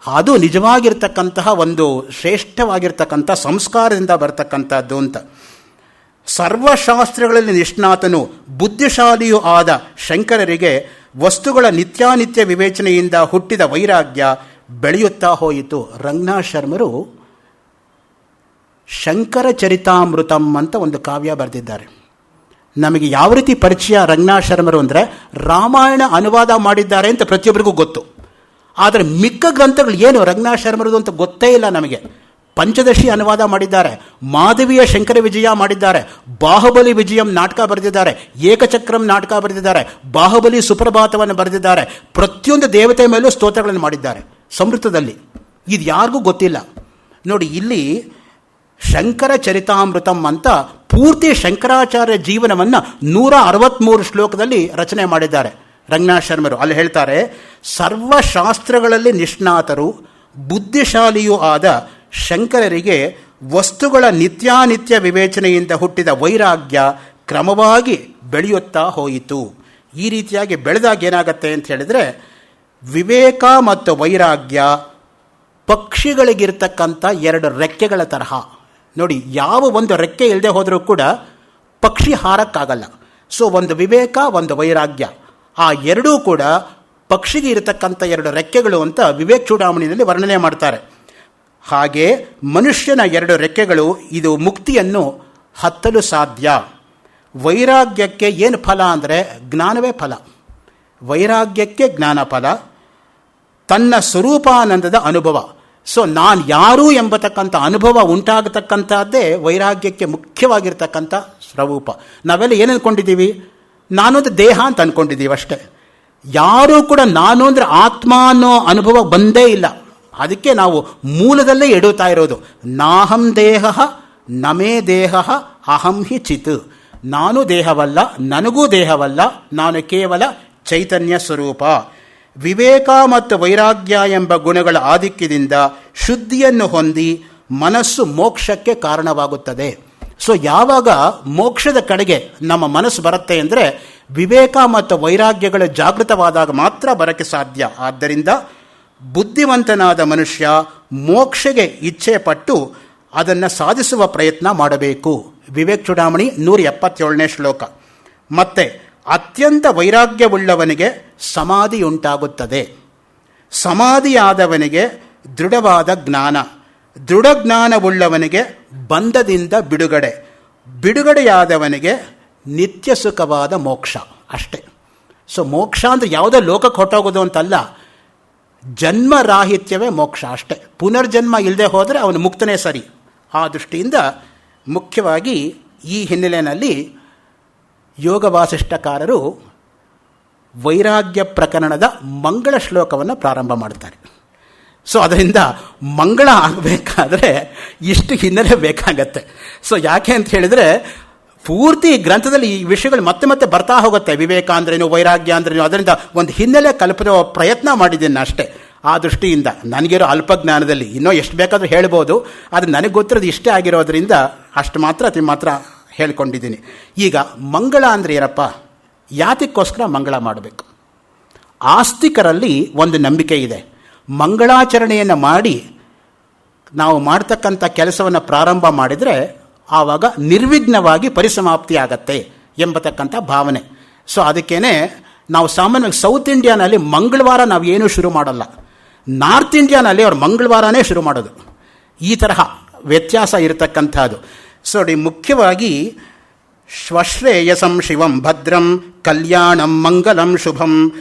ಅದು ನಿಜವಾಗಿರ್ತಕ್ಕಂತಹ ಒಂದು ಶ್ರೇಷ್ಠವಾಗಿರ್ತಕ್ಕಂಥ ಸಂಸ್ಕಾರದಿಂದ ಬರ್ತಕ್ಕಂಥದ್ದು ಅಂತ. ಸರ್ವಶಾಸ್ತ್ರಗಳಲ್ಲಿ ನಿಷ್ಣಾತನು ಬುದ್ಧಿಶಾಲಿಯೂ ಆದ ಶಂಕರರಿಗೆ ವಸ್ತುಗಳ ನಿತ್ಯಾನಿತ್ಯ ವಿವೇಚನೆಯಿಂದ ಹುಟ್ಟಿದ ವೈರಾಗ್ಯ ಬೆಳೆಯುತ್ತಾ ಹೋಯಿತು. ರಂಗನಾಥ್ ಶರ್ಮರು ಶಂಕರ ಚರಿತಾಮೃತಂ ಅಂತ ಒಂದು ಕಾವ್ಯ ಬರೆದಿದ್ದಾರೆ. ನಮಗೆ ಯಾವ ರೀತಿ ಪರಿಚಯ ರಂಗನಾಥ್ ಶರ್ಮರು ಅಂದರೆ ರಾಮಾಯಣ ಅನುವಾದ ಮಾಡಿದ್ದಾರೆ ಅಂತ ಪ್ರತಿಯೊಬ್ಬರಿಗೂ ಗೊತ್ತು. ಆದರೆ ಮಿಕ್ಕ ಗ್ರಂಥಗಳು ಏನು ರಂಗನಾಥ ಶರ್ಮರದು ಅಂತ ಗೊತ್ತೇ ಇಲ್ಲ ನಮಗೆ. ಪಂಚದಶಿ ಅನುವಾದ ಮಾಡಿದ್ದಾರೆ, ಮಾಧವಿಯ ಶಂಕರ ವಿಜಯ ಮಾಡಿದ್ದಾರೆ, ಬಾಹುಬಲಿ ವಿಜಯಂ ನಾಟಕ ಬರೆದಿದ್ದಾರೆ, ಏಕಚಕ್ರಂ ನಾಟಕ ಬರೆದಿದ್ದಾರೆ, ಬಾಹುಬಲಿ ಸುಪ್ರಭಾತವನ್ನು ಬರೆದಿದ್ದಾರೆ, ಪ್ರತಿಯೊಂದು ದೇವತೆ ಮೇಲೂ ಸ್ತೋತ್ರಗಳನ್ನು ಮಾಡಿದ್ದಾರೆ ಸಂಸ್ಕೃತದಲ್ಲಿ. ಇದು ಯಾರಿಗೂ ಗೊತ್ತಿಲ್ಲ. ನೋಡಿ, ಇಲ್ಲಿ ಶಂಕರ ಚರಿತಾಮೃತಂ ಅಂತ ಪೂರ್ತಿ ಶಂಕರಾಚಾರ್ಯ ಜೀವನವನ್ನು 163 ಶ್ಲೋಕದಲ್ಲಿ ರಚನೆ ಮಾಡಿದ್ದಾರೆ ರಂಗನಾಥ ಶರ್ಮರು. ಅಲ್ಲಿ ಹೇಳ್ತಾರೆ, ಸರ್ವಶಾಸ್ತ್ರಗಳಲ್ಲಿ ನಿಷ್ಣಾತರು ಬುದ್ಧಿಶಾಲಿಯೂ ಆದ ಶಂಕರರಿಗೆ ವಸ್ತುಗಳ ನಿತ್ಯಾನಿತ್ಯ ವಿವೇಚನೆಯಿಂದ ಹುಟ್ಟಿದ ವೈರಾಗ್ಯ ಕ್ರಮವಾಗಿ ಬೆಳೆಯುತ್ತಾ ಹೋಯಿತು. ಈ ರೀತಿಯಾಗಿ ಬೆಳೆದಾಗ ಏನಾಗತ್ತೆ ಅಂತ ಹೇಳಿದರೆ, ವಿವೇಕ ಮತ್ತು ವೈರಾಗ್ಯ ಪಕ್ಷಿಗಳಿಗಿರ್ತಕ್ಕಂಥ 2 ರೆಕ್ಕೆಗಳ ತರಹ. ನೋಡಿ, ಯಾವ ಒಂದು ರೆಕ್ಕೆ ಇಲ್ಲದೆ ಹೋದರೂ ಕೂಡ ಪಕ್ಷಿ ಹಾರಕ್ಕಾಗಲ್ಲ. ಸೊ ಒಂದು ವಿವೇಕ, ಒಂದು ವೈರಾಗ್ಯ, ಆ ಎರಡೂ ಕೂಡ ಪಕ್ಷಿಗೆ ಇರತಕ್ಕಂಥ 2 ರೆಕ್ಕೆಗಳು ಅಂತ ವಿವೇಕ ಚೂಡಾಮಣಿಯಲ್ಲಿ ವರ್ಣನೆ ಮಾಡ್ತಾರೆ. ಹಾಗೆ ಮನುಷ್ಯನ 2 ರೆಕ್ಕೆಗಳು ಇದು ಮುಕ್ತಿಯನ್ನು ಹತ್ತಲು ಸಾಧ್ಯ. ವೈರಾಗ್ಯಕ್ಕೆ ಏನು ಫಲ ಅಂದರೆ ಜ್ಞಾನವೇ ಫಲ. ವೈರಾಗ್ಯಕ್ಕೆ ಜ್ಞಾನ ಫಲ, ತನ್ನ ಸ್ವರೂಪಾನಂದದ ಅನುಭವ. ಸೊ ನಾನು ಯಾರು ಎಂಬತಕ್ಕಂಥ ಅನುಭವ ಉಂಟಾಗತಕ್ಕಂಥದ್ದೇ ವೈರಾಗ್ಯಕ್ಕೆ ಮುಖ್ಯವಾಗಿರ್ತಕ್ಕಂಥ ಸ್ವರೂಪ. ನಾವೆಲ್ಲ ಏನು ಅಂದ್ಕೊಂಡಿದ್ದೀವಿ? ನಾನೊಂದು ದೇಹ ಅಂತ ಅಂದ್ಕೊಂಡಿದ್ದೀವಿ ಅಷ್ಟೇ. ಯಾರೂ ಕೂಡ ನಾನು ಅಂದರೆ ಆತ್ಮ ಅನ್ನೋ ಅನುಭವ ಬಂದೇ ಇಲ್ಲ. ಅದಕ್ಕೆ ನಾವು ಮೂಲದಲ್ಲೇ ಎಡುತ್ತಾ ಇರೋದು. ನಾಹಂ ದೇಹ ನಮೇ ದೇಹ ಅಹಂ ಹಿ ಚಿತ್. ನಾನು ದೇಹವಲ್ಲ, ನನಗೂ ದೇಹವಲ್ಲ, ನಾನು ಕೇವಲ ಚೈತನ್ಯ ಸ್ವರೂಪ. ವಿವೇಕ ಮತ್ತು ವೈರಾಗ್ಯ ಎಂಬ ಗುಣಗಳ ಆಧಿಕ್ಯದಿಂದ ಶುದ್ಧಿಯನ್ನು ಹೊಂದಿ ಮನಸ್ಸು ಮೋಕ್ಷಕ್ಕೆ ಕಾರಣವಾಗುತ್ತದೆ. ಸೊ ಯಾವಾಗ ಮೋಕ್ಷದ ಕಡೆಗೆ ನಮ್ಮ ಮನಸ್ಸು ಬರುತ್ತೆ ಅಂದರೆ ವಿವೇಕ ಮತ್ತು ವೈರಾಗ್ಯಗಳು ಜಾಗೃತವಾದಾಗ ಮಾತ್ರ ಬರೋಕ್ಕೆ ಸಾಧ್ಯ. ಆದ್ದರಿಂದ ಬುದ್ಧಿವಂತನಾದ ಮನುಷ್ಯ ಮೋಕ್ಷಗೆ ಇಚ್ಛೆ ಪಟ್ಟು ಅದನ್ನು ಸಾಧಿಸುವ ಪ್ರಯತ್ನ ಮಾಡಬೇಕು. ವಿವೇಕ ಚೂಡಾಮಣಿ 177ನೇ ಶ್ಲೋಕ. ಮತ್ತೆ ಅತ್ಯಂತ ವೈರಾಗ್ಯವುಳ್ಳವನಿಗೆ ಸಮಾಧಿ ಉಂಟಾಗುತ್ತದೆ. ಸಮಾಧಿಯಾದವನಿಗೆ ದೃಢವಾದ ಜ್ಞಾನ, ದೃಢಜ್ಞಾನವುಳ್ಳವನಿಗೆ ಬಂಧದಿಂದ ಬಿಡುಗಡೆ, ಬಿಡುಗಡೆಯಾದವನಿಗೆ ನಿತ್ಯ ಸುಖವಾದ ಮೋಕ್ಷ. ಅಷ್ಟೇ. ಸೊ ಮೋಕ್ಷ ಅಂದರೆ ಯಾವುದೋ ಲೋಕಕ್ಕೆ ಹೊಟ್ಟೋಗೋದು ಅಂತಲ್ಲ, ಜನ್ಮರಾಹಿತ್ಯವೇ ಮೋಕ್ಷ ಅಷ್ಟೇ. ಪುನರ್ಜನ್ಮ ಇಲ್ಲದೆ ಹೋದರೆ ಅವನು ಮುಕ್ತನೇ ಸರಿ. ಆ ದೃಷ್ಟಿಯಿಂದ ಮುಖ್ಯವಾಗಿ ಈ ಹಿನ್ನೆಲೆಯಲ್ಲಿ ಯೋಗ ವಾಸಿಷ್ಠಕಾರರು ವೈರಾಗ್ಯ ಪ್ರಕರಣದ ಮಂಗಳ ಶ್ಲೋಕವನ್ನು ಪ್ರಾರಂಭ ಮಾಡ್ತಾರೆ. ಸೊ ಅದರಿಂದ ಮಂಗಳ ಆಗಬೇಕಾದ್ರೆ ಇಷ್ಟು ಹಿನ್ನೆಲೆ ಬೇಕಾಗತ್ತೆ. ಸೊ ಯಾಕೆ ಅಂತ ಹೇಳಿದರೆ ಪೂರ್ತಿ ಗ್ರಂಥದಲ್ಲಿ ಈ ವಿಷಯಗಳು ಮತ್ತೆ ಮತ್ತೆ ಬರ್ತಾ ಹೋಗುತ್ತೆ. ವಿವೇಕ ಅಂದ್ರೇನು, ವೈರಾಗ್ಯ ಅಂದ್ರೇನು, ಅದರಿಂದ ಒಂದು ಹಿನ್ನೆಲೆ ಕಲ್ಪನೆ ಪ್ರಯತ್ನ ಮಾಡಿದ್ದೀನಿ ಅಷ್ಟೇ. ಆ ದೃಷ್ಟಿಯಿಂದ ನನಗಿರೋ ಅಲ್ಪಜ್ಞಾನದಲ್ಲಿ ಇನ್ನೂ ಎಷ್ಟು ಬೇಕಾದರೂ ಹೇಳ್ಬೋದು, ಆದರೆ ನನಗೆ ಗೊತ್ತಿರೋದು ಇಷ್ಟೇ ಆಗಿರೋದ್ರಿಂದ ಅಷ್ಟು ಮಾತ್ರ ಹೇಳ್ಕೊಂಡಿದ್ದೀನಿ. ಈಗ ಮಂಗಳ ಅಂದರೆ ಏನಪ್ಪ, ಯಾತಕ್ಕೋಸ್ಕರ ಮಂಗಳ ಮಾಡಬೇಕು? ಆಸ್ತಿಕರಲ್ಲಿ ಒಂದು ನಂಬಿಕೆ ಇದೆ. ಮಂಗಳಾಚರಣೆಯನ್ನು ಮಾಡಿ ನಾವು ಮಾಡ್ತಕ್ಕಂಥ ಕೆಲಸವನ್ನು ಪ್ರಾರಂಭ ಮಾಡಿದರೆ ಆವಾಗ ನಿರ್ವಿಘ್ನವಾಗಿ ಪರಿಸಮಾಪ್ತಿ ಆಗತ್ತೆ ಎಂಬತಕ್ಕಂಥ ಭಾವನೆ. ಸೊ ಅದಕ್ಕೇನೆ ನಾವು ಸಾಮಾನ್ಯವಾಗಿ ಸೌತ್ ಇಂಡಿಯಾನಲ್ಲಿ ಮಂಗಳವಾರ ನಾವು ಏನೂ ಶುರು ಮಾಡಲ್ಲ, ನಾರ್ತ್ ಇಂಡಿಯಾನಲ್ಲಿ ಅವ್ರು ಮಂಗಳವಾರನೇ ಶುರು ಮಾಡೋದು. ಈ ತರಹ ವ್ಯತ್ಯಾಸ ಇರತಕ್ಕಂಥದ್ದು. ಸೊ ಮುಖ್ಯವಾಗಿ ಶ್ವಶ್ರೇಯಸಂ ಶಿವಂ ಭದ್ರಂ ಕಲ್ಯಾಣಂ ಮಂಗಲಂ ಶುಭಂ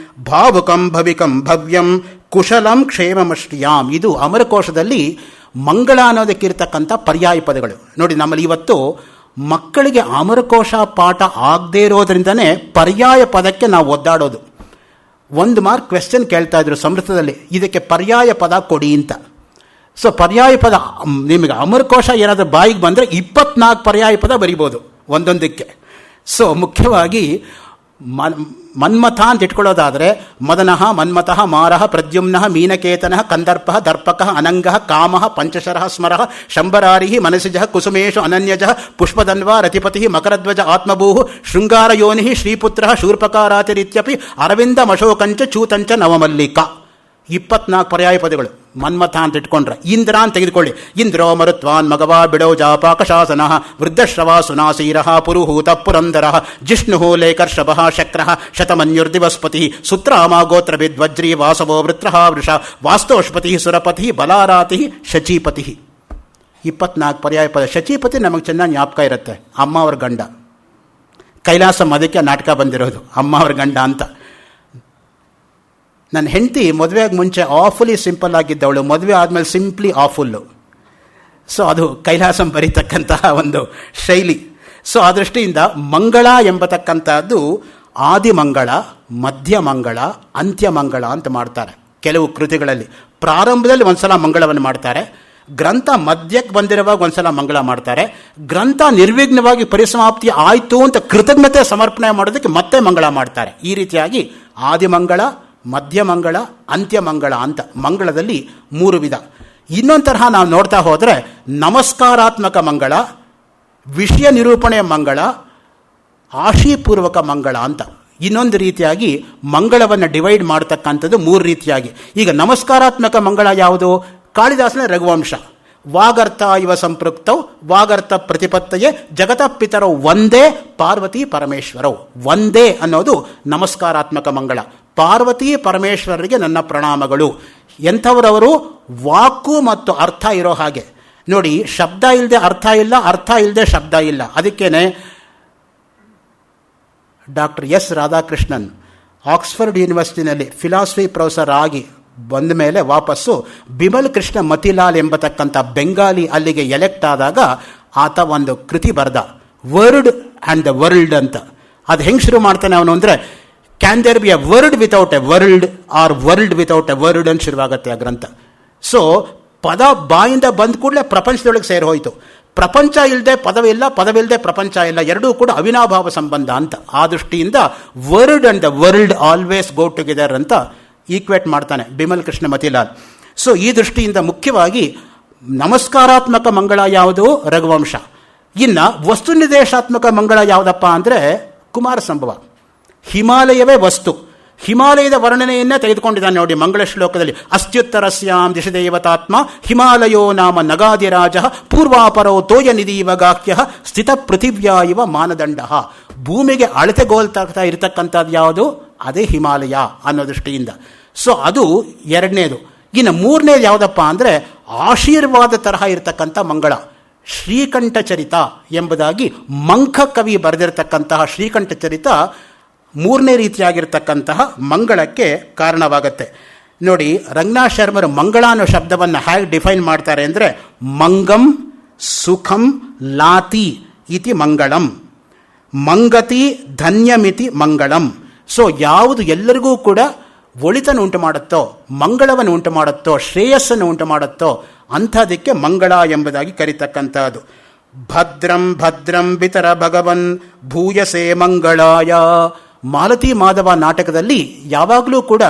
ಭಾವುಕಂ ಭವಿಕಂ ಭವ್ಯಂ ಕುಶಲಂ ಕ್ಷೇಮಮಶ್ರಿಯಾಂ. ಇದು ಅಮರಕೋಶದಲ್ಲಿ ಮಂಗಳ ಅನ್ನೋದಕ್ಕಿರ್ತಕ್ಕಂಥ ಪರ್ಯಾಯ ಪದಗಳು. ನೋಡಿ, ನಮ್ಮಲ್ಲಿ ಇವತ್ತು ಮಕ್ಕಳಿಗೆ ಅಮರಕೋಶ ಪಾಠ ಆಗದೇ ಇರೋದ್ರಿಂದನೇ ಪರ್ಯಾಯ ಪದಕ್ಕೆ ನಾವು ಒದ್ದಾಡೋದು. 1 ಮಾರ್ಕ್ ಕ್ವೆಶ್ಚನ್ ಕೇಳ್ತಾ ಇದ್ರು ಸಂಸ್ಕೃತದಲ್ಲಿ, ಇದಕ್ಕೆ ಪರ್ಯಾಯ ಪದ ಕೊಡಿ ಅಂತ. ಸೊ ಪರ್ಯಾಯ ಪದ ನಿಮಗೆ ಅಮರಕೋಶ ಏನಾದರೂ ಬಾಯಿಗೆ ಬಂದರೆ 24 ಪರ್ಯಾಯ ಪದ ಬರಿಬೋದು ಒಂದೊಂದಕ್ಕೆ. ಸೊ ಮುಖ್ಯವಾಗಿ ಮನ್ಮಥ ಅಂತ ಇಟ್ಕೊಳ್ಳೋದಾದರೆ ಮದನಃ ಮನ್ಮಥಃ ಮಾರಃ ಪ್ರದ್ಯುಮ್ನಃ ಮೀನಕೇತನಃ ಕಂದರ್ಪಃ ದರ್ಪಕಃ ಅನಂಗಃ ಕಾಮಃ ಪಂಚಶರಃ ಸ್ಮರಃ ಶಂಬರಾರಿಃ ಮನಸಿಜಃ ಕುಸುಮೇಶು ಅನನ್ಯಜಃ ಪುಷ್ಪಧನ್ವಾ ರತಿಪತಿಃ ಮಕರಧ್ವಜ ಆತ್ಮಭೂಃ ಶೃಂಗಾರಯೋನಿಃ ಶ್ರೀಪುತ್ರಃ ಶೂರ್ಪಕಾರಾತಿರಿತ್ಯಪಿ ಅರವಿಂದಮಶೋಕಂಚ ಚೂತಂಚ ನವಮಲ್ಲಿಕಾ. 24 ಪರ್ಯಾಯ ಪದಗಳು. ಮನ್ಮಥ ಅಂತ ಇಟ್ಕೊಂಡ್ರೆ ಇಂದ್ರ ಅಂತ ತೆಗೆದುಕೊಳ್ಳಿ. ಇಂದ್ರೋ ಮರುತ್ವಾನ್ ಮಗವಾ ಬಿಡೋ ಜಾಪಾಕಶಾಸನ ವೃದ್ಧಶ್ರವಾ ಸುನಾಸೀರಃ ಪುರುಹೂತ ಪುರಂದರ ಜಿಷ್ಣು ಲೇಕರ್ಷಭ ಶಕ್ರಃ ಶತಮನ್ಯುರ್ದಿವಸ್ಪತಿ ಸುತ್ರಾಮ ಗೋತ್ರಭಿದ್ವಜ್ರೀ ವಾಸವೋ ವೃತ್ರಃ ವೃಷ ವಾಸ್ತೋಷ್ಪತಿ ಸುರಪತಿ ಬಲಾರಾತಿ ಶಚೀಪತಿ. 24 ಪರ್ಯಾಯ ಪದ. ಶಚೀಪತಿ ನಮಗೆ ಚೆನ್ನಾಗಿ ಜ್ಞಾಪಕ ಇರುತ್ತೆ, ಅಮ್ಮ ಅವ್ರ ಗಂಡ. ಕೈಲಾಸಂ ಅದಕ್ಕೆ ನಾಟಕ ಬಂದಿರೋದು ಅಮ್ಮ ಅವ್ರ ಗಂಡ ಅಂತ. ನನ್ನ ಹೆಂಡತಿ ಮದುವೆಯಾಗಿ ಮುಂಚೆ ಆಫುಲಿ ಸಿಂಪಲ್ ಆಗಿದ್ದವಳು, ಮದುವೆ ಆದಮೇಲೆ ಸಿಂಪ್ಲಿ ಆಫುಲ್ಲು. ಸೊ ಅದು ಕೈಲಾಸಂ ಬರೀತಕ್ಕಂತಹ ಒಂದು ಶೈಲಿ. ಸೊ ಆ ದೃಷ್ಟಿಯಿಂದ ಮಂಗಳ ಎಂಬತಕ್ಕಂಥದ್ದು ಆದಿಮಂಗಳ, ಮಧ್ಯಮಂಗಳ, ಅಂತ್ಯಮಂಗಳ ಅಂತ ಮಾಡ್ತಾರೆ ಕೆಲವು ಕೃತಿಗಳಲ್ಲಿ. ಪ್ರಾರಂಭದಲ್ಲಿ ಒಂದ್ಸಲ ಮಂಗಳವನ್ನು ಮಾಡ್ತಾರೆ, ಗ್ರಂಥ ಮಧ್ಯಕ್ಕೆ ಬಂದಿರುವಾಗ ಒಂದ್ಸಲ ಮಂಗಳ ಮಾಡ್ತಾರೆ, ಗ್ರಂಥ ನಿರ್ವಿಘ್ನವಾಗಿ ಪರಿಸಮಾಪ್ತಿ ಆಯಿತು ಅಂತ ಕೃತಜ್ಞತೆ ಸಮರ್ಪಣೆ ಮಾಡೋದಕ್ಕೆ ಮತ್ತೆ ಮಂಗಳ ಮಾಡ್ತಾರೆ. ಈ ರೀತಿಯಾಗಿ ಆದಿಮಂಗಳ, ಮಧ್ಯಮಂಗಳ, ಅಂತ್ಯಮಂಗಳ ಅಂತ ಮಂಗಳದಲ್ಲಿ 3 ವಿಧ. ಇನ್ನೊಂದು ತರಹ ನಾವು ನೋಡ್ತಾ ಹೋದರೆ ನಮಸ್ಕಾರಾತ್ಮಕ ಮಂಗಳ, ವಿಷಯ ನಿರೂಪಣೆಯ ಮಂಗಳ, ಆಶೀಪೂರ್ವಕ ಮಂಗಳ ಅಂತ ಇನ್ನೊಂದು ರೀತಿಯಾಗಿ ಮಂಗಳವನ್ನು ಡಿವೈಡ್ ಮಾಡ್ತಕ್ಕಂಥದ್ದು 3 ರೀತಿಯಾಗಿ. ಈಗ ನಮಸ್ಕಾರಾತ್ಮಕ ಮಂಗಳ ಯಾವುದು? ಕಾಳಿದಾಸನ ರಘುವಂಶ. ವಾಗರ್ಥ ಇವ ಸಂಪೃಕ್ತೌ ವಾಗರ್ಥ ಪ್ರತಿಪತ್ತಯೇ ಜಗತಃ ಪಿತರೌ ಒಂದೇ ಪಾರ್ವತಿ ಪರಮೇಶ್ವರವು. ಒಂದೇ ಅನ್ನೋದು ನಮಸ್ಕಾರಾತ್ಮಕ ಮಂಗಳ. ಪಾರ್ವತಿ ಪರಮೇಶ್ವರರಿಗೆ ನನ್ನ ಪ್ರಣಾಮಗಳು. ಎಂಥವರವರು? ವಾಕು ಮತ್ತು ಅರ್ಥ ಇರೋ ಹಾಗೆ. ನೋಡಿ, ಶಬ್ದ ಇಲ್ಲದೆ ಅರ್ಥ ಇಲ್ಲ, ಅರ್ಥ ಇಲ್ಲದೆ ಶಬ್ದ ಇಲ್ಲ. ಅದಕ್ಕೇನೆ ಡಾಕ್ಟರ್ ಎಸ್ ರಾಧಾಕೃಷ್ಣನ್ ಆಕ್ಸ್ಫರ್ಡ್ ಯೂನಿವರ್ಸಿಟಿನಲ್ಲಿ ಫಿಲಾಸಫಿ ಪ್ರೊಫೆಸರ್ ಆಗಿ ಬಂದ ಮೇಲೆ ವಾಪಸ್ಸು ಬಿಮಲ್ ಕೃಷ್ಣ ಮತಿಲಾಲ್ ಎಂಬತಕ್ಕಂಥ ಬೆಂಗಾಲಿ ಅಲ್ಲಿಗೆ ಎಲೆಕ್ಟ್ ಆದಾಗ ಆತ ಒಂದು ಕೃತಿ ಬರೆದ, ವರ್ಡ್ ಆ್ಯಂಡ್ ದ ವರ್ಲ್ಡ್ ಅಂತ. ಅದು ಹೆಂಗೆ ಶುರು ಮಾಡ್ತಾನೆ ಅವನು ಅಂದರೆ, can there be a word without a world or world without a word ಅಂತ ಶುರುವಾಗುತ್ತೆ ಆ ಗ್ರಂಥ. ಸೊ ಪದ ಬಾಯಿಂದ ಬಂದ ಕೂಡಲೇ ಪ್ರಪಂಚದೊಳಗೆ ಸೇರಿ ಹೋಯಿತು. ಪ್ರಪಂಚ ಇಲ್ಲದೆ ಪದವಿಲ್ಲ, ಪದವಿಲ್ಲದೆ ಪ್ರಪಂಚ ಇಲ್ಲ, ಎರಡೂ ಕೂಡ ಅವಿನಾಭಾವ ಸಂಬಂಧ ಅಂತ. ಆ ದೃಷ್ಟಿಯಿಂದ word and the world always go together ಅಂತ ಈಕ್ವೇಟ್ ಮಾಡ್ತಾನೆ ಬಿಮಲ್ ಕೃಷ್ಣ ಮತಿಲಾಲ್. ಸೊ ಈ ದೃಷ್ಟಿಯಿಂದ ಮುಖ್ಯವಾಗಿ ನಮಸ್ಕಾರಾತ್ಮಕ ಮಂಗಳ ಯಾವುದು? ರಘುವಂಶ. ಇನ್ನು ವಸ್ತು ನಿರ್ದೇಶಾತ್ಮಕ ಮಂಗಳ ಯಾವುದಪ್ಪ ಅಂದರೆ ಕುಮಾರ ಸಂಭವ. ಹಿಮಾಲಯವೇ ವಸ್ತು. ಹಿಮಾಲಯದ ವರ್ಣನೆಯನ್ನೇ ತೆಗೆದುಕೊಂಡಿದ್ದಾನೆ ನೋಡಿ ಮಂಗಳ ಶ್ಲೋಕದಲ್ಲಿ. ಅಸ್ತ್ಯುತ್ತರಸ್ಯಾಂ ದಿಶ ದೇವತಾತ್ಮ ಹಿಮಾಲಯೋ ನಾಮ ನಗಾದಿರಾಜ ಪೂರ್ವಾಪರೋ ತೋಯ ನಿಧಿವಗಾಖ್ಯ ಸ್ಥಿತ ಪೃಥಿವ್ಯಾ ಇವ ಮಾನದಂಡ. ಭೂಮಿಗೆ ಅಳತೆಗೋಲ್ತಾ ಇರತಕ್ಕಂಥದ್ದು ಯಾವುದು? ಅದೇ ಹಿಮಾಲಯ ಅನ್ನೋ ದೃಷ್ಟಿಯಿಂದ. ಸೊ ಅದು ಎರಡನೇದು. ಇನ್ನು ಮೂರನೇದು ಯಾವುದಪ್ಪ ಅಂದರೆ ಆಶೀರ್ವಾದ ತರಹ ಇರತಕ್ಕಂಥ ಮಂಗಳ. ಶ್ರೀಕಂಠ ಚರಿತ ಎಂಬುದಾಗಿ ಮಂಖ ಕವಿ ಬರೆದಿರತಕ್ಕಂತಹ ಶ್ರೀಕಂಠ ಚರಿತ 3ನೇ ರೀತಿಯಾಗಿರ್ತಕ್ಕಂತಹ ಮಂಗಳಕ್ಕೆ ಕಾರಣವಾಗುತ್ತೆ. ನೋಡಿ, ರಂಗನಾಥ್ ಶರ್ಮರು ಮಂಗಳ ಅನ್ನೋ ಶಬ್ದವನ್ನು ಹೇಗೆ ಡಿಫೈನ್ ಮಾಡ್ತಾರೆ ಅಂದರೆ, ಮಂಗಂ ಸುಖಂ ಲಾತಿ ಇತಿ ಮಂಗಳಂ ಮಂಗತಿ ಧನ್ಯಮಿತಿ ಮಂಗಳಂ. ಸೊ ಯಾವುದು ಎಲ್ಲರಿಗೂ ಕೂಡ ಒಳಿತನ್ನು ಉಂಟು ಮಾಡುತ್ತೋ, ಮಂಗಳವನ್ನು ಉಂಟು ಮಾಡುತ್ತೋ, ಶ್ರೇಯಸ್ಸನ್ನು ಉಂಟು ಮಾಡುತ್ತೋ ಅಂಥದಕ್ಕೆ ಮಂಗಳ ಎಂಬುದಾಗಿ ಕರೀತಕ್ಕಂಥದ್ದು. ಭದ್ರಂ ಭದ್ರಂ ಬಿತರ ಭಗವನ್ ಭೂಯಸೆ ಮಂಗಳಾಯ. ಮಾಲತಿ ಮಾಧವ ನಾಟಕದಲ್ಲಿ ಯಾವಾಗಲೂ ಕೂಡ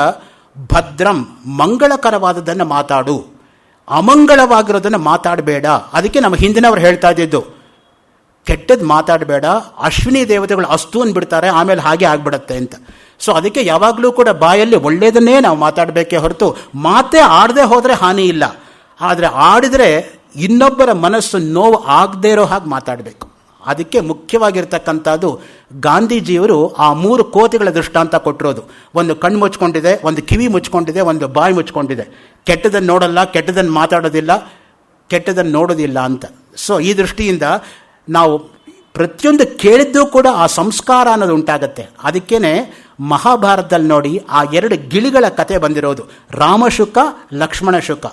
ಭದ್ರಂ ಮಂಗಳಕರವಾದದ್ದನ್ನು ಮಾತಾಡು, ಅಮಂಗಳವಾಗಿರೋದನ್ನು ಮಾತಾಡಬೇಡ. ಅದಕ್ಕೆ ನಮ್ಮ ಹಿಂದಿನವರು ಹೇಳ್ತಾ ಇದ್ದಿದ್ದು, ಕೆಟ್ಟದ್ದು ಮಾತಾಡಬೇಡ, ಅಶ್ವಿನಿ ದೇವತೆಗಳು ಅಸ್ತು ಅಂದ್ಬಿಡ್ತಾರೆ, ಆಮೇಲೆ ಹಾಗೆ ಆಗ್ಬಿಡತ್ತೆ ಅಂತ. ಸೊ ಅದಕ್ಕೆ ಯಾವಾಗಲೂ ಕೂಡ ಬಾಯಲ್ಲಿ ಒಳ್ಳೆಯದನ್ನೇ ನಾವು ಮಾತಾಡಬೇಕೇ ಹೊರತು ಮಾತೇ ಆಡದೆ ಹೋದರೆ ಹಾನಿ ಇಲ್ಲ. ಆದರೆ ಆಡಿದರೆ ಇನ್ನೊಬ್ಬರ ಮನಸ್ಸು ನೋವು ಆಗದೇ ಇರೋ ಹಾಗೆ ಮಾತಾಡಬೇಕು. ಅದಕ್ಕೆ ಮುಖ್ಯವಾಗಿರ್ತಕ್ಕಂಥದ್ದು ಗಾಂಧೀಜಿಯವರು ಆ 3 ಕೋತಿಗಳ ದೃಷ್ಟಾಂತ ಕೊಟ್ಟಿರೋದು. ಒಂದು ಕಣ್ಣು ಮುಚ್ಕೊಂಡಿದೆ, ಒಂದು ಕಿವಿ ಮುಚ್ಕೊಂಡಿದೆ, ಒಂದು ಬಾಯಿ ಮುಚ್ಕೊಂಡಿದೆ. ಕೆಟ್ಟದನ್ನು ನೋಡಲ್ಲ, ಕೆಟ್ಟದನ್ನು ಮಾತಾಡೋದಿಲ್ಲ, ಕೆಟ್ಟದನ್ನು ನೋಡೋದಿಲ್ಲ ಅಂತ. ಸೊ ಈ ದೃಷ್ಟಿಯಿಂದ ನಾವು ಪ್ರತಿಯೊಂದು ಕೇಳಿದ್ದು ಕೂಡ ಆ ಸಂಸ್ಕಾರ ಅನ್ನೋದು ಉಂಟಾಗತ್ತೆ. ಅದಕ್ಕೇನೆ ಮಹಾಭಾರತದಲ್ಲಿ ನೋಡಿ ಆ 2 ಗಿಳಿಗಳ ಕತೆ ಬಂದಿರೋದು, ರಾಮಶುಕ ಲಕ್ಷ್ಮಣ ಶುಕ.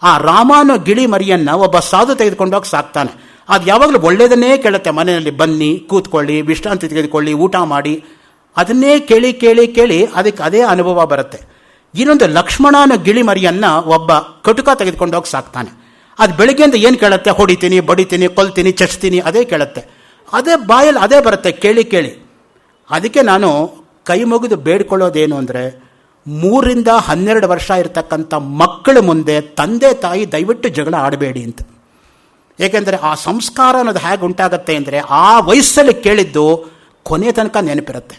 ಆ ರಾಮ ಅನ್ನೋ ಗಿಳಿ ಮರಿಯನ್ನು ಒಬ್ಬ ಸಾಧು ತೆಗೆದುಕೊಂಡೋಗಿ ಸಾಕ್ತಾನೆ. ಅದು ಯಾವಾಗಲೂ ಒಳ್ಳೆಯದನ್ನೇ ಕೇಳುತ್ತೆ. ಮನೆಯಲ್ಲಿ ಬನ್ನಿ, ಕೂತ್ಕೊಳ್ಳಿ, ವಿಶ್ರಾಂತಿ ತೆಗೆದುಕೊಳ್ಳಿ, ಊಟ ಮಾಡಿ, ಅದನ್ನೇ ಕೇಳಿ ಕೇಳಿ ಕೇಳಿ ಅದಕ್ಕೆ ಅದೇ ಅನುಭವ ಬರುತ್ತೆ. ಇನ್ನೊಂದು ಲಕ್ಷ್ಮಣ ಅನ್ನೋ ಗಿಳಿ ಮರಿಯನ್ನು ಒಬ್ಬ ಕಟುಕ ತೆಗೆದುಕೊಂಡೋಗಿ ಸಾಕ್ತಾನೆ. ಅದು ಬೆಳಿಗ್ಗೆಯಿಂದ ಏನು ಕೇಳುತ್ತೆ? ಹೊಡಿತೀನಿ, ಬಡಿತೀನಿ, ಕೊಲ್ತೀನಿ, ಚಚ್ತೀನಿ, ಅದೇ ಕೇಳುತ್ತೆ. ಅದೇ ಬಾಯಲ್ಲಿ ಅದೇ ಬರುತ್ತೆ ಕೇಳಿ ಕೇಳಿ. ಅದಕ್ಕೆ ನಾನು ಕೈ ಮುಗಿದು ಬೇಡ್ಕೊಳ್ಳೋದೇನು ಅಂದರೆ, 3 ರಿಂದ 12 ವರ್ಷ ಇರತಕ್ಕಂಥ ಮಕ್ಕಳ ಮುಂದೆ ತಂದೆ ತಾಯಿ ದಯವಿಟ್ಟು ಜಗಳ ಆಡಬೇಡಿ ಅಂತ. ಏಕೆಂದರೆ ಆ ಸಂಸ್ಕಾರ ಅನ್ನೋದು ಹೇಗೆ ಉಂಟಾಗತ್ತೆ ಅಂದರೆ, ಆ ವಯಸ್ಸಲ್ಲಿ ಕೇಳಿದ್ದು ಕೊನೆ ತನಕ ನೆನಪಿರುತ್ತೆ.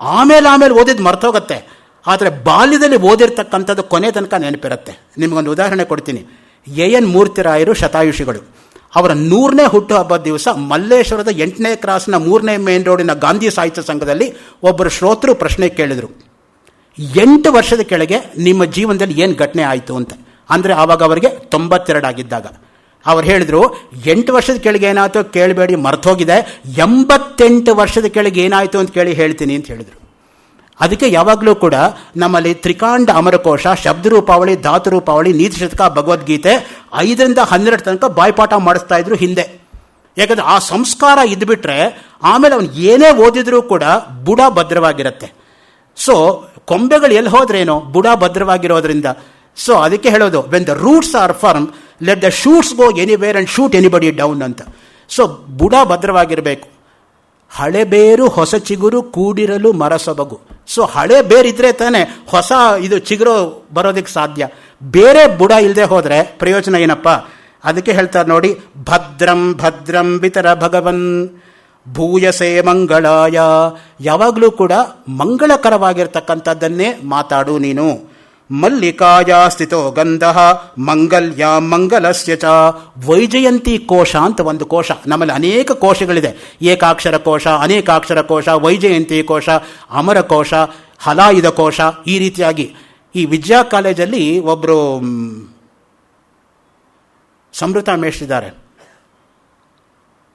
ಆಮೇಲೆ ಓದಿದ್ದು ಮರ್ತೋಗುತ್ತೆ. ಆದರೆ ಬಾಲ್ಯದಲ್ಲಿ ಓದಿರ್ತಕ್ಕಂಥದ್ದು ಕೊನೆ ತನಕ ನೆನಪಿರುತ್ತೆ. ನಿಮಗೊಂದು ಉದಾಹರಣೆ ಕೊಡ್ತೀನಿ. ಎನ್ ಮೂರ್ತಿರಾಯರು ಶತಾಯುಷಿಗಳು. ಅವರ 100ನೇ ಹುಟ್ಟುಹಬ್ಬದ ದಿವಸ ಮಲ್ಲೇಶ್ವರದ 8ನೇ ಕ್ರಾಸ್ನ 3ನೇ ಮೇನ್ ರೋಡಿನ ಗಾಂಧಿ ಸಾಹಿತ್ಯ ಸಂಘದಲ್ಲಿ ಒಬ್ಬರು ಶ್ರೋತೃ ಪ್ರಶ್ನೆ ಕೇಳಿದರು. 8 ವರ್ಷದ ಕೆಳಗೆ ನಿಮ್ಮ ಜೀವನದಲ್ಲಿ ಏನು ಘಟನೆ ಆಯಿತು ಅಂತ. ಅಂದರೆ ಆವಾಗ ಅವರಿಗೆ 92 ಆಗಿದ್ದಾಗ. ಅವ್ರು ಹೇಳಿದರು, 8 ವರ್ಷದ ಕೆಳಗೆ ಏನಾಯಿತು ಕೇಳಬೇಡಿ, ಮರ್ತೋಗಿದೆ, 88 ವರ್ಷದ ಕೆಳಗೆ ಏನಾಯಿತು ಅಂತ ಕೇಳಿ ಹೇಳ್ತೀನಿ ಅಂತ ಹೇಳಿದರು. ಅದಕ್ಕೆ ಯಾವಾಗಲೂ ಕೂಡ ನಮ್ಮಲ್ಲಿ ತ್ರಿಕಾಂಡ ಅಮರಕೋಶ, ಶಬ್ದರೂಪಾವಳಿ, ಧಾತುರೂಪಾವಳಿ, ನೀತಿಶತಕ, ಭಗವದ್ಗೀತೆ 5ರಿಂದ 12 ತನಕ ಬಾಯ್ಪಾಠ ಮಾಡಿಸ್ತಾ ಇದ್ರು ಹಿಂದೆ. ಯಾಕಂದರೆ ಆ ಸಂಸ್ಕಾರ ಇದ್ಬಿಟ್ರೆ ಆಮೇಲೆ ಅವನು ಏನೇ ಓದಿದ್ರೂ ಕೂಡ ಬುಡ ಭದ್ರವಾಗಿರುತ್ತೆ. ಸೊ ಕೊಂಬೆಗಳು ಎಲ್ಲಿ ಹೋದ್ರೇನೋ ಬುಡ ಭದ್ರವಾಗಿರೋದ್ರಿಂದ. ಸೊ ಅದಕ್ಕೆ ಹೇಳೋದು, when the roots are firm let the shoots go anywhere and shoot anybody down ಅಂತ. ಸೊ ಬುಡ ಭದ್ರವಾಗಿರಬೇಕು. ಹಳೆ ಬೇರು ಹೊಸ ಚಿಗುರು ಕೂಡಿರಲು ಮರಸೊಬಗು. ಸೊ ಹಳೆ ಬೇರಿದ್ರೆ ತಾನೇ ಹೊಸ ಇದು ಚಿಗುರು ಬರೋದಕ್ಕೆ ಸಾಧ್ಯ. ಬೇರೆ ಬುಡ ಇಲ್ಲದೆ ಹೋದರೆ ಪ್ರಯೋಜನ ಏನಪ್ಪ? ಅದಕ್ಕೆ ಹೇಳ್ತಾರೆ ನೋಡಿ, ಭದ್ರಂ ಭದ್ರಂ ವಿತರ ಭಗವನ್ ಭೂಯಸೆ ಮಂಗಳಾಯ. ಯಾವಾಗಲೂ ಕೂಡ ಮಂಗಳಕರವಾಗಿರ್ತಕ್ಕಂಥದ್ದನ್ನೇ ಮಾತಾಡು ನೀನು. ಮಲ್ಲಿಕಾಯ ಸ್ಥಿತೋ ಗಂಧ ಮಂಗಲ್ಯ ಮಂಗಲಸ್ಯ ಚ. ವೈಜಯಂತಿ ಕೋಶ ಅಂತ ಒಂದು ಕೋಶ, ನಮ್ಮಲ್ಲಿ ಅನೇಕ ಕೋಶಗಳಿದೆ. ಏಕಾಕ್ಷರ ಕೋಶ, ಅನೇಕಾಕ್ಷರ ಕೋಶ, ವೈಜಯಂತಿ ಕೋಶ, ಅಮರಕೋಶ, ಹಲಾಯುಧ ಕೋಶ. ಈ ರೀತಿಯಾಗಿ ಈ ವಿದ್ಯಾ ಕಾಲೇಜಲ್ಲಿ ಒಬ್ಬರು ಸಮೃತ ಮೇಷ್ಟ್ರಿದ್ದಾರೆ,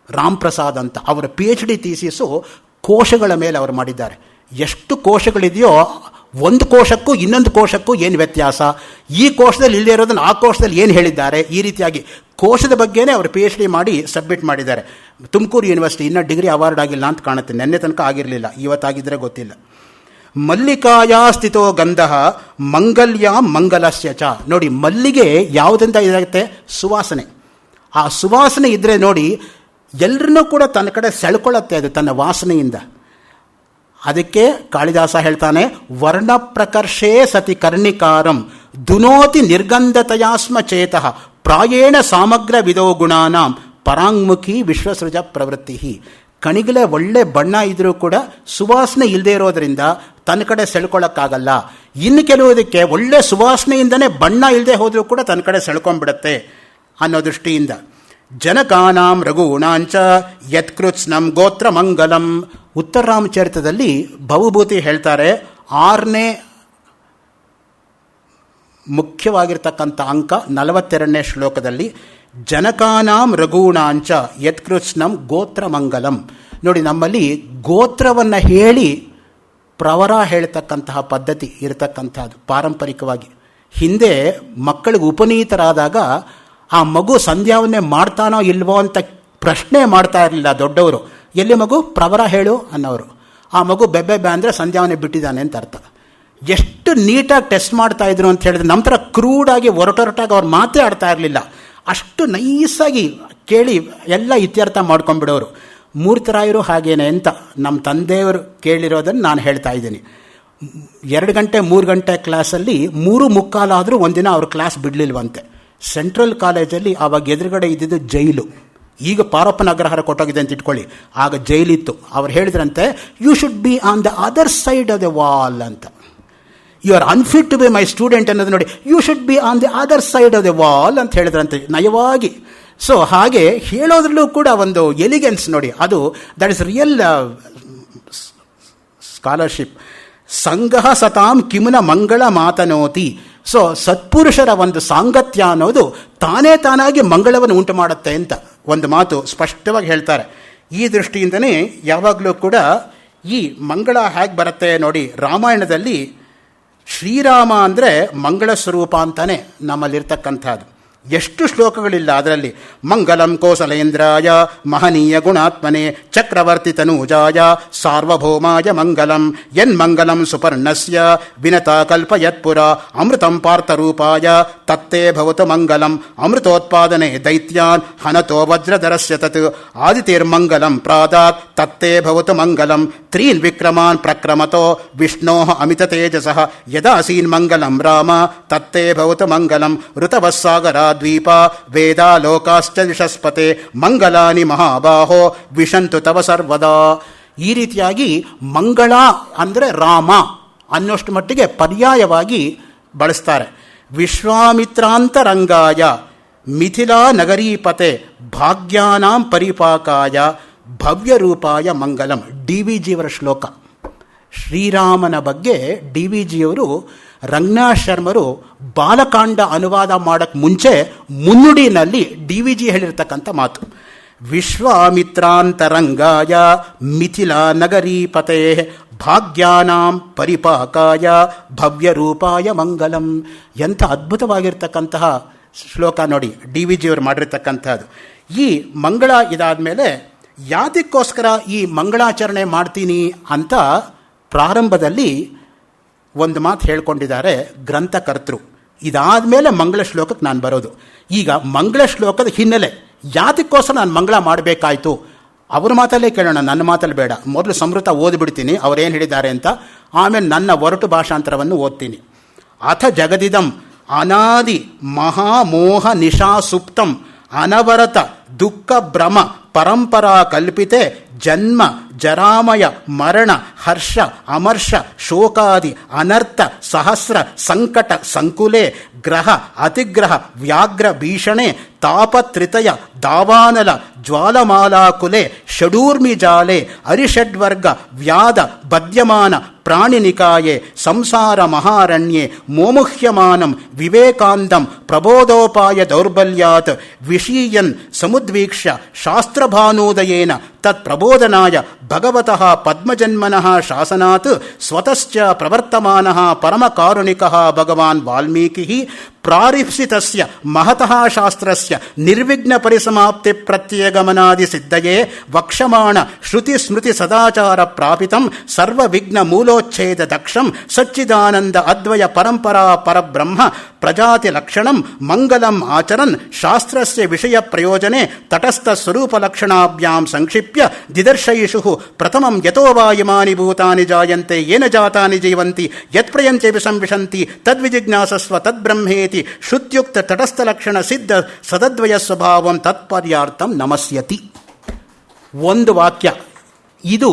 ರಾಮ್ ಪ್ರಸಾದ್ ಅಂತ. ಅವರ PhD ಥೀಸಿಸು ಕೋಶಗಳ ಮೇಲೆ ಅವರು ಮಾಡಿದ್ದಾರೆ. ಎಷ್ಟು ಕೋಶಗಳಿದೆಯೋ ಒಂದು ಕೋಶಕ್ಕೂ ಇನ್ನೊಂದು ಕೋಶಕ್ಕೂ ಏನು ವ್ಯತ್ಯಾಸ, ಈ ಕೋಶದಲ್ಲಿ ಇಲ್ಲದೆ ಇರೋದನ್ನು ಆ ಕೋಶದಲ್ಲಿ ಏನು ಹೇಳಿದ್ದಾರೆ, ಈ ರೀತಿಯಾಗಿ ಕೋಶದ ಬಗ್ಗೆನೇ ಅವರು PhD ಮಾಡಿ ಸಬ್ಮಿಟ್ ಮಾಡಿದ್ದಾರೆ. ತುಮಕೂರು ಯೂನಿವರ್ಸಿಟಿ. ಇನ್ನೂ ಡಿಗ್ರಿ ಅವಾರ್ಡ್ ಆಗಿಲ್ಲ ಅಂತ ಕಾಣುತ್ತೆ, ನೆನ್ನೆ ತನಕ ಆಗಿರಲಿಲ್ಲ, ಇವತ್ತಾಗಿದ್ದರೆ ಗೊತ್ತಿಲ್ಲ. ಮಲ್ಲಿಕಾಯ ಸ್ಥಿತೋ ಗಂಧ ಮಂಗಲ್ಯ ಮಂಗಲಸ್ಯ ಚ. ನೋಡಿ, ಮಲ್ಲಿಗೆ ಯಾವುದರಿಂದ ಇದಾಗುತ್ತೆ? ಸುವಾಸನೆ. ಆ ಸುವಾಸನೆ ಇದ್ದರೆ ನೋಡಿ ಎಲ್ಲರನ್ನೂ ಕೂಡ ತನ್ನ ಕಡೆ ಸೆಳ್ಕೊಳ್ಳುತ್ತೆ ಅದು ತನ್ನ ವಾಸನೆಯಿಂದ. ಅದಕ್ಕೆ ಕಾಳಿದಾಸ ಹೇಳ್ತಾನೆ, ವರ್ಣ ಪ್ರಕರ್ಷೇ ಸತಿ ಕರ್ಣಿಕಾರಂ ದುನೋತಿ ನಿರ್ಗಂಧತಯಾಸ್ಮ ಚೇತಃ ಪ್ರಾಯೇಣ ಸಾಮಗ್ರ ವಿಧೋ ಗುಣಾನಾಂ ಪರಾಂಗ್ಮುಖಿ ವಿಶ್ವಸೃಜ ಪ್ರವೃತ್ತಿ. ಕಣಿಗಲೆ ಒಳ್ಳೆ ಬಣ್ಣ ಇದ್ರೂ ಕೂಡ ಸುವಾಸನೆ ಇಲ್ಲದೆ ಇರೋದ್ರಿಂದ ತನ್ನ ಕಡೆ ಸೆಳ್ಕೊಳ್ಳೋಕ್ಕಾಗಲ್ಲ. ಇನ್ನು ಕೆಲವುದಕ್ಕೆ ಒಳ್ಳೆ ಸುವಾಸನೆಯಿಂದನೇ ಬಣ್ಣ ಇಲ್ಲದೆ ಹೋದರೂ ಕೂಡ ತನ್ನ ಕಡೆ ಸೆಳ್ಕೊಂಡ್ಬಿಡುತ್ತೆ ಅನ್ನೋ ದೃಷ್ಟಿಯಿಂದ. ಜನಕಾನಾಂ ರಘುಗುಣಾಂಚ ಯತ್ಕೃತ್ಸ್ನಂ ಗೋತ್ರ ಮಂಗಲಂ. ಉತ್ತರ ರಾಮಚರಿತದಲ್ಲಿ ಭವಭೂತಿ ಹೇಳ್ತಾರೆ, 6ನೇ ಮುಖ್ಯವಾಗಿರ್ತಕ್ಕಂಥ ಅಂಕ 42ನೇ ಶ್ಲೋಕದಲ್ಲಿ, ಜನಕಾನಾಂ ರಘುಗುಣಾಂಚ ಯತ್ಕೃತ್ಸ್ನಂ ಗೋತ್ರ ಮಂಗಲಂ. ನೋಡಿ, ನಮ್ಮಲ್ಲಿ ಗೋತ್ರವನ್ನು ಹೇಳಿ ಪ್ರವರ ಹೇಳ್ತಕ್ಕಂತಹ ಪದ್ಧತಿ ಇರತಕ್ಕಂಥದ್ದು ಪಾರಂಪರಿಕವಾಗಿ. ಹಿಂದೆ ಮಕ್ಕಳಿಗೆ ಉಪನೀತರಾದಾಗ ಆ ಮಗು ಸಂಧ್ಯಾವನ್ನೇ ಮಾಡ್ತಾನೋ ಇಲ್ವೋ ಅಂತ ಪ್ರಶ್ನೆ ಮಾಡ್ತಾ ಇರಲಿಲ್ಲ ದೊಡ್ಡವರು. ಎಲ್ಲಿ ಮಗು ಪ್ರವರ ಹೇಳು ಅನ್ನೋರು. ಆ ಮಗು ಬೆಬ್ಬೆ ಅಂದರೆ ಸಂಧ್ಯಾವನ್ನೇ ಬಿಟ್ಟಿದ್ದಾನೆ ಅಂತ ಅರ್ಥ. ಎಷ್ಟು ನೀಟಾಗಿ ಟೆಸ್ಟ್ ಮಾಡ್ತಾ ಇದ್ರು ಅಂತ ಹೇಳಿದ್ರೆ, ನಮ್ಮ ಥರ ಕ್ರೂಡಾಗಿ ಒರಟೊರಟಾಗಿ ಅವ್ರು ಮಾತೇ ಆಡ್ತಾ ಇರಲಿಲ್ಲ. ಅಷ್ಟು ನೈಸಾಗಿ ಕೇಳಿ ಎಲ್ಲ ಇತ್ಯರ್ಥ ಮಾಡ್ಕೊಂಡ್ಬಿಡೋರು. ಮೂರ್ತರಾಯರು ಹಾಗೇನೆ ಅಂತ ನಮ್ಮ ತಂದೆಯವರು ಕೇಳಿರೋದನ್ನು ನಾನು ಹೇಳ್ತಾ ಇದ್ದೀನಿ. 2 ಗಂಟೆ 3 ಗಂಟೆ ಕ್ಲಾಸಲ್ಲಿ 3:45 ಒಂದಿನ ಅವ್ರ ಕ್ಲಾಸ್ ಬಿಡಲಿಲ್ವಂತೆ. ಸೆಂಟ್ರಲ್ ಕಾಲೇಜಲ್ಲಿ ಆವಾಗ ಎದುರುಗಡೆ ಇದ್ದಿದ್ದು ಜೈಲು. ಈಗ ಪಾರಪ್ಪನ ಅಗ್ರಹಾರ ಕೊಟ್ಟೋಗಿದೆ ಅಂತ ಇಟ್ಕೊಳ್ಳಿ, ಆಗ ಜೈಲಿತ್ತು. ಅವ್ರು ಹೇಳಿದ್ರಂತೆ, you should be on the other side of the wall ಅಂತ. You are unfit to be my student ಅನ್ನೋದು ನೋಡಿ, you should be on the other side of the wall ಅಂತ ಹೇಳಿದ್ರಂತೆ ನಯವಾಗಿ. ಸೊ ಹಾಗೆ ಹೇಳೋದ್ರಲ್ಲೂ ಕೂಡ ಒಂದು ಎಲಿಗೆನ್ಸ್ ನೋಡಿ, ಅದು ದಟ್ ಇಸ್ ರಿಯಲ್ ಸ್ಕಾಲರ್ಶಿಪ್. ಸಂಘ ಸತಾಂ ಕಿಮುನ ಮಂಗಳ ಮಾತನೋತಿ. ಸೊ ಸತ್ಪುರುಷರ ಒಂದು ಸಾಂಗತ್ಯ ಅನ್ನೋದು ತಾನೇ ತಾನಾಗಿ ಮಂಗಳವನ್ನು ಉಂಟು ಮಾಡುತ್ತೆ ಅಂತ ಒಂದು ಮಾತು ಸ್ಪಷ್ಟವಾಗಿ ಹೇಳ್ತಾರೆ. ಈ ದೃಷ್ಟಿಯಿಂದನೇ ಯಾವಾಗಲೂ ಕೂಡ ಈ ಮಂಗಳ ಹೇಗೆ ಬರುತ್ತೆ ನೋಡಿ, ರಾಮಾಯಣದಲ್ಲಿ ಶ್ರೀರಾಮ ಅಂದರೆ ಮಂಗಳ ಸ್ವರೂಪ ಅಂತಾನೆ ನಮ್ಮಲ್ಲಿರ್ತಕ್ಕಂಥದ್ದು. ಎಷ್ಟು ಶ್ಲೋಕಗಳಿಲ್ಲ ಅದರಲ್ಲಿ. ಮಂಗಲಂ ಕೋಸಲೇಂದ್ರಾಯ ಮಹನೀಯ ಗುಣಾತ್ಮನೆ ಚಕ್ರವರ್ತಿ ತನೂಜಾಯ ಸಾರ್ವಭೌಮಾಯ ಮಂಗಲಂ ಯನ್ಮಂಗಲಂ ಸುಪರ್ಣಸ್ಯ ವಿನತಾ ಕಲ್ಪಯತ್ಪುರ ಅಮೃತಂ ಪಾರ್ಥರೂಪಾಯ ತತ್ತೇ ಭವತು ಮಂಗಲಂ ಅಮೃತೋತ್ಪಾದನೆ ದೈತ್ಯಾನ್ ಹನತೋ ವಜ್ರಧರಸ್ಯ ತತ್ ಆದಿತಿರ್ಮಂಗಲಂ ಪ್ರಾದಾತ್ ತತ್ತೇ ಭವತು ಮಂಗಲಂ ತ್ರೀನ್ ವಿಕ್ರಮಾನ್ ಪ್ರಕ್ರಮತೋ ವಿಷ್ಣೋ ಅಮಿತ ತೇಜಸಃ ಯದಾಸೀನ್ ಮಂಗಲಂ ರಾಮ ತತ್ತೇ ಭವತು ಮಂಗಲಂ ಋತವಸ್ಸಾಗರ ದ್ವೀಪ ವೇದಾ ಲೋಕಾಶ್ಚ ದಿಶಸ್ಪತೆ ಮಂಗಲಾನಿ ಮಹಾಬಾಹೋ ವಿಶಂತು ತವ ಸರ್ವದಾ. ಈ ರೀತಿಯಾಗಿ ಮಂಗಳ ಅಂದರೆ ರಾಮ ಅನ್ನೋಷ್ಟು ಮಟ್ಟಿಗೆ ಪರ್ಯಾಯವಾಗಿ ಬಳಸ್ತಾರೆ. ವಿಶ್ವಾಮಿತ್ರಾಂತರಂಗಾಯ ಮಿಥಿಲಾ ನಗರೀಪತೆ ಭಾಗ್ಯಾನಾಂ ಪರಿಪಾಕಾಯ ಭವ್ಯರೂಪಾಯ ಮಂಗಲಂ. DVG ಅವರ ಶ್ಲೋಕ. ಶ್ರೀರಾಮನ ಬಗ್ಗೆ DVG ಅವರು, ರಂಗನಾಥ್ ಶರ್ಮರು ಬಾಲಕಾಂಡ ಅನುವಾದ ಮಾಡೋಕ್ಕೆ ಮುಂಚೆ ಮುನ್ನುಡಿನಲ್ಲಿ DVG ಹೇಳಿರ್ತಕ್ಕಂಥ ಮಾತು. ವಿಶ್ವಾಮಿತ್ರಾಂತರಂಗಾಯ ಮಿಥಿಲಾ ನಗರೀಪತೆ ಭಾಗ್ಯಾನಾಂ ಪರಿಪಾಕಾಯ ಭವ್ಯರೂಪಾಯ ಮಂಗಲಂ. ಎಂಥ ಅದ್ಭುತವಾಗಿರ್ತಕ್ಕಂತಹ ಶ್ಲೋಕ ನೋಡಿ, ಡಿ ವಿ ಜಿಯವರು ಮಾಡಿರ್ತಕ್ಕಂಥದ್ದು. ಈ ಮಂಗಳ ಇದಾದ ಮೇಲೆ ಯಾತಕ್ಕೋಸ್ಕರ ಈ ಮಂಗಳಾಚರಣೆ ಮಾಡ್ತೀನಿ ಅಂತ ಪ್ರಾರಂಭದಲ್ಲಿ ಒಂದು ಮಾತು ಹೇಳ್ಕೊಂಡಿದ್ದಾರೆ ಗ್ರಂಥಕರ್ತರು. ಇದಾದ ಮೇಲೆ ಮಂಗಳ ಶ್ಲೋಕಕ್ಕೆ ನಾನು ಬರೋದು. ಈಗ ಮಂಗಳ ಶ್ಲೋಕದ ಹಿನ್ನೆಲೆ, ಯಾತಕ್ಕೋಸ್ಕರ ನಾನು ಮಂಗಳ ಮಾಡಬೇಕಾಯ್ತು ಅವ್ರ ಮಾತಲ್ಲೇ ಕೇಳೋಣ, ನನ್ನ ಮಾತಲ್ಲಿ ಬೇಡ. ಮೊದಲು ಸಂಸ್ಕೃತ ಓದಿಬಿಡ್ತೀನಿ ಅವರೇನು ಹೇಳಿದ್ದಾರೆ ಅಂತ, ಆಮೇಲೆ ನನ್ನ ಒರಟು ಭಾಷಾಂತರವನ್ನು ಓದ್ತೀನಿ. ಅಥ ಜಗದಿದಂ ಅನಾದಿ ಮಹಾಮೋಹ ನಿಶಾ ಸುಪ್ತಂ ಅನವರತ ದುಃಖ ಭ್ರಮ ಪರಂಪರಾ ಕಲ್ಪಿತೆ ಜನ್ಮ ಜರಾಮಯ ಮರಣ ಹರ್ಷ ಅಮರ್ಷ ಶೋಕಾದಿ ಅನರ್ಥ ಸಹಸ್ರ ಸಂಕಟ ಸಂಕುಲೆ ಗ್ರಹ ಅತಿಗ್ರಹ ವ್ಯಾಘ್ರ ಭೀಷಣೆ ತಾಪತ್ರಿತಯ ದಾವಾನಲ ಜ್ವಾಲಮಾಲಾಕುಲೆ ಷಡೂರ್ಮಿಜಾಲೆ ಅರಿಷಡ್ವರ್ಗ ವ್ಯಾಧ ಬದ್ಯಮಾನ ಪ್ರಾಣಿನಿಕಾಯೆ ಸಂಸಾರ ಮಹಾರಣ್ಯೆ ಮೋಮುಹ್ಯಮಾನಂ ವಿವೇಕಾಂದಂ ಪ್ರಬೋಧೋಪಾಯ ದೌರ್ಬಲ್ಯಾತ್ ವಿಷೀಯನ್ ಸಮುದ್ವೀಕ್ಷ್ಯ ಶಾಸ್ತ್ರಭಾನೋದಯೇನ ತತ್ ಪ್ರಬೋಧನಾಯ ಭಗವತಃ ಪದ್ಮಜನ್ಮನಃ ಶಾಸನಾತ್ ಸ್ವತಶ್ಚ ಪ್ರವರ್ತಮಾನಃ ಪರಮಕಾರುಣಿಕಃ ಭಗವಾನ್ ವಾಲ್ಮೀಕಿಃ ಪ್ರಾರಿಪ್ಸಿತಸ್ಯ ಮಹತಃ ಶಾಸ್ತ್ರಸ್ಯ ನಿರ್ವಿಘ್ನ ಪರಿಸಮಾಪ್ತಿ ಪ್ರತ್ಯಗಮನಾದಿ ಸಿದ್ಧಯೇ ವಕ್ಷಮಾಣ ಶ್ರುತಿ ಸ್ಮೃತಿ ಸದಾಚಾರ ಪ್ರಾಪಿತಂ ಸರ್ವವಿಘ್ನ ಮೂಲೋಚ್ಛೇದ ದಕ್ಷಂ ಸಚ್ಚಿದಾನಂದ ಅದ್ವಯ ಪರಂಪರಾ ಪರಬ್ರಹ್ಮ ಪ್ರಜಾತಿ ಲಕ್ಷಣಂ ಮಂಗಲಂ ಆಚರನ್ ಶಾಸ್ತ್ರಸ್ಯ ವಿಷಯ ಪ್ರಯೋಜನೆ ತಟಸ್ಥ ಸ್ವರೂಪ ಲಕ್ಷಣಾಭ್ಯಾಂ ಸಂಕ್ಷಿಪ್ಯ ದಿದರ್ಶಯಿಷು ಪ್ರಥಮಂ ಯತೋ ವಾ ಇಮಾನಿ ಭೂತಾನಿ ಜಾಯಂತೆ ಯೇನ ಜಾತಾನಿ ಜೀವಂತಿ ಯತ್ಪ್ರಯಂತೆ ವಿಸಂವಿಶಂತಿ ತದ್ವಿಜಿಜ್ಞಾಸಸ್ವ ತದ್ಬ್ರಹ್ಮೇತಿ ಶುದ್ಯುಕ್ತ ತಟಸ್ಥ ಲಕ್ಷಣ ಸಿದ್ಧ ಸದದ್ವಯ ಸ್ವಭಾವಂ ತತ್ಪರ್ಯಾರ್ಥಂ ನಮಸ್ಯತಿ. ಒಂದು ವಾಕ್ಯ ಇದು.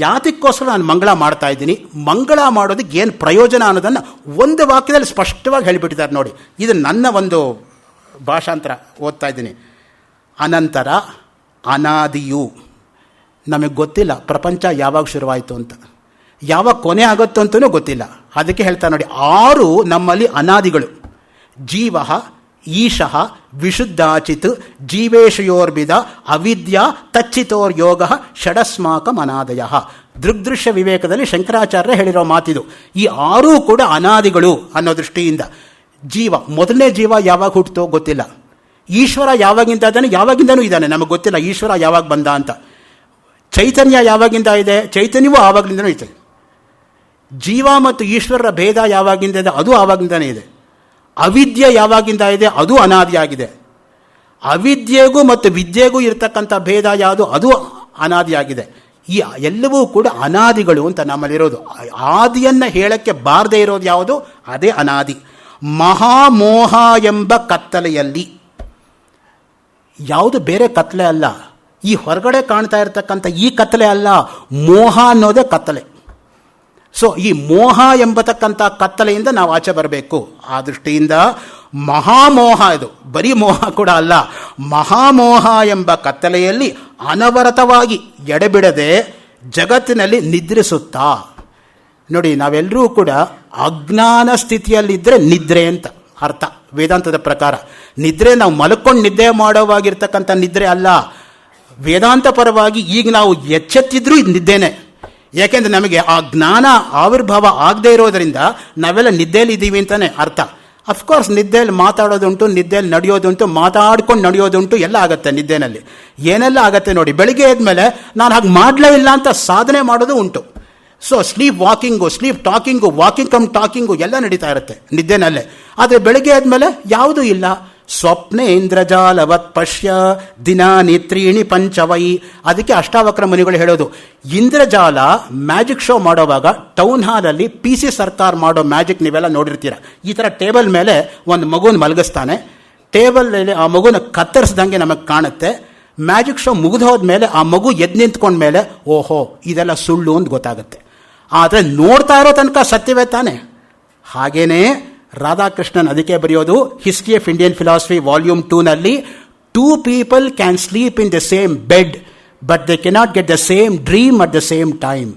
ಯಾತಕ್ಕೋಸ್ಕರ ನಾನು ಮಂಗಳ ಮಾಡ್ತಾ ಇದ್ದೀನಿ, ಮಂಗಳ ಮಾಡೋದಕ್ಕೆ ಏನು ಪ್ರಯೋಜನ ಅನ್ನೋದನ್ನು ಒಂದು ವಾಕ್ಯದಲ್ಲಿ ಸ್ಪಷ್ಟವಾಗಿ ಹೇಳಿಬಿಟ್ಟಿದ್ದಾರೆ ನೋಡಿ. ಇದು ನನ್ನ ಒಂದು ಭಾಷಾಂತರ ಓದ್ತಾ ಇದ್ದೀನಿ. ಅನಂತರ ಅನಾದಿಯು, ನಮಗೆ ಗೊತ್ತಿಲ್ಲ ಪ್ರಪಂಚ ಯಾವಾಗ ಶುರುವಾಯಿತು ಅಂತ, ಯಾವಾಗ ಕೊನೆ ಆಗುತ್ತೋ ಅಂತಲೂ ಗೊತ್ತಿಲ್ಲ. ಅದಕ್ಕೆ ಹೇಳ್ತಾ ನೋಡಿ, 6 ನಮ್ಮಲ್ಲಿ ಅನಾದಿಗಳು. ಜೀವ ಈಶಃ ವಿಶುದ್ಧಾಚಿತ್ ಜೀವೇಶಯೋರ್ಬಿದ ಅವಿದ್ಯಾ ತಚ್ಚಿತೋರ್ಯೋಗ ಷಡಸ್ಮಾಕಂ ಅನಾದಯ. ದೃಗ್ದೃಶ್ಯ ವಿವೇಕದಲ್ಲಿ ಶಂಕರಾಚಾರ್ಯ ಹೇಳಿರೋ ಮಾತಿದು. ಈ 6 ಕೂಡ ಅನಾದಿಗಳು ಅನ್ನೋ ದೃಷ್ಟಿಯಿಂದ. ಜೀವ, ಮೊದಲನೇ ಜೀವ ಯಾವಾಗ ಹುಟ್ಟಿತೋ ಗೊತ್ತಿಲ್ಲ. ಈಶ್ವರ ಯಾವಾಗಿಂದ ಇದ್ದಾನೆ, ಯಾವಾಗಿಂದನೂ ಇದ್ದಾನೆ, ನಮಗೆ ಗೊತ್ತಿಲ್ಲ ಈಶ್ವರ ಯಾವಾಗ ಬಂದ ಅಂತ. ಚೈತನ್ಯ ಯಾವಾಗಿಂದ ಇದೆ, ಚೈತನ್ಯವೂ ಆವಾಗಲಿಂದನೂ ಇದೆ. ಜೀವ ಮತ್ತು ಈಶ್ವರರ ಭೇದ ಯಾವಾಗಿಂದ ಇದೆ, ಅದು ಆವಾಗಿಂದನೇ ಇದೆ. ಅವಿದ್ಯೆ ಯಾವಾಗಿಂದ ಇದೆ, ಅದು ಅನಾದಿಯಾಗಿದೆ. ಅವಿದ್ಯೆಗೂ ಮತ್ತು ವಿದ್ಯೆಗೂ ಇರತಕ್ಕಂಥ ಭೇದ ಯಾವುದು, ಅದು ಅನಾದಿಯಾಗಿದೆ. ಈ ಎಲ್ಲವೂ ಕೂಡ ಅನಾದಿಗಳು ಅಂತ ನಮ್ಮಲ್ಲಿರೋದು. ಆದಿಯನ್ನು ಹೇಳಕ್ಕೆ ಬಾರದೇ ಇರೋದು ಯಾವುದು, ಅದೇ ಅನಾದಿ. ಮಹಾಮೋಹ ಎಂಬ ಕತ್ತಲೆಯಲ್ಲಿ, ಯಾವುದು ಬೇರೆ ಕತ್ತಲೆ ಅಲ್ಲ, ಈ ಹೊರಗಡೆ ಕಾಣ್ತಾ ಇರತಕ್ಕಂಥ ಈ ಕತ್ತಲೆ ಅಲ್ಲ, ಮೋಹ ಅನ್ನೋದೇ ಕತ್ತಲೆ. ಸೊ ಈ ಮೋಹ ಎಂಬತಕ್ಕಂಥ ಕತ್ತಲೆಯಿಂದ ನಾವು ಆಚೆ ಬರಬೇಕು. ಆ ದೃಷ್ಟಿಯಿಂದ ಮಹಾಮೋಹ, ಇದು ಬರೀ ಮೋಹ ಕೂಡ ಅಲ್ಲ, ಮಹಾಮೋಹ ಎಂಬ ಕತ್ತಲೆಯಲ್ಲಿ ಅನವರತವಾಗಿ ಎಡೆಬಿಡದೆ ಜಗತ್ತಿನಲ್ಲಿ ನಿದ್ರಿಸುತ್ತಾ. ನೋಡಿ, ನಾವೆಲ್ಲರೂ ಕೂಡ ಅಜ್ಞಾನ ಸ್ಥಿತಿಯಲ್ಲಿದ್ದರೆ ನಿದ್ರೆ ಅಂತ ಅರ್ಥ ವೇದಾಂತದ ಪ್ರಕಾರ. ನಿದ್ರೆ ನಾವು ಮಲ್ಕೊಂಡು ನಿದ್ದೆ ಮಾಡೋವಾಗಿರ್ತಕ್ಕಂಥ ನಿದ್ರೆ ಅಲ್ಲ. ವೇದಾಂತ ಪರವಾಗಿ ಈಗ ನಾವು ಎಚ್ಚೆತ್ತಿದ್ರೂ ಇದು ನಿದ್ದೆನೆ. ಯಾಕೆಂದರೆ ನಮಗೆ ಆ ಜ್ಞಾನ ಆವಿರ್ಭಾವ ಆಗದೇ ಇರೋದರಿಂದ ನಾವೆಲ್ಲ ನಿದ್ದೆಯಲ್ಲಿ ಇದ್ದೀವಿ ಅಂತಲೇ ಅರ್ಥ. ಅಫ್ಕೋರ್ಸ್ ನಿದ್ದೆಯಲ್ಲಿ ಮಾತಾಡೋದುಂಟು, ನಿದ್ದೆಯಲ್ಲಿ ನಡೆಯೋದುಂಟು, ಮಾತಾಡ್ಕೊಂಡು ನಡೆಯೋದುಂಟು, ಎಲ್ಲ ಆಗುತ್ತೆ ನಿದ್ದೆನಲ್ಲಿ. ಏನೆಲ್ಲ ಆಗುತ್ತೆ ನೋಡಿ. ಬೆಳಿಗ್ಗೆ ಎದ್ಮೇಲೆ ನಾನು ಹಾಗೆ ಮಾಡಲೇ ಇಲ್ಲ ಅಂತ ಸಾಧನೆ ಮಾಡೋದು ಉಂಟು. So sleep walking, sleep talking, walking come talking ಎಲ್ಲ ನಡೀತಾ ಇರುತ್ತೆ ನಿದ್ದೆನಲ್ಲೇ. ಆದರೆ ಬೆಳಿಗ್ಗೆ ಆದಮೇಲೆ ಯಾವುದೂ ಇಲ್ಲ. ಸ್ವಪ್ನೆ ಇಂದ್ರಜಾಲವತ್ ಪಶ್ಯ ದಿನಾನಿ ತ್ರೀಣಿ ಪಂಚವೈ. ಅದಕ್ಕೆ ಅಷ್ಟಾವಕ್ರ ಮುನಿಗಳು ಹೇಳೋದು, ಇಂದ್ರಜಾಲ ಮ್ಯಾಜಿಕ್ ಶೋ ಮಾಡೋವಾಗ ಟೌನ್ ಹಾಲಲ್ಲಿ PC ಸರ್ಕಾರ ಮಾಡೋ ಮ್ಯಾಜಿಕ್ ನೀವೆಲ್ಲ ನೋಡಿರ್ತೀರ. ಈ ಥರ ಟೇಬಲ್ ಮೇಲೆ ಒಂದು ಮಗುನ ಮಲಗಿಸ್ತಾನೆ. ಟೇಬಲಲ್ಲಿ ಆ ಮಗುನ ಕತ್ತರಿಸ್ದಂಗೆ ನಮಗೆ ಕಾಣುತ್ತೆ. ಮ್ಯಾಜಿಕ್ ಶೋ ಮುಗಿದೋದ್ಮೇಲೆ ಆ ಮಗು ಎದ್ದು ನಿಂತ್ಕೊಂಡ್ಮೇಲೆ ಓಹೋ ಇದೆಲ್ಲ ಸುಳ್ಳು ಅಂತ ಗೊತ್ತಾಗುತ್ತೆ. ಆದರೆ ನೋಡ್ತಾ ಇರೋ ತನಕ ಸತ್ಯವೇ ತಾನೆ. ಹಾಗೇನೇ ರಾಧಾಕೃಷ್ಣನ್ ಅದಕ್ಕೆ ಬರೆಯೋದು history of Indian philosophy volume 2ನಲ್ಲಿ, 2 people can sleep in the same bed but they cannot get the same dream at the same time.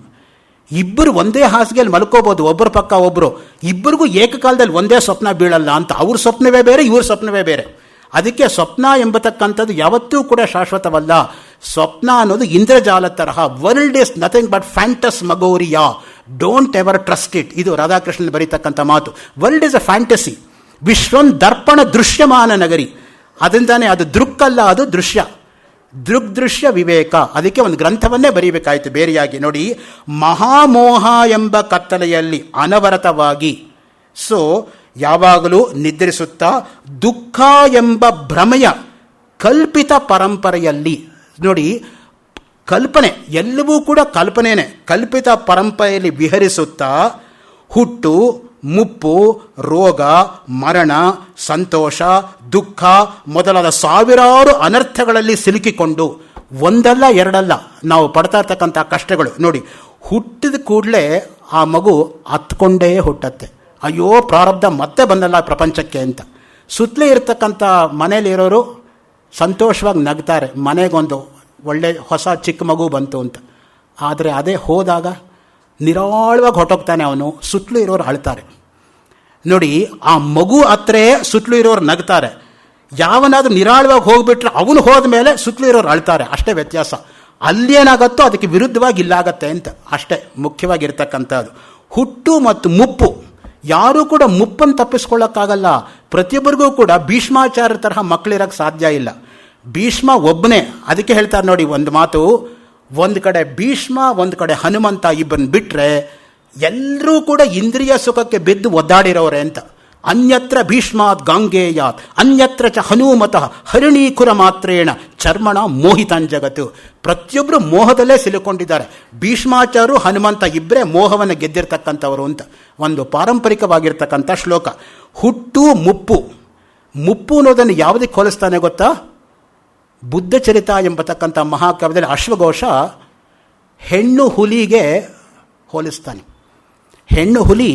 ಇಬ್ಬರು ಒಂದೇ ಹಾಸಿಗೆಯಲ್ಲಿ ಮಲ್ಕೋಬಹುದು, ಒಬ್ಬರು ಪಕ್ಕ ಒಬ್ಬರು, ಇಬ್ಬರಿಗೂ ಏಕಕಾಲದಲ್ಲಿ ಒಂದೇ ಸ್ವಪ್ನ ಬೀಳಲ್ಲ ಅಂತ. ಅವ್ರ ಸ್ವಪ್ನವೇ ಬೇರೆ, ಇವ್ರ ಸ್ವಪ್ನವೇ ಬೇರೆ. ಅದಕ್ಕೆ ಸ್ವಪ್ನ ಎಂಬತಕ್ಕಂಥದ್ದು ಯಾವತ್ತೂ ಕೂಡ ಶಾಶ್ವತವಲ್ಲ. ಸ್ವಪ್ನ ಅನ್ನೋದು ಇಂದ್ರಜಾಲ ತರಹ. World is nothing but phantasmagoria, don't ever trust it. ಇದು ರಾಧಾಕೃಷ್ಣನ್ ಬರೀತಕ್ಕಂಥ ಮಾತು. World is a fantasy. ವಿಶ್ವಂ ದರ್ಪಣ ದೃಶ್ಯಮಾನ ನಗರಿ. ಅದರಿಂದಾನೇ ಅದು ದೃಕ್ಕಲ್ಲ, ಅದು ದೃಶ್ಯ. ದೃಗ್ದೃಶ್ಯ ವಿವೇಕ. ಅದಕ್ಕೆ ಒಂದು ಗ್ರಂಥವನ್ನೇ ಬರೀಬೇಕಾಯಿತು ಬೇರೆಯಾಗಿ. ನೋಡಿ, ಮಹಾಮೋಹ ಎಂಬ ಕತ್ತಲೆಯಲ್ಲಿ ಅನವರತವಾಗಿ, ಸೊ ಯಾವಾಗಲೂ ನಿದ್ರಿಸುತ್ತಾ, ದುಃಖ ಎಂಬ ಭ್ರಮೆಯ ಕಲ್ಪಿತ ಪರಂಪರೆಯಲ್ಲಿ, ನೋಡಿ ಕಲ್ಪನೆ ಎಲ್ಲವೂ ಕೂಡ ಕಲ್ಪನೆಯೇ, ಕಲ್ಪಿತ ಪರಂಪರೆಯಲ್ಲಿ ವಿಹರಿಸುತ್ತಾ ಹುಟ್ಟು, ಮುಪ್ಪು, ರೋಗ, ಮರಣ, ಸಂತೋಷ, ದುಃಖ ಮೊದಲಾದ ಸಾವಿರಾರು ಅನರ್ಥಗಳಲ್ಲಿ ಸಿಲುಕಿಕೊಂಡು, ಒಂದಲ್ಲ ಎರಡಲ್ಲ ನಾವು ಪಡ್ತಾ ಇರ್ತಕ್ಕಂಥ ಕಷ್ಟಗಳು. ನೋಡಿ, ಹುಟ್ಟಿದ ಕೂಡಲೇ ಆ ಮಗು ಹತ್ಕೊಂಡೇ ಹುಟ್ಟತ್ತೆ. ಅಯ್ಯೋ ಪ್ರಾರಬ್ಧ ಮತ್ತೆ ಬಂದಲ್ಲ ಪ್ರಪಂಚಕ್ಕೆ ಅಂತ. ಸುತ್ತಲೇ ಇರ್ತಕ್ಕಂಥ ಮನೇಲಿರೋರು ಸಂತೋಷವಾಗಿ ನಗ್ತಾರೆ, ಮನೆಗೊಂದು ಒಳ್ಳೆ ಹೊಸ ಚಿಕ್ಕ ಮಗು ಬಂತು ಅಂತ. ಆದರೆ ಅದೇ ಹೋದಾಗ ನಿರಾಳವಾಗಿ ಹೊಟ್ಟೋಗ್ತಾನೆ ಅವನು, ಸುತ್ತಲೂ ಇರೋರು ಅಳ್ತಾರೆ. ನೋಡಿ, ಆ ಮಗು ಹತ್ರ ಸುತ್ತಲೂ ಇರೋರು ನಗ್ತಾರೆ. ಯಾವನಾದ್ರೂ ನಿರಾಳವಾಗಿ ಹೋಗ್ಬಿಟ್ರೆ ಅವನು ಹೋದ ಮೇಲೆ ಸುತ್ತಲೂ ಇರೋರು ಅಳ್ತಾರೆ. ಅಷ್ಟೇ ವ್ಯತ್ಯಾಸ. ಅಲ್ಲೇನಾಗತ್ತೋ ಅದಕ್ಕೆ ವಿರುದ್ಧವಾಗಿ ಇಲ್ಲಾಗತ್ತೆ ಅಂತ, ಅಷ್ಟೇ ಮುಖ್ಯವಾಗಿರ್ತಕ್ಕಂಥದ್ದು. ಹುಟ್ಟು ಮತ್ತು ಮುಪ್ಪು, ಯಾರೂ ಕೂಡ ಮುಪ್ಪನ್ನು ತಪ್ಪಿಸ್ಕೊಳ್ಳೋಕ್ಕಾಗಲ್ಲ. ಪ್ರತಿಯೊಬ್ಬರಿಗೂ ಕೂಡ ಭೀಷ್ಮಾಚಾರ್ಯ ತರಹ ಮಕ್ಕಳಿರೋಕ್ಕೆ ಸಾಧ್ಯ ಇಲ್ಲ. ಭೀಷ್ಮ ಒಬ್ಬನೇ. ಅದಕ್ಕೆ ಹೇಳ್ತಾರೆ ನೋಡಿ ಒಂದು ಮಾತು, ಒಂದು ಕಡೆ ಭೀಷ್ಮ, ಒಂದು ಕಡೆ ಹನುಮಂತ, ಇಬ್ಬರನ್ನ ಬಿಟ್ಟರೆ ಎಲ್ಲರೂ ಕೂಡ ಇಂದ್ರಿಯ ಸುಖಕ್ಕೆ ಬಿದ್ದು ಒದ್ದಾಡಿರೋರೆ ಅಂತ. ಅನ್ಯತ್ರ ಭೀಷ್ಮಾತ್ ಗಾಂಗೇಯಾತ್ ಅನ್ಯತ್ರ ಚ ಹನುಮತಃ ಹರಿಣೀಕುರ ಮಾತ್ರೇಣ ಚರ್ಮಣ ಮೋಹಿತಾಂಜಗತ್ತು. ಪ್ರತಿಯೊಬ್ಬರು ಮೋಹದಲ್ಲೇ ಸಿಲುಕೊಂಡಿದ್ದಾರೆ. ಭೀಷ್ಮಾಚಾರ್ಯರು, ಹನುಮಂತ ಇಬ್ಬರೇ ಮೋಹವನ್ನು ಗೆದ್ದಿರ್ತಕ್ಕಂಥವರು ಅಂತ ಒಂದು ಪಾರಂಪರಿಕವಾಗಿರ್ತಕ್ಕಂಥ ಶ್ಲೋಕ. ಹುಟ್ಟು ಮುಪ್ಪು. ಮುಪ್ಪು ಅನ್ನೋದನ್ನು ಯಾವುದಕ್ಕೆ ಹೋಲಿಸ್ತಾನೆ ಗೊತ್ತಾ? ಬುದ್ಧ ಚರಿತ ಎಂಬತಕ್ಕಂಥ ಮಹಾಕಾವ್ಯದಲ್ಲಿ ಅಶ್ವಘೋಷ ಹೆಣ್ಣು ಹುಲಿಗೆ ಹೋಲಿಸ್ತಾನೆ. ಹೆಣ್ಣು ಹುಲಿ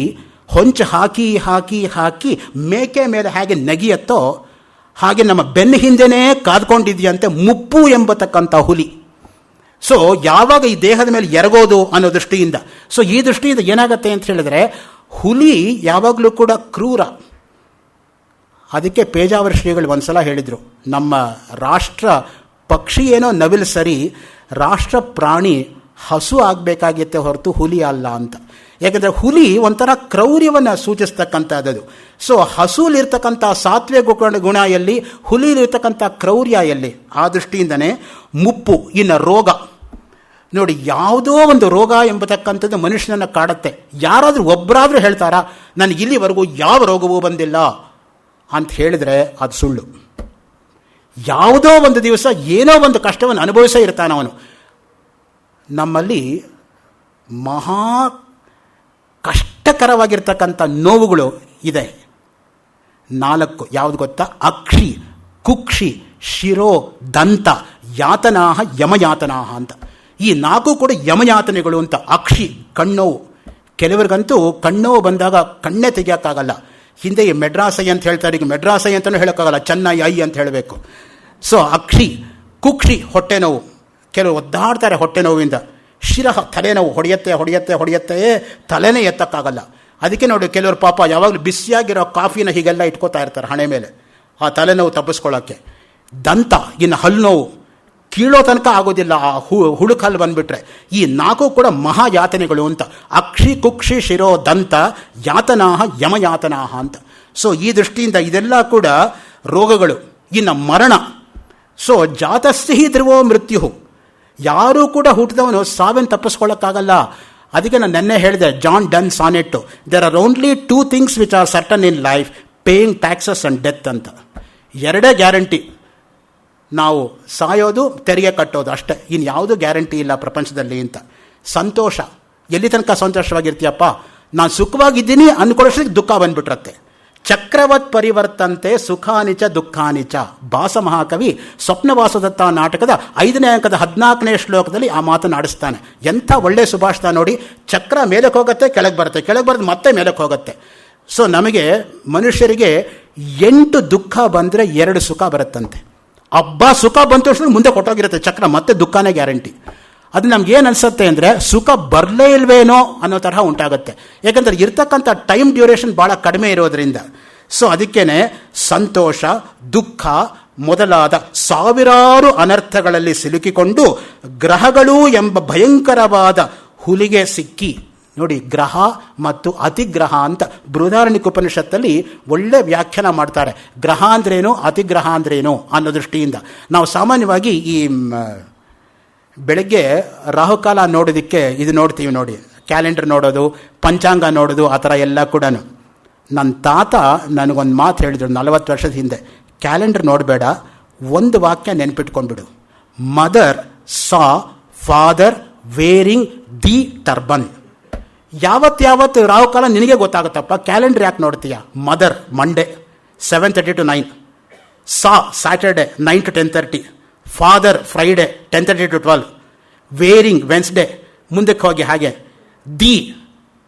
ಹೊಂಚು ಹಾಕಿ ಹಾಕಿ ಹಾಕಿ ಮೇಕೆ ಮೇಲೆ ಹೇಗೆ ನಗಿಯತ್ತೋ ಹಾಗೆ ನಮ್ಮ ಬೆನ್ನ ಹಿಂದೆನೇ ಕಾದ್ಕೊಂಡಿದೆಯಂತೆ ಮುಪ್ಪು ಎಂಬತಕ್ಕಂಥ ಹುಲಿ. ಸೊ ಯಾವಾಗ ಈ ದೇಹದ ಮೇಲೆ ಎರಗೋದು ಅನ್ನೋ ದೃಷ್ಟಿಯಿಂದ, ಸೊ ಈ ದೃಷ್ಟಿಯಿಂದ ಏನಾಗತ್ತೆ ಅಂತ ಹೇಳಿದ್ರೆ, ಹುಲಿ ಯಾವಾಗಲೂ ಕೂಡ ಕ್ರೂರ. ಅದಕ್ಕೆ ಪೇಜಾವರ ಶ್ರೀಗಳು ಒಂದ್ಸಲ ಹೇಳಿದರು, ನಮ್ಮ ರಾಷ್ಟ್ರ ಪಕ್ಷಿ ಏನೋ ನವಿಲು ಸರಿ, ರಾಷ್ಟ್ರ ಪ್ರಾಣಿ ಹಸು ಆಗಬೇಕಾಗಿತ್ತೆ ಹೊರತು ಹುಲಿ ಅಲ್ಲ ಅಂತ. ಯಾಕೆಂದರೆ ಹುಲಿ ಒಂಥರ ಕ್ರೌರ್ಯವನ್ನು ಸೂಚಿಸ್ತಕ್ಕಂಥದ್ದು. ಸೊ ಹಸುಲಿರ್ತಕ್ಕಂಥ ಸಾತ್ವಿಕ ಗುಣ ಎಲ್ಲಿ, ಹುಲಿಲಿರ್ತಕ್ಕಂಥ ಕ್ರೌರ್ಯ ಎಲ್ಲಿ? ಆ ದೃಷ್ಟಿಯಿಂದನೇ ಮುಪ್ಪು. ಇನ್ನು ರೋಗ ನೋಡಿ, ಯಾವುದೋ ಒಂದು ರೋಗ ಎಂಬತಕ್ಕಂಥದ್ದು ಮನುಷ್ಯನನ್ನು ಕಾಡುತ್ತೆ. ಯಾರಾದರೂ ಒಬ್ಬರಾದರೂ ಹೇಳ್ತಾರಾ ನನಗೆ ಇಲ್ಲಿವರೆಗೂ ಯಾವ ರೋಗವೂ ಬಂದಿಲ್ಲ ಅಂತ ಹೇಳಿದರೆ ಅದು ಸುಳ್ಳು. ಯಾವುದೋ ಒಂದು ದಿವಸ ಏನೋ ಒಂದು ಕಷ್ಟವನ್ನು ಅನುಭವಿಸೇ ಇರ್ತಾನವನು. ನಮ್ಮಲ್ಲಿ ಮಹಾ ಕಷ್ಟಕರವಾಗಿರ್ತಕ್ಕಂಥ ನೋವುಗಳು ಇದೆ 4. ಯಾವುದು ಗೊತ್ತಾ? ಅಕ್ಷಿ, ಕುಕ್ಷಿ, ಶಿರೋ, ದಂತ, ಯಾತನಾಹ, ಯಮಯಾತನಾಹ ಅಂತ. ಈ 4 ಕೂಡ ಯಮಯಾತನೆಗಳು ಅಂತ. ಅಕ್ಷಿ ಕಣ್ಣೋವು. ಕೆಲವರಿಗಂತೂ ಕಣ್ಣೋವು ಬಂದಾಗ ಕಣ್ಣೇ ತೆಗಿಯೋಕ್ಕಾಗಲ್ಲ. ಹಿಂದೆ ಮೆಡ್ರಾಸೈ ಅಂತ ಹೇಳ್ತಾರೆ, ಈಗ ಮೆಡ್ರಾಸೈ ಅಂತಲೂ ಹೇಳೋಕ್ಕಾಗಲ್ಲ, ಚೆನ್ನೈ ಐ ಅಂತ ಹೇಳಬೇಕು. ಸೊ ಅಕ್ಷಿ. ಕುಕ್ಷಿ ಹೊಟ್ಟೆ ನೋವು, ಕೆಲವರು ಒದ್ದಾಡ್ತಾರೆ ಹೊಟ್ಟೆ ನೋವಿಂದ. ಶಿರಹ ತಲೆನೋವು, ಹೊಡೆಯತ್ತೆ ತಲೆನೇ ಎತ್ತಕ್ಕಾಗಲ್ಲ. ಅದಕ್ಕೆ ನೋಡಿ, ಕೆಲವರು ಪಾಪ ಯಾವಾಗಲೂ ಬಿಸಿಯಾಗಿರೋ ಕಾಫಿನ ಹೀಗೆಲ್ಲ ಇಟ್ಕೋತಾ ಇರ್ತಾರೆ ಹಣೆ ಮೇಲೆ, ಆ ತಲೆನೋವು ತಪ್ಪಿಸ್ಕೊಳ್ಳೋಕ್ಕೆ. ದಂತ, ಇನ್ನು ಹಲ್ಲು ನೋವು, ಕೀಳೋ ತನಕ ಆಗೋದಿಲ್ಲ ಆ ಹುಳುಕು ಹಲ್ಲು ಬಂದುಬಿಟ್ರೆ. ಈ 4 ಕೂಡ ಮಹಾಯಾತನೆಗಳು ಅಂತ. ಅಕ್ಷಿ, ಕುಕ್ಷಿ, ಶಿರೋ, ದಂತ, ಯಾತನಾಹ, ಯಮಯಾತನಾಹ ಅಂತ. ಸೊ ಈ ದೃಷ್ಟಿಯಿಂದ ಇದೆಲ್ಲ ಕೂಡ ರೋಗಗಳು. ಇನ್ನು ಮರಣ. ಸೊ ಜಾತಸ್ಸಿ ಧ್ರುವೋ ಮೃತ್ಯು. ಯಾರೂ ಕೂಡ ಹುಟ್ಟಿದವನು ಸಾವಿನ ತಪ್ಪಿಸ್ಕೊಳ್ಳೋಕ್ಕಾಗಲ್ಲ. ಅದಕ್ಕೆ ನಾನು ನೆನ್ನೆ ಹೇಳಿದೆ, John Donne sonnet, there are only 2 things which are certain in life, paying taxes and death ಅಂತ. 2 ಗ್ಯಾರಂಟಿ, ನಾವು ಸಾಯೋದು, ತೆರಿಗೆ ಕಟ್ಟೋದು, ಅಷ್ಟೇ. ಇನ್ನು ಯಾವುದೂ ಗ್ಯಾರಂಟಿ ಇಲ್ಲ ಪ್ರಪಂಚದಲ್ಲಿ ಅಂತ. ಸಂತೋಷ, ಎಲ್ಲಿ ತನಕ ಸಂತೋಷವಾಗಿರ್ತೀಯಪ್ಪ? ನಾನು ಸುಖವಾಗಿದ್ದೀನಿ ಅಂದ್ಕೊಳ್ಳೋಷ್ಟಕ್ಕೆ ದುಃಖ ಬಂದ್ಬಿಟ್ರತ್ತೆ. ಚಕ್ರವತ್ ಪರಿವರ್ತಂತೆ ಸುಖಾನಿಚ ದುಃಖಾನಿಚ. ಭಾಸ ಮಹಾಕವಿ ಸ್ವಪ್ನವಾಸದತ್ತ ನಾಟಕದ 5ನೇ ಅಂಕದ 14ನೇ ಶ್ಲೋಕದಲ್ಲಿ ಆ ಮಾತನ್ನು ಆಡಿಸ್ತಾನೆ. ಎಂಥ ಒಳ್ಳೆ ಸುಭಾಷಿತ ನೋಡಿ. ಚಕ್ರ ಮೇಲಕ್ಕೆ ಹೋಗುತ್ತೆ, ಕೆಳಗೆ ಬರುತ್ತೆ, ಕೆಳಗೆ ಬರೋದು ಮತ್ತೆ ಮೇಲಕ್ಕೆ ಹೋಗುತ್ತೆ. ಸೊ ನಮಗೆ ಮನುಷ್ಯರಿಗೆ 8 ದುಃಖ ಬಂದರೆ 2 ಸುಖ ಬರುತ್ತಂತೆ. ಹಬ್ಬ ಸುಖ ಬಂತು ಅಷ್ಟು ಮುಂದೆ ಕೊಟ್ಟೋಗಿರುತ್ತೆ ಚಕ್ರ, ಮತ್ತೆ ದುಃಖನೇ ಗ್ಯಾರಂಟಿ. ಅದು ನಮ್ಗೇನು ಅನಿಸುತ್ತೆ ಅಂದರೆ ಸುಖ ಬರಲೇ ಇಲ್ವೇನೋ ಅನ್ನೋ ತರಹ ಉಂಟಾಗುತ್ತೆ. ಯಾಕಂದರೆ ಇರ್ತಕ್ಕಂಥ ಟೈಮ್ ಡ್ಯೂರೇಷನ್ ಭಾಳ ಕಡಿಮೆ ಇರೋದ್ರಿಂದ. ಸೊ ಅದಕ್ಕೇನೆ ಸಂತೋಷ, ದುಃಖ ಮೊದಲಾದ ಸಾವಿರಾರು ಅನರ್ಥಗಳಲ್ಲಿ ಸಿಲುಕಿಕೊಂಡು ಗ್ರಹಗಳು ಎಂಬ ಭಯಂಕರವಾದ ಹುಲಿಗೆ ಸಿಕ್ಕಿ, ನೋಡಿ ಗ್ರಹ ಮತ್ತು ಅತಿಗ್ರಹ ಅಂತ ಬೃಹದಾರಣ್ಯಕ ಉಪನಿಷತ್ತಲ್ಲಿ ಒಳ್ಳೆ ವ್ಯಾಖ್ಯಾನ ಮಾಡ್ತಾರೆ. ಗ್ರಹ ಅಂದ್ರೇನು, ಅತಿಗ್ರಹ ಅಂದ್ರೇನು ಅನ್ನೋ ದೃಷ್ಟಿಯಿಂದ. ನಾವು ಸಾಮಾನ್ಯವಾಗಿ ಈ ಬೆಳಗ್ಗೆ ರಾಹುಕಾಲ ನೋಡೋದಕ್ಕೆ ಇದು ನೋಡ್ತೀವಿ ನೋಡಿ, ಕ್ಯಾಲೆಂಡರ್ ನೋಡೋದು, ಪಂಚಾಂಗ ನೋಡೋದು, ಆ ಥರ ಎಲ್ಲ ಕೂಡ. ನನ್ನ ತಾತ ನನಗೊಂದು ಮಾತು ಹೇಳಿದರು 40 ವರ್ಷದ ಹಿಂದೆ, ಕ್ಯಾಲೆಂಡರ್ ನೋಡಬೇಡ, ಒಂದು ವಾಕ್ಯ ನೆನ್ಪಿಟ್ಕೊಂಡ್ಬಿಡು, mother saw father varying the turban. ಯಾವತ್ತು ರಾಹುಕಾಲ ನಿನಗೆ ಗೊತ್ತಾಗುತ್ತಪ್ಪ, ಕ್ಯಾಲೆಂಡರ್ ಯಾಕೆ ನೋಡ್ತೀಯ? Mother Monday 7:30 to 9, saw Saturday 9 to 10:30, father Friday 10:30 to 12, varying Wednesday, ಮುಂದಕ್ಕೆ ಹೋಗಿ ಹಾಗೆ ದಿ,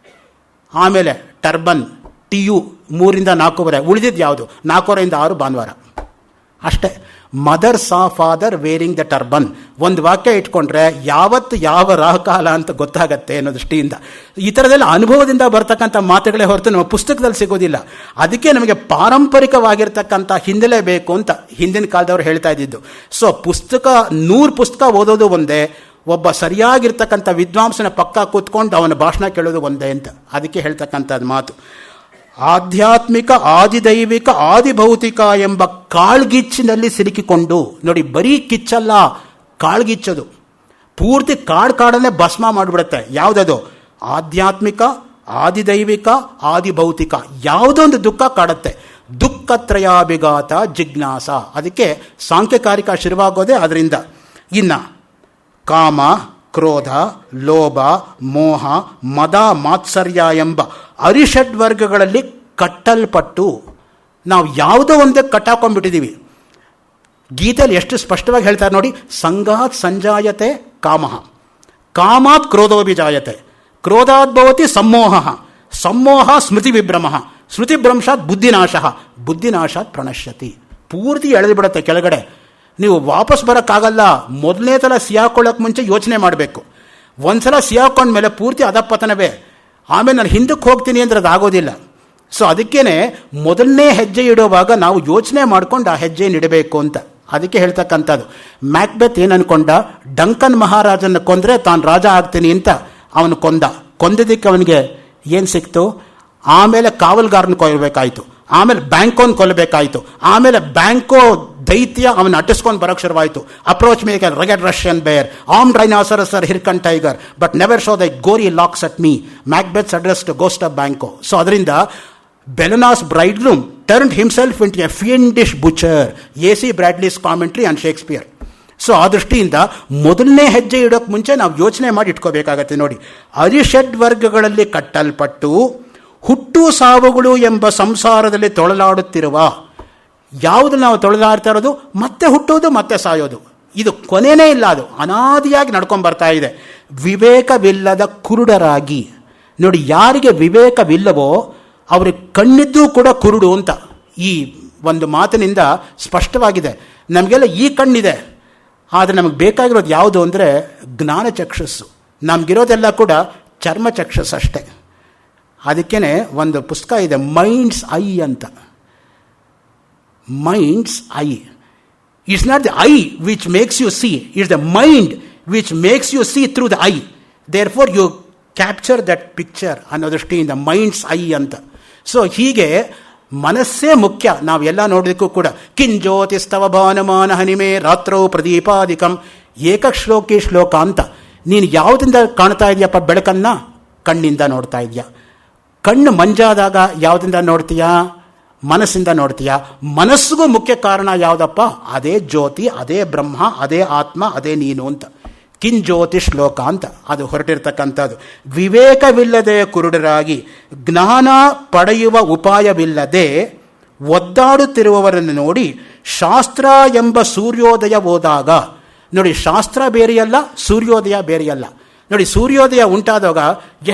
ಆಮೇಲೆ ಟರ್ಬನ್ TU 3 to 4, ಉಳಿದಿದ್ದು ಯಾವುದು 4 to 6 ಭಾನುವಾರ ಅಷ್ಟೇ. Mother saw father varying the turban ಒಂದು ವಾಕ್ಯ ಇಟ್ಕೊಂಡ್ರೆ ಯಾವತ್ತು ಯಾವ ರಾಹುಕಾಲ ಅಂತ ಗೊತ್ತಾಗತ್ತೆ ಅನ್ನೋ ದೃಷ್ಟಿಯಿಂದ. ಈ ಥರದೆಲ್ಲ ಅನುಭವದಿಂದ ಬರ್ತಕ್ಕಂಥ ಮಾತುಗಳೇ ಹೊರತು ನಮ್ಮ ಪುಸ್ತಕದಲ್ಲಿ ಸಿಗೋದಿಲ್ಲ. ಅದಕ್ಕೆ ನಮಗೆ ಪಾರಂಪರಿಕವಾಗಿರ್ತಕ್ಕಂಥ ಹಿನ್ನೆಲೆ ಬೇಕು ಅಂತ ಹಿಂದಿನ ಕಾಲದವ್ರು ಹೇಳ್ತಾ ಇದ್ದಿದ್ದು. ಸೊ 100 ಪುಸ್ತಕ ಓದೋದು ಒಂದೇ, ಒಬ್ಬ ಸರಿಯಾಗಿರ್ತಕ್ಕಂಥ ವಿದ್ವಾಂಸನ ಪಕ್ಕ ಕೂತ್ಕೊಂಡು ಅವನ ಭಾಷಣ ಕೇಳೋದು ಒಂದೇ ಅಂತ. ಅದಕ್ಕೆ ಹೇಳ್ತಕ್ಕಂಥದ್ದು ಮಾತು. ಆಧ್ಯಾತ್ಮಿಕ, ಆದಿದೈವಿಕ, ಆದಿಭೌತಿಕ ಎಂಬ ಕಾಳ್ಗಿಚ್ಚಿನಲ್ಲಿ ಸಿಲುಕಿಕೊಂಡು, ನೋಡಿ ಬರೀ ಕಿಚ್ಚಲ್ಲ, ಕಾಳ್ಗಿಚ್ಚದು ಪೂರ್ತಿ ಕಾಡನ್ನೇ ಭಸ್ಮ ಮಾಡಿಬಿಡುತ್ತೆ. ಯಾವುದದು? ಆಧ್ಯಾತ್ಮಿಕ, ಆದಿದೈವಿಕ, ಆದಿಭೌತಿಕ, ಯಾವುದೊಂದು ದುಃಖ ಕಾಡುತ್ತೆ. ದುಃಖತ್ರಯಾಭಿಘಾತ ಜಿಜ್ಞಾಸ. ಅದಕ್ಕೆ ಸಾಂಖ್ಯಕಾರಿಕ ಶುರುವಾಗೋದೇ ಅದರಿಂದ. ಇನ್ನು ಕಾಮ, ಕ್ರೋಧ, ಲೋಭ, ಮೋಹ, ಮದ, ಮಾತ್ಸರ್ಯ ಎಂಬ ಅರಿಷಡ್ವರ್ಗಗಳಲ್ಲಿ ಕಟ್ಟಲ್ಪಟ್ಟು ನಾವು ಯಾವುದೋ ಒಂದೇ ಕಟ್ಟಾಕೊಂಡ್ಬಿಟ್ಟಿದ್ದೀವಿ. ಗೀತೆಯಲ್ಲಿ ಎಷ್ಟು ಸ್ಪಷ್ಟವಾಗಿ ಹೇಳ್ತಾರೆ ನೋಡಿ, ಸಂಗಾತ್ ಸಂಜಾಯತೆ ಕಾಮಃ, ಕಾಮಾತ್ ಕ್ರೋಧೋಭಿಜಾಯತೆ, ಕ್ರೋಧಾತ್ ಭವತಿ ಸಮ್ಮೋಹ, ಸಮ್ಮೋಹ ಸ್ಮೃತಿ ವಿಭ್ರಮಃ, ಸ್ಮೃತಿಭ್ರಂಶಾತ್ ಬುದ್ಧಿನಾಶಃ, ಬುದ್ಧಿನಾಶಾತ್ ಪ್ರಣಶ್ಯತಿ. ಪೂರ್ತಿ ಎಳೆದು ಬಿಡುತ್ತೆ ಕೆಳಗಡೆ. ನೀವು ವಾಪಸ್ ಬರೋಕ್ಕಾಗಲ್ಲ. ಮೊದಲನೇ ಸಲ ಸಿಯಾಕೊಳ್ಳೋಕೆ ಮುಂಚೆ ಯೋಚನೆ ಮಾಡಬೇಕು. ಒಂದ್ಸಲ ಸಿಯಾಕೊಂಡ್ಮೇಲೆ ಪೂರ್ತಿ ಅಧಪತನವೇ. ಆಮೇಲೆ ನಾನು ಹಿಂದಕ್ಕೆ ಹೋಗ್ತೀನಿ ಅಂದ್ರೆ ಅದು ಆಗೋದಿಲ್ಲ. ಸೊ ಅದಕ್ಕೇನೆ ಮೊದಲನೇ ಹೆಜ್ಜೆ ಇಡುವಾಗ ನಾವು ಯೋಚನೆ ಮಾಡ್ಕೊಂಡು ಆ ಹೆಜ್ಜೆಯನ್ನು ಇಡಬೇಕು ಅಂತ. ಅದಕ್ಕೆ ಹೇಳ್ತಕ್ಕಂಥದ್ದು. ಮ್ಯಾಕ್ಬೆತ್ ಏನು ಅನ್ಕೊಂಡ, ಡಂಕನ್ ಮಹಾರಾಜನ ಕೊಂದರೆ ತಾನು ರಾಜ ಆಗ್ತೀನಿ ಅಂತ ಅವನು ಕೊಂದದಕ್ಕೆ ಅವನಿಗೆ ಏನು ಸಿಕ್ತು? ಆಮೇಲೆ ಕಾವಲ್ಗಾರನ ಕೊಲ್ಲಬೇಕಾಯ್ತು, ಆಮೇಲೆ ಬ್ಯಾಂಕೋನ್ ಕೊಲ್ಲಬೇಕಾಯ್ತು, ಆಮೇಲೆ ಬ್ಯಾಂಕೋ ದೈತ್ಯ ಅವನ್ನ ಅಟ್ಟಿಸ್ಕೊಂಡು ಬರೋಕ್ಕೆ ಶುರುವಾಯಿತು. Approach make a rugged Russian bear, armed rhinoceros or Hyrcan tiger, but never show the gory locks at me, Macbeth's address to ghost of Banquo. So ಅದರಿಂದ Bellona's bridegroom turned himself into a fiendish butcher, AC Bradley's commentary on Shakespeare. So ಆ ದೃಷ್ಟಿಯಿಂದ ಮೊದಲನೇ ಹೆಜ್ಜೆ ಇಡೋಕ್ಕೆ ಮುಂಚೆ ನಾವು ಯೋಚನೆ ಮಾಡಿ ಇಟ್ಕೋಬೇಕಾಗತ್ತೆ. ನೋಡಿ, ಅರಿಷಡ್ ವರ್ಗಗಳಲ್ಲಿ ಕಟ್ಟಲ್ಪಟ್ಟು ಹುಟ್ಟು ಸಾವುಗಳು ಎಂಬ ಸಂಸಾರದಲ್ಲಿ ತೊಳಲಾಡುತ್ತಿರುವ, ಯಾವುದು ನಾವು ತೊಳೆದಾಡ್ತಾ ಇರೋದು? ಮತ್ತೆ ಹುಟ್ಟೋದು ಮತ್ತೆ ಸಾಯೋದು. ಇದು ಕೊನೆಯೇ ಇಲ್ಲ, ಅದು ಅನಾದಿಯಾಗಿ ನಡ್ಕೊಂಡು ಬರ್ತಾ ಇದೆ. ವಿವೇಕವಿಲ್ಲದ ಕುರುಡರಾಗಿ. ನೋಡಿ, ಯಾರಿಗೆ ವಿವೇಕವಿಲ್ಲವೋ ಅವ್ರಿಗೆ ಕಣ್ಣಿದ್ದೂ ಕೂಡ ಕುರುಡು ಅಂತ ಈ ಒಂದು ಮಾತಿನಿಂದ ಸ್ಪಷ್ಟವಾಗಿದೆ. ನಮಗೆಲ್ಲ ಈ ಕಣ್ಣಿದೆ, ಆದರೆ ನಮಗೆ ಬೇಕಾಗಿರೋದು ಯಾವುದು ಅಂದರೆ ಜ್ಞಾನ ಚಕ್ಷಸ್ಸು. ನಮಗಿರೋದೆಲ್ಲ ಕೂಡ ಚರ್ಮ ಚಕ್ಷಸ್ಸು ಅಷ್ಟೇ. ಅದಕ್ಕೇ ಒಂದು ಪುಸ್ತಕ ಇದೆ, ಮೈಂಡ್ಸ್ ಐ ಅಂತ. Minds I. It's not the eye which makes you see, it's the mind which makes you see through the eye. Therefore you capture that picture ಅನ್ನೋ ದೃಷ್ಟಿಯಿಂದ ಮೈಂಡ್ಸ್ ಐ ಅಂತ. ಸೊ ಹೀಗೆ ಮನಸ್ಸೇ ಮುಖ್ಯ. ನಾವೆಲ್ಲ ನೋಡೋದಕ್ಕೂ ಕೂಡ ಕಿಂಜ್ಯೋತಿಸ್ತವ ಭಾನುಮಾನ ಹನಿಮೆ ರಾತ್ರೌ ಪ್ರದೀಪಾದಿಕಂ, ಏಕಶ್ಲೋಕಿ ಶ್ಲೋಕ ಅಂತ. ನೀನು ಯಾವುದರಿಂದ ಕಾಣ್ತಾ ಇದೆಯಪ್ಪ ಬೆಳಕನ್ನು? ಕಣ್ಣಿಂದ ನೋಡ್ತಾ ಇದೆಯಾ. ಕಣ್ಣು ಮಂಜಾದಾಗ ಯಾವುದರಿಂದ ನೋಡ್ತೀಯಾ? ಮನಸ್ಸಿಂದ ನೋಡ್ತೀಯಾ. ಮನಸ್ಸಿಗೂ ಮುಖ್ಯ ಕಾರಣ ಯಾವುದಪ್ಪ? ಅದೇ ಜ್ಯೋತಿ, ಅದೇ ಬ್ರಹ್ಮ, ಅದೇ ಆತ್ಮ, ಅದೇ ನೀನು ಅಂತ. ಕಿಂಜ್ಯೋತಿ ಶ್ಲೋಕ ಅಂತ ಅದು ಹೊರಟಿರ್ತಕ್ಕಂಥದ್ದು. ವಿವೇಕವಿಲ್ಲದೆ ಕುರುಡರಾಗಿ, ಜ್ಞಾನ ಪಡೆಯುವ ಉಪಾಯವಿಲ್ಲದೆ ಒದ್ದಾಡುತ್ತಿರುವವರನ್ನು ನೋಡಿ ಶಾಸ್ತ್ರ ಎಂಬ ಸೂರ್ಯೋದಯ ಹೋದಾಗ, ನೋಡಿ ಶಾಸ್ತ್ರ ಬೇರೆಯಲ್ಲ, ಸೂರ್ಯೋದಯ ಬೇರೆಯಲ್ಲ. ನೋಡಿ, ಸೂರ್ಯೋದಯ ಉಂಟಾದಾಗ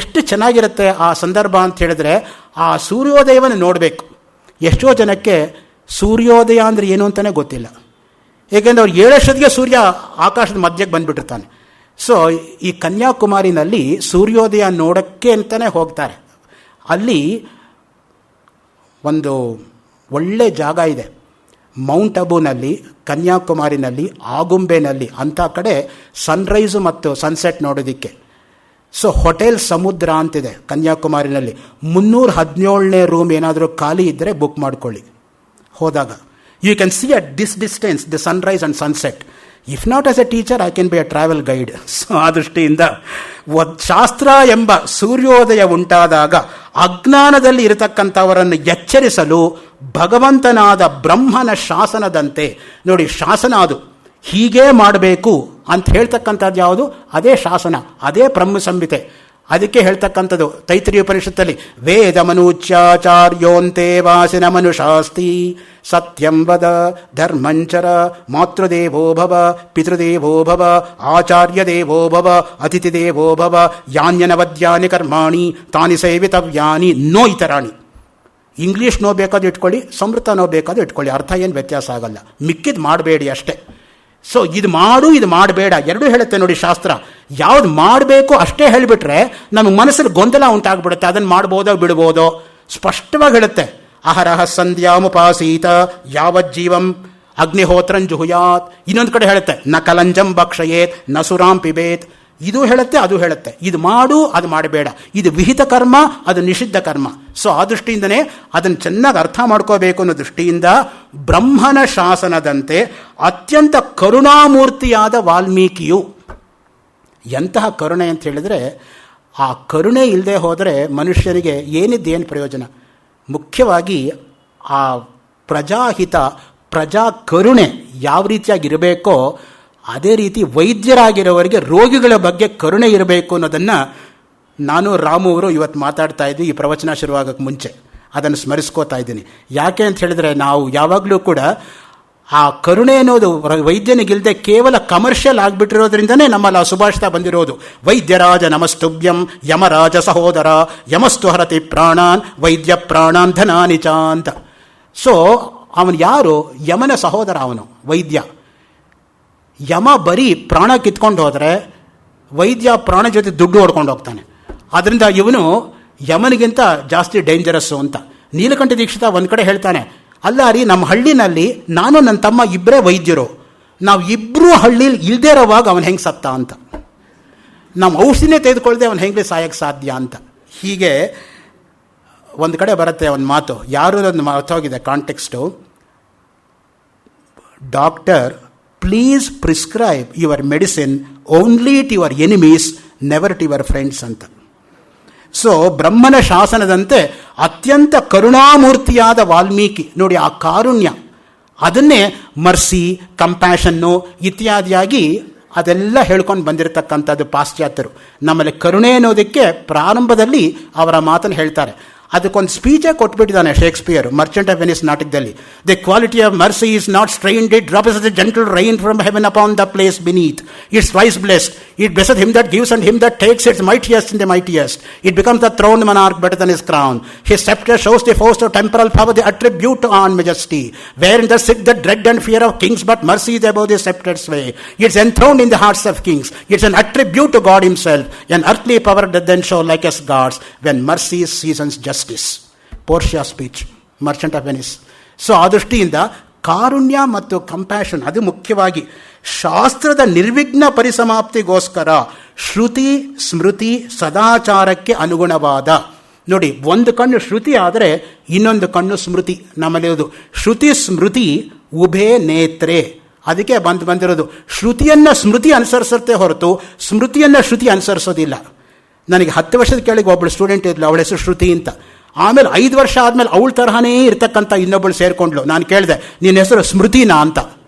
ಎಷ್ಟು ಚೆನ್ನಾಗಿರುತ್ತೆ ಆ ಸಂದರ್ಭ ಅಂತ ಹೇಳಿದ್ರೆ, ಆ ಸೂರ್ಯೋದಯವನ್ನು ನೋಡಬೇಕು. ಎಷ್ಟೋ ಜನಕ್ಕೆ ಸೂರ್ಯೋದಯ ಅಂದರೆ ಏನು ಅಂತಲೇ ಗೊತ್ತಿಲ್ಲ. ಏಕೆಂದರೆ ಅವ್ರು 7 ವರ್ಷದಿಗೆ ಸೂರ್ಯ ಆಕಾಶದ ಮಧ್ಯಕ್ಕೆ ಬಂದುಬಿಟ್ಟಿರ್ತಾನೆ. ಸೊ ಈ ಕನ್ಯಾಕುಮಾರಿನಲ್ಲಿ ಸೂರ್ಯೋದಯ ನೋಡೋಕ್ಕೆ ಅಂತಲೇ ಹೋಗ್ತಾರೆ. ಅಲ್ಲಿ ಒಂದು ಒಳ್ಳೆ ಜಾಗ ಇದೆ. ಮೌಂಟ್ ಅಬುನಲ್ಲಿ, ಕನ್ಯಾಕುಮಾರಿನಲ್ಲಿ, ಆಗುಂಬೆನಲ್ಲಿ ಅಂಥ ಕಡೆ ಸನ್ರೈಸು ಮತ್ತು ಸನ್ಸೆಟ್ ನೋಡೋದಕ್ಕೆ. ಸೊ ಹೋಟೆಲ್ ಸಮುದ್ರ ಅಂತಿದೆ ಕನ್ಯಾಕುಮಾರಿನಲ್ಲಿ. 317ನೇ ರೂಮ್ ಏನಾದರೂ ಖಾಲಿ ಇದ್ದರೆ ಬುಕ್ ಮಾಡ್ಕೊಳ್ಳಿ. ಹೋದಾಗ you can see at this distance the sunrise and sunset. If not as a teacher I can be a travel guide. So ಆ ದೃಷ್ಟಿಯಿಂದ ಶಾಸ್ತ್ರ ಎಂಬ ಸೂರ್ಯೋದಯ ಉಂಟಾದಾಗ ಅಜ್ಞಾನದಲ್ಲಿ ಇರತಕ್ಕಂಥವರನ್ನು ಎಚ್ಚರಿಸಲು ಭಗವಂತನಾದ ಬ್ರಹ್ಮನ ಶಾಸನದಂತೆ, ನೋಡಿ ಶಾಸನ ಅದು, ಹೀಗೇ ಮಾಡಬೇಕು ಅಂತ ಹೇಳ್ತಕ್ಕಂಥದ್ದು ಯಾವುದು? ಅದೇ ಶಾಸನ, ಅದೇ ಬ್ರಹ್ಮ ಸಂಹಿತೆ. ಅದಕ್ಕೆ ಹೇಳ್ತಕ್ಕಂಥದ್ದು ತೈತ್ರಿಯ ಉಪನಿಷತ್ತಲ್ಲಿ ವೇದ ಮನುಚ್ಯಾಚಾರ್ಯೋಂತೆ ವಾಸಿನ ಮನುಷಾಸ್ತಿ ಸತ್ಯಂ ವದ ಧರ್ಮಂಚರ ಮಾತೃದೇವೋ ಭವ ಪಿತೃದೇವೋ ಭವ ಆಚಾರ್ಯ ದೇವೋ ಭವ ಅತಿಥಿ ದೇವೋ ಭವ ಯಾನ್ಯನವದ್ಯಾನಿ ಕರ್ಮಾಣಿ ತಾನಿ ಸೇವಿತವ್ಯಾನಿ ನೋ ಇತರಾಣಿ. ಇಂಗ್ಲೀಷ್ ನೋ ಬೇಕಾದ್ರೂ ಇಟ್ಕೊಳ್ಳಿ, ಸಂಸ್ಕೃತ ನೋ ಬೇಕಾದ್ರೂ ಇಟ್ಕೊಳ್ಳಿ, ಅರ್ಥ ಏನು ವ್ಯತ್ಯಾಸ ಆಗಲ್ಲ. ಮಿಕ್ಕಿದ್ದು ಮಾಡಬೇಡಿ ಅಷ್ಟೇ. ಸೊ ಇದು ಮಾಡು, ಇದು ಮಾಡಬೇಡ ಎರಡೂ ಹೇಳುತ್ತೆ ನೋಡಿ ಶಾಸ್ತ್ರ. ಯಾವ್ದು ಮಾಡಬೇಕು ಅಷ್ಟೇ ಹೇಳಿಬಿಟ್ರೆ ನಮಗೆ ಮನಸ್ಸಲ್ಲಿ ಗೊಂದಲ ಉಂಟಾಗ್ಬಿಡುತ್ತೆ. ಅದನ್ನು ಮಾಡ್ಬೋದೋ ಬಿಡ್ಬೋದೋ ಸ್ಪಷ್ಟವಾಗಿ ಹೇಳುತ್ತೆ. ಅಹರಹ ಸಂಧ್ಯಾಮುಪಾಸೀತ ಯಾವಜ್ಜೀವಂ ಅಗ್ನಿಹೋತ್ರಂ ಜುಹುಯಾತ್. ಇನ್ನೊಂದು ಕಡೆ ಹೇಳುತ್ತೆ ನ ಕಲಂಜಂ ಭಕ್ಷಯೇತ್ ನ ಸುರಾಂ ಪಿಬೇತ್. ಇದು ಹೇಳುತ್ತೆ, ಅದು ಹೇಳುತ್ತೆ. ಇದು ಮಾಡು, ಅದು ಮಾಡಬೇಡ. ಇದು ವಿಹಿತ ಕರ್ಮ, ಅದು ನಿಷಿದ್ಧ ಕರ್ಮ. ಸೊ ಆ ದೃಷ್ಟಿಯಿಂದನೇ ಅದನ್ನು ಚೆನ್ನಾಗಿ ಅರ್ಥ ಮಾಡ್ಕೋಬೇಕು ಅನ್ನೋ ದೃಷ್ಟಿಯಿಂದ ಬ್ರಹ್ಮನ ಶಾಸನದಂತೆ ಅತ್ಯಂತ ಕರುಣಾಮೂರ್ತಿಯಾದ ವಾಲ್ಮೀಕಿಯು, ಎಂತಹ ಕರುಣೆ ಅಂತ ಹೇಳಿದರೆ, ಆ ಕರುಣೆ ಇಲ್ಲದೆ ಹೋದರೆ ಮನುಷ್ಯನಿಗೆ ಏನಿದ್ದೇನು ಪ್ರಯೋಜನ? ಮುಖ್ಯವಾಗಿ ಆ ಪ್ರಜಾಹಿತ, ಪ್ರಜಾ ಕರುಣೆ ಯಾವ ರೀತಿಯಾಗಿರಬೇಕೋ ಅದೇ ರೀತಿ ವೈದ್ಯರಾಗಿರೋವರಿಗೆ ರೋಗಿಗಳ ಬಗ್ಗೆ ಕರುಣೆ ಇರಬೇಕು ಅನ್ನೋದನ್ನು ನಾನು ರಾಮು ಅವರು ಇವತ್ತು ಮಾತಾಡ್ತಾ ಇದ್ವಿ ಈ ಪ್ರವಚನ ಶುರುವಾಗಕ್ಕೆ ಮುಂಚೆ. ಅದನ್ನು ಸ್ಮರಿಸ್ಕೋತಾ ಇದ್ದೀನಿ. ಯಾಕೆ ಅಂತ ಹೇಳಿದ್ರೆ, ನಾವು ಯಾವಾಗಲೂ ಕೂಡ ಆ ಕರುಣೆ ಅನ್ನೋದು ವೈದ್ಯನಿಗಿಲ್ಲದೆ ಕೇವಲ ಕಮರ್ಷಿಯಲ್ ಆಗಿಬಿಟ್ಟಿರೋದ್ರಿಂದನೇ ನಮ್ಮಲ್ಲಿ ಆ ಸುಭಾಷಿತ ಬಂದಿರೋದು. ವೈದ್ಯರಾಜ ನಮಸ್ತುಭ್ಯಂ ಯಮರಾಜ ಸಹೋದರ ಯಮಸ್ತು ಹರತಿ ಪ್ರಾಣಾನ್ ವೈದ್ಯ ಪ್ರಾಣಾನ್ ಧನಾನಿಚ ಅಂತ. ಸೊ ಅವನು ಯಾರು? ಯಮನ ಸಹೋದರ ಅವನು, ವೈದ್ಯ. ಯಮ ಬರೀ ಪ್ರಾಣ ಕಿತ್ಕೊಂಡು ಹೋದರೆ ವೈದ್ಯ ಪ್ರಾಣ ಜೊತೆ ದುಡ್ಡು ಹೊಡ್ಕೊಂಡು ಹೋಗ್ತಾನೆ. ಆದ್ದರಿಂದ ಇವನು ಯಮನಿಗಿಂತ ಜಾಸ್ತಿ ಡೇಂಜರಸ್ಸು ಅಂತ. ನೀಲಕಂಠ ದೀಕ್ಷಿತ ಒಂದು ಕಡೆ ಹೇಳ್ತಾನೆ, ಅಲ್ಲ ರೀ, ನಮ್ಮ ಹಳ್ಳಿನಲ್ಲಿ ನಾನು ನನ್ನ ತಮ್ಮ ಇಬ್ಬರೇ ವೈದ್ಯರು, ನಾವು ಇಬ್ಬರೂ ಹಳ್ಳಿಲಿ ಇಲ್ಲದೇ ಇರೋವಾಗ ಅವನು ಹೆಂಗೆ ಸತ್ತ ಅಂತ, ನಮ್ಮ ಔಷಧಿನೇ ತೆಗೆದುಕೊಳ್ಳದೆ ಅವನು ಹೆಂಗೆ ಸಾಯಕ್ಕೆ ಸಾಧ್ಯ ಅಂತ. ಹೀಗೆ ಒಂದು ಕಡೆ ಬರುತ್ತೆ ಒಂದು ಮಾತು, ಯಾರು ಒಂದು ಮಾತೋಗಿದೆ context, doctor please prescribe your medicine only to your enemies never to your friends ಅಂತ. ಸೊ ಬ್ರಹ್ಮನ ಶಾಸನದಂತೆ ಅತ್ಯಂತ ಕರುಣಾಮೂರ್ತಿಯಾದ ವಾಲ್ಮೀಕಿ ನೋಡಿ, ಆ ಕಾರುಣ್ಯ ಅದನ್ನೇ ಮರ್ಸಿ, ಕಂಪ್ಯಾಷನ್ನು ಇತ್ಯಾದಿಯಾಗಿ ಅದೆಲ್ಲ ಹೇಳ್ಕೊಂಡು ಬಂದಿರತಕ್ಕಂಥದ್ದು ಪಾಶ್ಚಾತ್ಯರು. ನಮ್ಮಲ್ಲಿ ಕರುಣೆ ಅನ್ನೋದಕ್ಕೆ ಪ್ರಾರಂಭದಲ್ಲಿ ಅವರ ಮಾತನ್ನು ಹೇಳ್ತಾರೆ. ಅದಕ್ಕೊಂದು ಸ್ಪೀಚೇ ಕೊಟ್ಬಿಟ್ಟಿದ್ದಾನೆ ಶೇಕ್ಸ್ಪಿಯರ್ ಮರ್ಚೆಂಟ್ ಆಫ್ ವೆನಿಸ್ ನಾಟಕದಲ್ಲಿ. The quality of mercy is not strained, it drops the gentle rain from heaven upon the place beneath. It's twice blessed. It blesseth him that gives and him that takes its mightiest in the mightiest. It becomes the throned monarch better than his crown. His scepter shows the force of temporal power, the attribute to on majesty. Wherein there sit the dread and fear of kings, but mercy is above the sceptred sway. It's enthroned in the hearts of kings. It's an attribute to God himself. An earthly power that then show like as gods when mercy seasons justice. Portia speech, Merchant of Venice. So ಆ ದೃಷ್ಟಿಯಿಂದ ಕಾರುಣ್ಯ ಮತ್ತು compassion ಅದು ಮುಖ್ಯವಾಗಿ ಶಾಸ್ತ್ರದ ನಿರ್ವಿಘ್ನ ಪರಿಸಮಾಪ್ತಿಗೋಸ್ಕರ ಶ್ರುತಿ ಸ್ಮೃತಿ ಸದಾಚಾರಕ್ಕೆ ಅನುಗುಣವಾದ. ನೋಡಿ, ಒಂದು ಕಣ್ಣು ಶ್ರುತಿ ಆದರೆ ಇನ್ನೊಂದು ಕಣ್ಣು ಸ್ಮೃತಿ. ನಮ್ಮಲ್ಲಿರೋದು ಶ್ರುತಿ ಸ್ಮೃತಿ ಉಭೇ ನೇತ್ರೆ. ಅದಕ್ಕೆ ಬಂದಿರೋದು ಶ್ರುತಿಯನ್ನು ಸ್ಮೃತಿ ಅನುಸರಿಸುತ್ತೆ ಹೊರತು ಸ್ಮೃತಿಯನ್ನು ಶ್ರುತಿ ಅನುಸರಿಸೋದಿಲ್ಲ. ನನಗೆ 10 ವರ್ಷದ ಕೆಳಗೆ ಒಬ್ಬಳು ಸ್ಟೂಡೆಂಟ್ ಇದ್ಲು, ಅವಳ ಹೆಸರು ಶ್ರುತಿ ಅಂತ. ಆಮೇಲೆ 5 ವರ್ಷ ಆದಮೇಲೆ ಅವಳ ತರಹನೇ ಇರ್ತಕ್ಕಂಥ ಇನ್ನೊಬ್ಬಳು ಸೇರಿಕೊಂಡ್ಲು. ನಾನು ಕೇಳಿದೆ, ನಿನ್ನ ಹೆಸರು ಸ್ಮೃತಿನಾ ಅಂತ,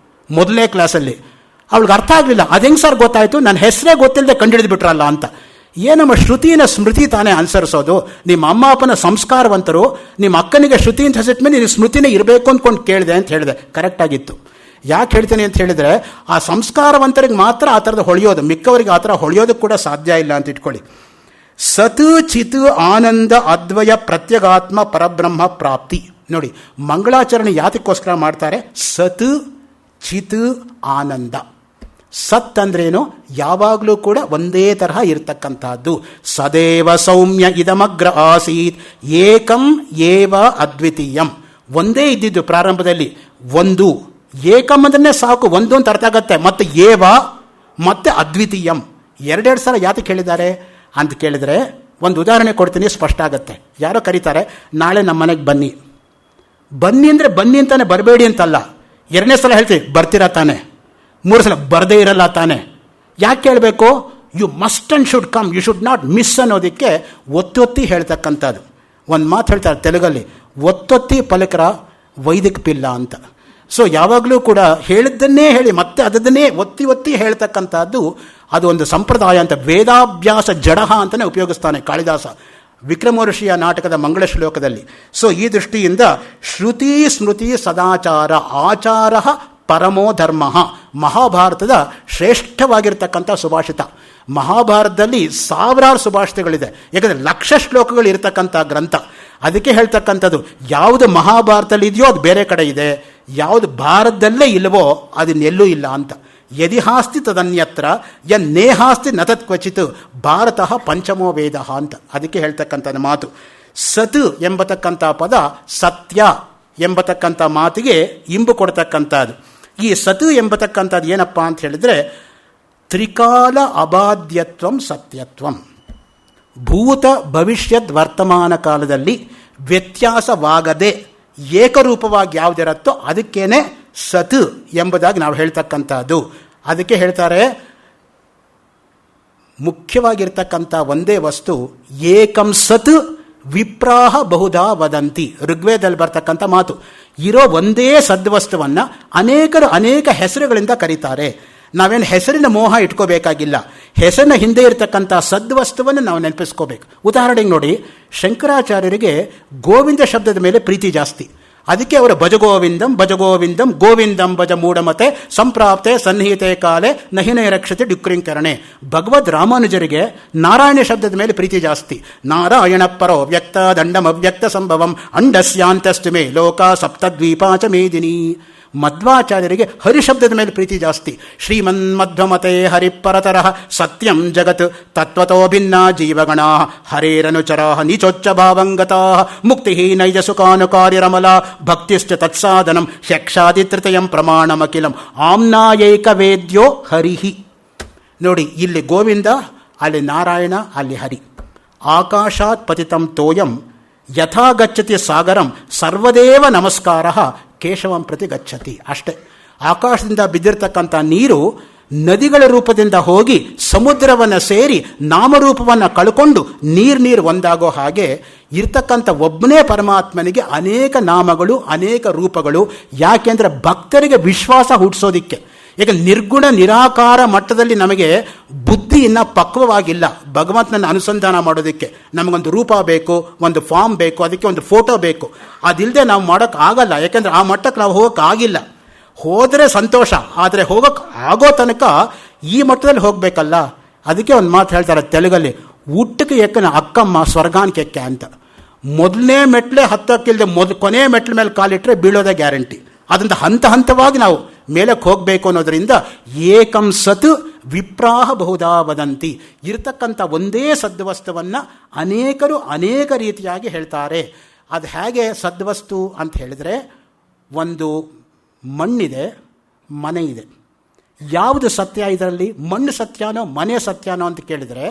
ಮೊದಲನೇ ಕ್ಲಾಸಲ್ಲಿ. ಅವಳಿಗೆ ಅರ್ಥ ಆಗಲಿಲ್ಲ. ಅದು ಹೆಂಗೆ ಸರ್ ಗೊತ್ತಾಯಿತು? ನನ್ನ ಹೆಸರೇ ಗೊತ್ತಿಲ್ಲದೆ ಕಂಡುಹಿಡಿದು ಬಿಟ್ರಲ್ಲ ಅಂತ. ಏನಮ್ಮ ಶ್ರುತಿನ ಸ್ಮೃತಿ ತಾನೇ ಅನುಸರಿಸೋದು? ನಿಮ್ಮ ಅಮ್ಮ ಅಪ್ಪನ ಸಂಸ್ಕಾರವಂತರು, ನಿಮ್ಮ ಅಕ್ಕನಿಗೆ ಶ್ರುತಿ ಅಂತ ಹೆಸರಿದ ಮೇಲೆ ನೀನು ಸ್ಮೃತಿನೇ ಇರಬೇಕು ಅಂದ್ಕೊಂಡು ಕೇಳಿದೆ ಅಂತ ಹೇಳಿದೆ. ಕರೆಕ್ಟಾಗಿತ್ತು. ಯಾಕೆ ಹೇಳ್ತೇನೆ ಅಂತ ಹೇಳಿದರೆ, ಆ ಸಂಸ್ಕಾರವಂತರಿಗೆ ಮಾತ್ರ ಆ ಥರದ ಹೊಳೆಯೋದು, ಮಿಕ್ಕವರಿಗೆ ಆ ಥರ ಹೊಳೆಯೋದಕ್ಕೆ ಕೂಡ ಸಾಧ್ಯ ಇಲ್ಲ ಅಂತ ಇಟ್ಕೊಳ್ಳಿ. ಸತ್ ಚಿತ್ ಆನಂದ ಅದ್ವಯ ಪ್ರತ್ಯಗಾತ್ಮ ಪರಬ್ರಹ್ಮ ಪ್ರಾಪ್ತಿ. ನೋಡಿ, ಮಂಗಳಾಚರಣೆ ಯಾತಕ್ಕೋಸ್ಕರ ಮಾಡ್ತಾರೆ? ಸತ್ ಚಿತ್ ಆನಂದ. ಸತ್ ಅಂದ್ರೇನು? ಯಾವಾಗಲೂ ಕೂಡ ಒಂದೇ ತರಹ ಇರತಕ್ಕಂಥದ್ದು. ಸದೇವ ಸೌಮ್ಯ ಇದಮಗ್ರ ಆಸೀತ್ ಏಕಂ ಏವ ಅದ್ವಿತೀಯಂ. ಒಂದೇ ಇದ್ದಿದ್ದು ಪ್ರಾರಂಭದಲ್ಲಿ. ಒಂದು ಏಕಂ ಅಂದ್ರೆ ಸಾಕು, ಒಂದು ಅಂತ ಅರ್ಥ ಆಗತ್ತೆ. ಮತ್ತು ಏವ ಮತ್ತು ಅದ್ವಿತೀಯಂ ಎರಡೆರಡು ಸಲ ಯಾತಕ್ಕೆ ಹೇಳಿದ್ದಾರೆ ಅಂತ ಕೇಳಿದರೆ, ಒಂದು ಉದಾಹರಣೆ ಕೊಡ್ತೀನಿ, ಸ್ಪಷ್ಟ ಆಗುತ್ತೆ. ಯಾರೋ ಕರೀತಾರೆ, ನಾಳೆ ನಮ್ಮ ಮನೆಗೆ ಬನ್ನಿ. ಬನ್ನಿ ಅಂದರೆ ಬನ್ನಿ ಅಂತಾನೆ, ಬರಬೇಡಿ ಅಂತಲ್ಲ. ಎರಡನೇ ಸಲ ಹೇಳ್ತೀವಿ, ಬರ್ತೀರಾ ತಾನೆ. ಮೂರು ಸಲ ಬರದೇ ಇರಲ್ಲ ತಾನೆ. ಯಾಕೆ ಕೇಳಬೇಕು? You must and should come, you should not miss ಅನ್ನೋದಕ್ಕೆ ಒತ್ತೊತ್ತಿ ಹೇಳ್ತಕ್ಕಂಥದ್ದು. ಒಂದು ಮಾತು ಹೇಳ್ತಾರೆ ತೆಲುಗಲ್ಲಿ, ಒತ್ತೊತ್ತಿ ಪಲಕರ ವೈದಿಕ ಪಿಲ್ಲ ಅಂತ. ಸೊ ಯಾವಾಗಲೂ ಕೂಡ ಹೇಳಿದ್ದನ್ನೇ ಹೇಳಿ ಮತ್ತೆ ಅದನ್ನೇ ಒತ್ತಿ ಒತ್ತಿ ಹೇಳ್ತಕ್ಕಂಥದ್ದು ಅದು ಒಂದು ಸಂಪ್ರದಾಯ ಅಂತ. ವೇದಾಭ್ಯಾಸ ಜಡಹ ಅಂತಲೇ ಉಪಯೋಗಿಸ್ತಾನೆ ಕಾಳಿದಾಸ ವಿಕ್ರಮ ಋಷಿಯ ನಾಟಕದ ಮಂಗಳ ಶ್ಲೋಕದಲ್ಲಿ. ಸೊ ಈ ದೃಷ್ಟಿಯಿಂದ ಶ್ರುತಿ ಸ್ಮೃತಿ ಸದಾಚಾರ ಆಚಾರ ಪರಮೋ ಧರ್ಮ ಮಹಾಭಾರತದ ಶ್ರೇಷ್ಠವಾಗಿರ್ತಕ್ಕಂಥ ಸುಭಾಷಿತ. ಮಹಾಭಾರತದಲ್ಲಿ ಸಾವಿರಾರು ಸುಭಾಷಿತಗಳಿದೆ, ಯಾಕಂದರೆ ಲಕ್ಷ ಶ್ಲೋಕಗಳು ಇರತಕ್ಕಂಥ ಗ್ರಂಥ. ಅದಕ್ಕೆ ಹೇಳ್ತಕ್ಕಂಥದ್ದು, ಯಾವುದು ಮಹಾಭಾರತದಲ್ಲಿ ಇದೆಯೋ ಅದು ಬೇರೆ ಕಡೆ ಇದೆ, ಯಾವುದು ಭಾರತದಲ್ಲೇ ಇಲ್ಲವೋ ಅದನ್ನೆಲ್ಲೂ ಇಲ್ಲ ಅಂತ. ಯದಿಹಾಸ್ತಿ ತದನ್ಯತ್ರ ಯನ್ನೇಹಾಸ್ತಿ ನ ತತ್ ಕ್ವಚಿತ್ ಭಾರತ ಪಂಚಮೋ ವೇದ ಅಂತ. ಅದಕ್ಕೆ ಹೇಳ್ತಕ್ಕಂಥ ಮಾತು. ಸತ್ ಎಂಬತಕ್ಕಂಥ ಪದ ಸತ್ಯ ಎಂಬತಕ್ಕಂಥ ಮಾತಿಗೆ ಇಂಬು ಕೊಡ್ತಕ್ಕಂಥದ್ದು. ಈ ಸತ್ ಎಂಬತಕ್ಕಂಥದ್ದು ಏನಪ್ಪ ಅಂತ ಹೇಳಿದರೆ, ತ್ರಿಕಾಲ ಅಬಾಧ್ಯತ್ವಂ ಸತ್ಯತ್ವಂ. ಭೂತ ಭವಿಷ್ಯದ್ ವರ್ತಮಾನ ಕಾಲದಲ್ಲಿ ವ್ಯತ್ಯಾಸವಾಗದೆ ಏಕರೂಪವಾಗಿ ಯಾವುದಿರುತ್ತೋ ಅದಕ್ಕೇನೆ ಸತ್ ಎಂಬುದಾಗಿ ನಾವು ಹೇಳ್ತಕ್ಕಂಥದ್ದು. ಅದಕ್ಕೆ ಹೇಳ್ತಾರೆ, ಮುಖ್ಯವಾಗಿರ್ತಕ್ಕಂಥ ಒಂದೇ ವಸ್ತು ಏಕಂ ಸತ್ ವಿಪ್ರಾಹ ಬಹುಧಾ ವದಂತಿ. ಋಗ್ವೇದದಲ್ಲಿ ಬರ್ತಕ್ಕಂಥ ಮಾತು. ಇರೋ ಒಂದೇ ಸದ್ವಸ್ತುವನ್ನು ಅನೇಕರು ಅನೇಕ ಹೆಸರುಗಳಿಂದ ಕರೀತಾರೆ. ನಾವೇನು ಹೆಸರಿನ ಮೋಹ ಇಟ್ಕೋಬೇಕಾಗಿಲ್ಲ, ಹೆಸರಿನ ಹಿಂದೆ ಇರತಕ್ಕಂಥ ಸದ್ವಸ್ತುವನ್ನು ನಾವು ನೆನಪಿಸ್ಕೋಬೇಕು. ಉದಾಹರಣೆಗೆ ನೋಡಿ, ಶಂಕರಾಚಾರ್ಯರಿಗೆ ಗೋವಿಂದ ಶಬ್ದದ ಮೇಲೆ ಪ್ರೀತಿ ಜಾಸ್ತಿ. ಅದಕ್ಕೆ ಅವರು ಭಜಗೋವಿಂದಂ ಭಜಗೋವಿಂದಂ ಗೋವಿಂದಂ ಭಜ ಮೂಢಮತೆ ಸಂಪ್ರಾಪ್ತೆ ಸನ್ನಿಹಿತೆ ಕಾಲೆ ನಹಿನೇ ರಕ್ಷತೆ ಡುಕ್ರಿಂಕರಣೆ. ಭಗವದ್ ರಾಮಾನುಜರಿಗೆ ನಾರಾಯಣ ಶಬ್ದದ ಮೇಲೆ ಪ್ರೀತಿ ಜಾಸ್ತಿ. ನಾರಾಯಣ ಪರೋ ವ್ಯಕ್ತ ದಂಡಂ ಅವ್ಯಕ್ತ ಸಂಭವಂ ಅಂಡಸ್ಯಾಂತಸ್ತು ಮೇ ಲೋಕ ಸಪ್ತದ್ವೀಪಾಚ ಮೇದಿನಿ. ಮಧ್ವಾಚಾರ್ಯರಿಗೆ ಹರಿಶಬ್ದದ ಮೇಲೆ ಪ್ರೀತಿ ಜಾಸ್ತಿ. ಶ್ರೀಮನ್ಮಧ್ವಮತೆ ಹರಿಪರತರಃ ಸತ್ಯಂ ಜಗತ್ ತತ್ವತೋ ಭಿನ್ನ ಜೀವಗಣ ಹರೇರನುಚರಾ ನೀಚೋಚ್ಚ ಭಾವಂಗತಾ ಮುಕ್ತಿ ನೈಜ ಸುಖಾನುಕಾರ್ಯರಮಲ ಭಕ್ತಿಶ್ಚ ತತ್ಸಾಧನಂ ಹ್ಯಕ್ಷಾದಿ ತೃತೀಯಂ ಪ್ರಮಾಣಮಖಿಲಂ ಆಮ್ನಾಯೈಕ ವೇದ್ಯೋ ಹರಿಹಿ. ನೋಡಿ, ಇಲ್ಲಿ ಗೋವಿಂದ, ಅಲ್ಲಿ ನಾರಾಯಣ, ಅಲ್ಲಿ ಹರಿ. ಆಕಾಶಾತ್ ಪತಿತಂ ತೋಯಂ ಯಥಾ ಗಚ್ಚತಿ ಸಾಗರಂ ಸರ್ವದೇವ ನಮಸ್ಕಾರ ಕೇಶವಂ ಪ್ರತಿ ಗಚ್ಚತಿ. ಅಷ್ಟೇ. ಆಕಾಶದಿಂದ ಬಿದ್ದಿರ್ತಕ್ಕಂಥ ನೀರು ನದಿಗಳ ರೂಪದಿಂದ ಹೋಗಿ ಸಮುದ್ರವನ್ನು ಸೇರಿ ನಾಮರೂಪವನ್ನು ಕಳ್ಕೊಂಡು ನೀರು ಒಂದಾಗೋ ಹಾಗೆ ಇರ್ತಕ್ಕಂಥ ಒಬ್ಬನೇ ಪರಮಾತ್ಮನಿಗೆ ಅನೇಕ ನಾಮಗಳು ಅನೇಕ ರೂಪಗಳು. ಯಾಕೆಂದರೆ ಭಕ್ತರಿಗೆ ವಿಶ್ವಾಸ ಹುಟ್ಟಿಸೋದಿಕ್ಕೆ. ಈಗ ನಿರ್ಗುಣ ನಿರಾಕಾರ ಮಟ್ಟದಲ್ಲಿ ನಮಗೆ ಬುದ್ಧಿ ಇನ್ನೂ ಪಕ್ವವಾಗಿಲ್ಲ ಭಗವಂತನನ್ನು ಅನುಸಂಧಾನ ಮಾಡೋದಕ್ಕೆ. ನಮಗೊಂದು ರೂಪ ಬೇಕು, ಒಂದು ಫಾರ್ಮ್ ಬೇಕು, ಅದಕ್ಕೆ ಒಂದು ಫೋಟೋ ಬೇಕು. ಅದಿಲ್ಲದೆ ನಾವು ಮಾಡೋಕ್ಕಾಗಲ್ಲ. ಯಾಕೆಂದರೆ ಆ ಮಟ್ಟಕ್ಕೆ ನಾವು ಹೋಗೋಕ್ಕಾಗಿಲ್ಲ. ಹೋದರೆ ಸಂತೋಷ, ಆದರೆ ಹೋಗೋಕ್ಕೆ ಆಗೋ ತನಕ ಈ ಮಟ್ಟದಲ್ಲಿ ಹೋಗಬೇಕಲ್ಲ. ಅದಕ್ಕೆ ಒಂದು ಮಾತು ಹೇಳ್ತಾರೆ ತೆಲುಗಲ್ಲಿ, ಊಟಕ್ಕೆ ಎಕ್ಕನ ಅಕ್ಕಮ್ಮ ಸ್ವರ್ಗಾನ್ಕೆ ಎಕ್ಕೆ ಅಂತ. ಮೊದಲನೇ ಮೆಟ್ಲೆ ಹತ್ತಕ್ಕಿಲ್ಲದೆ ಕೊನೆ ಮೆಟ್ಲ ಮೇಲೆ ಕಾಲಿಟ್ಟರೆ ಬೀಳೋದೇ ಗ್ಯಾರಂಟಿ. ಅದರಿಂದ ಹಂತ ಹಂತವಾಗಿ ನಾವು ಮೇಲಕ್ಕೆ ಹೋಗಬೇಕು ಅನ್ನೋದರಿಂದ ಏಕಂ ಸತ್ ವಿಪ್ರಾಹ ಬಹುಧಾ ವದಂತಿ. ಇರತಕ್ಕಂಥ ಒಂದೇ ಸದ್ವಸ್ತುವನ್ನು ಅನೇಕರು ಅನೇಕ ರೀತಿಯಾಗಿ ಹೇಳ್ತಾರೆ. ಅದು ಹೇಗೆ ಸದ್ವಸ್ತು ಅಂತ ಹೇಳಿದರೆ, ಒಂದು ಮಣ್ಣಿದೆ, ಮನೆ ಇದೆ. ಯಾವುದು ಸತ್ಯ ಇದರಲ್ಲಿ? ಮಣ್ಣು ಸತ್ಯನೋ ಮನೆ ಸತ್ಯನೋ ಅಂತ ಕೇಳಿದರೆ,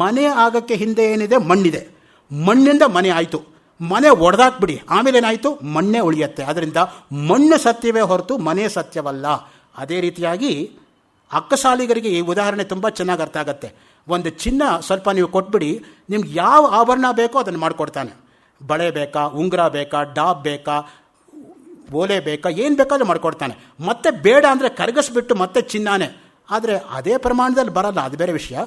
ಮನೆ ಆಗೋಕ್ಕೆ ಹಿಂದೆ ಏನಿದೆ? ಮಣ್ಣಿದೆ. ಮಣ್ಣಿಂದ ಮನೆ ಆಯಿತು. ಮನೆ ಒಡೆದಾಕ್ಬಿಡಿ, ಆಮೇಲೆ ಏನಾಯಿತು? ಮಣ್ಣೇ ಉಳಿಯುತ್ತೆ. ಅದರಿಂದ ಮಣ್ಣು ಸತ್ಯವೇ ಹೊರತು ಮನೆ ಸತ್ಯವಲ್ಲ. ಅದೇ ರೀತಿಯಾಗಿ ಅಕ್ಕಸಾಲಿಗರಿಗೆ ಈ ಉದಾಹರಣೆ ತುಂಬ ಚೆನ್ನಾಗಿ ಅರ್ಥ ಆಗುತ್ತೆ. ಒಂದು ಚಿನ್ನ ಸ್ವಲ್ಪ ನೀವು ಕೊಟ್ಬಿಡಿ, ನಿಮ್ಗೆ ಯಾವ ಆಭರಣ ಬೇಕೋ ಅದನ್ನು ಮಾಡಿಕೊಡ್ತಾನೆ. ಬಳೆ ಬೇಕಾ, ಉಂಗುರ ಬೇಕಾ, ಡಾಬ್ ಬೇಕಾ, ಓಲೆ ಬೇಕಾ, ಏನು ಬೇಕಾದ್ರೂ ಮಾಡಿಕೊಡ್ತಾನೆ. ಮತ್ತೆ ಬೇಡ ಅಂದರೆ ಕರಗಿಸ್ಬಿಟ್ಟು ಮತ್ತೆ ಚಿನ್ನನೇ. ಆದರೆ ಅದೇ ಪ್ರಮಾಣದಲ್ಲಿ ಬರಲ್ಲ, ಅದು ಬೇರೆ ವಿಷಯ.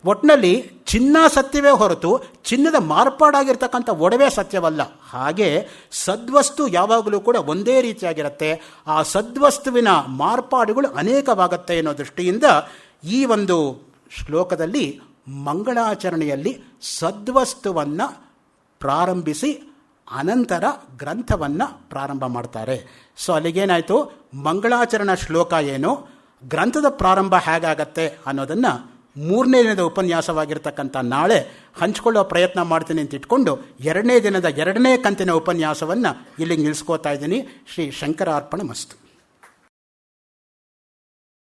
ಒಟ್ಟಿನಲ್ಲಿ ಚಿನ್ನ ಸತ್ಯವೇ ಹೊರತು ಚಿನ್ನದ ಮಾರ್ಪಾಡಾಗಿರ್ತಕ್ಕಂಥ ಒಡವೆ ಸತ್ಯವಲ್ಲ. ಹಾಗೆ ಸದ್ವಸ್ತು ಯಾವಾಗಲೂ ಕೂಡ ಒಂದೇ ರೀತಿಯಾಗಿರುತ್ತೆ. ಆ ಸದ್ವಸ್ತುವಿನ ಮಾರ್ಪಾಡುಗಳು ಅನೇಕವಾಗುತ್ತೆ ಅನ್ನೋ ದೃಷ್ಟಿಯಿಂದ ಈ ಒಂದು ಶ್ಲೋಕದಲ್ಲಿ ಮಂಗಳಾಚರಣೆಯಲ್ಲಿ ಸದ್ವಸ್ತುವನ್ನು ಪ್ರಾರಂಭಿಸಿ ಅನಂತರ ಗ್ರಂಥವನ್ನು ಪ್ರಾರಂಭ ಮಾಡ್ತಾರೆ. ಸೊ ಅಲ್ಲಿಗೇನಾಯಿತು? ಮಂಗಳಾಚರಣಾ ಶ್ಲೋಕ ಏನು, ಗ್ರಂಥದ ಪ್ರಾರಂಭ ಹೇಗಾಗತ್ತೆ ಅನ್ನೋದನ್ನು 3ನೇ ದಿನದ ಉಪನ್ಯಾಸವಾಗಿರ್ತಕ್ಕಂಥ ನಾಳೆ ಹಂಚ್ಕೊಳ್ಳೋ ಪ್ರಯತ್ನ ಮಾಡ್ತೀನಿ ಅಂತ ಇಟ್ಕೊಂಡು 2ನೇ ದಿನದ 2ನೇ ಕಂತಿನ ಉಪನ್ಯಾಸವನ್ನು ಇಲ್ಲಿಗೆ ನಿಲ್ಲಿಸ್ಕೋತಾ ಇದ್ದೀನಿ. ಶ್ರೀ ಶಂಕರಾರ್ಪಣ ಮಸ್ತು.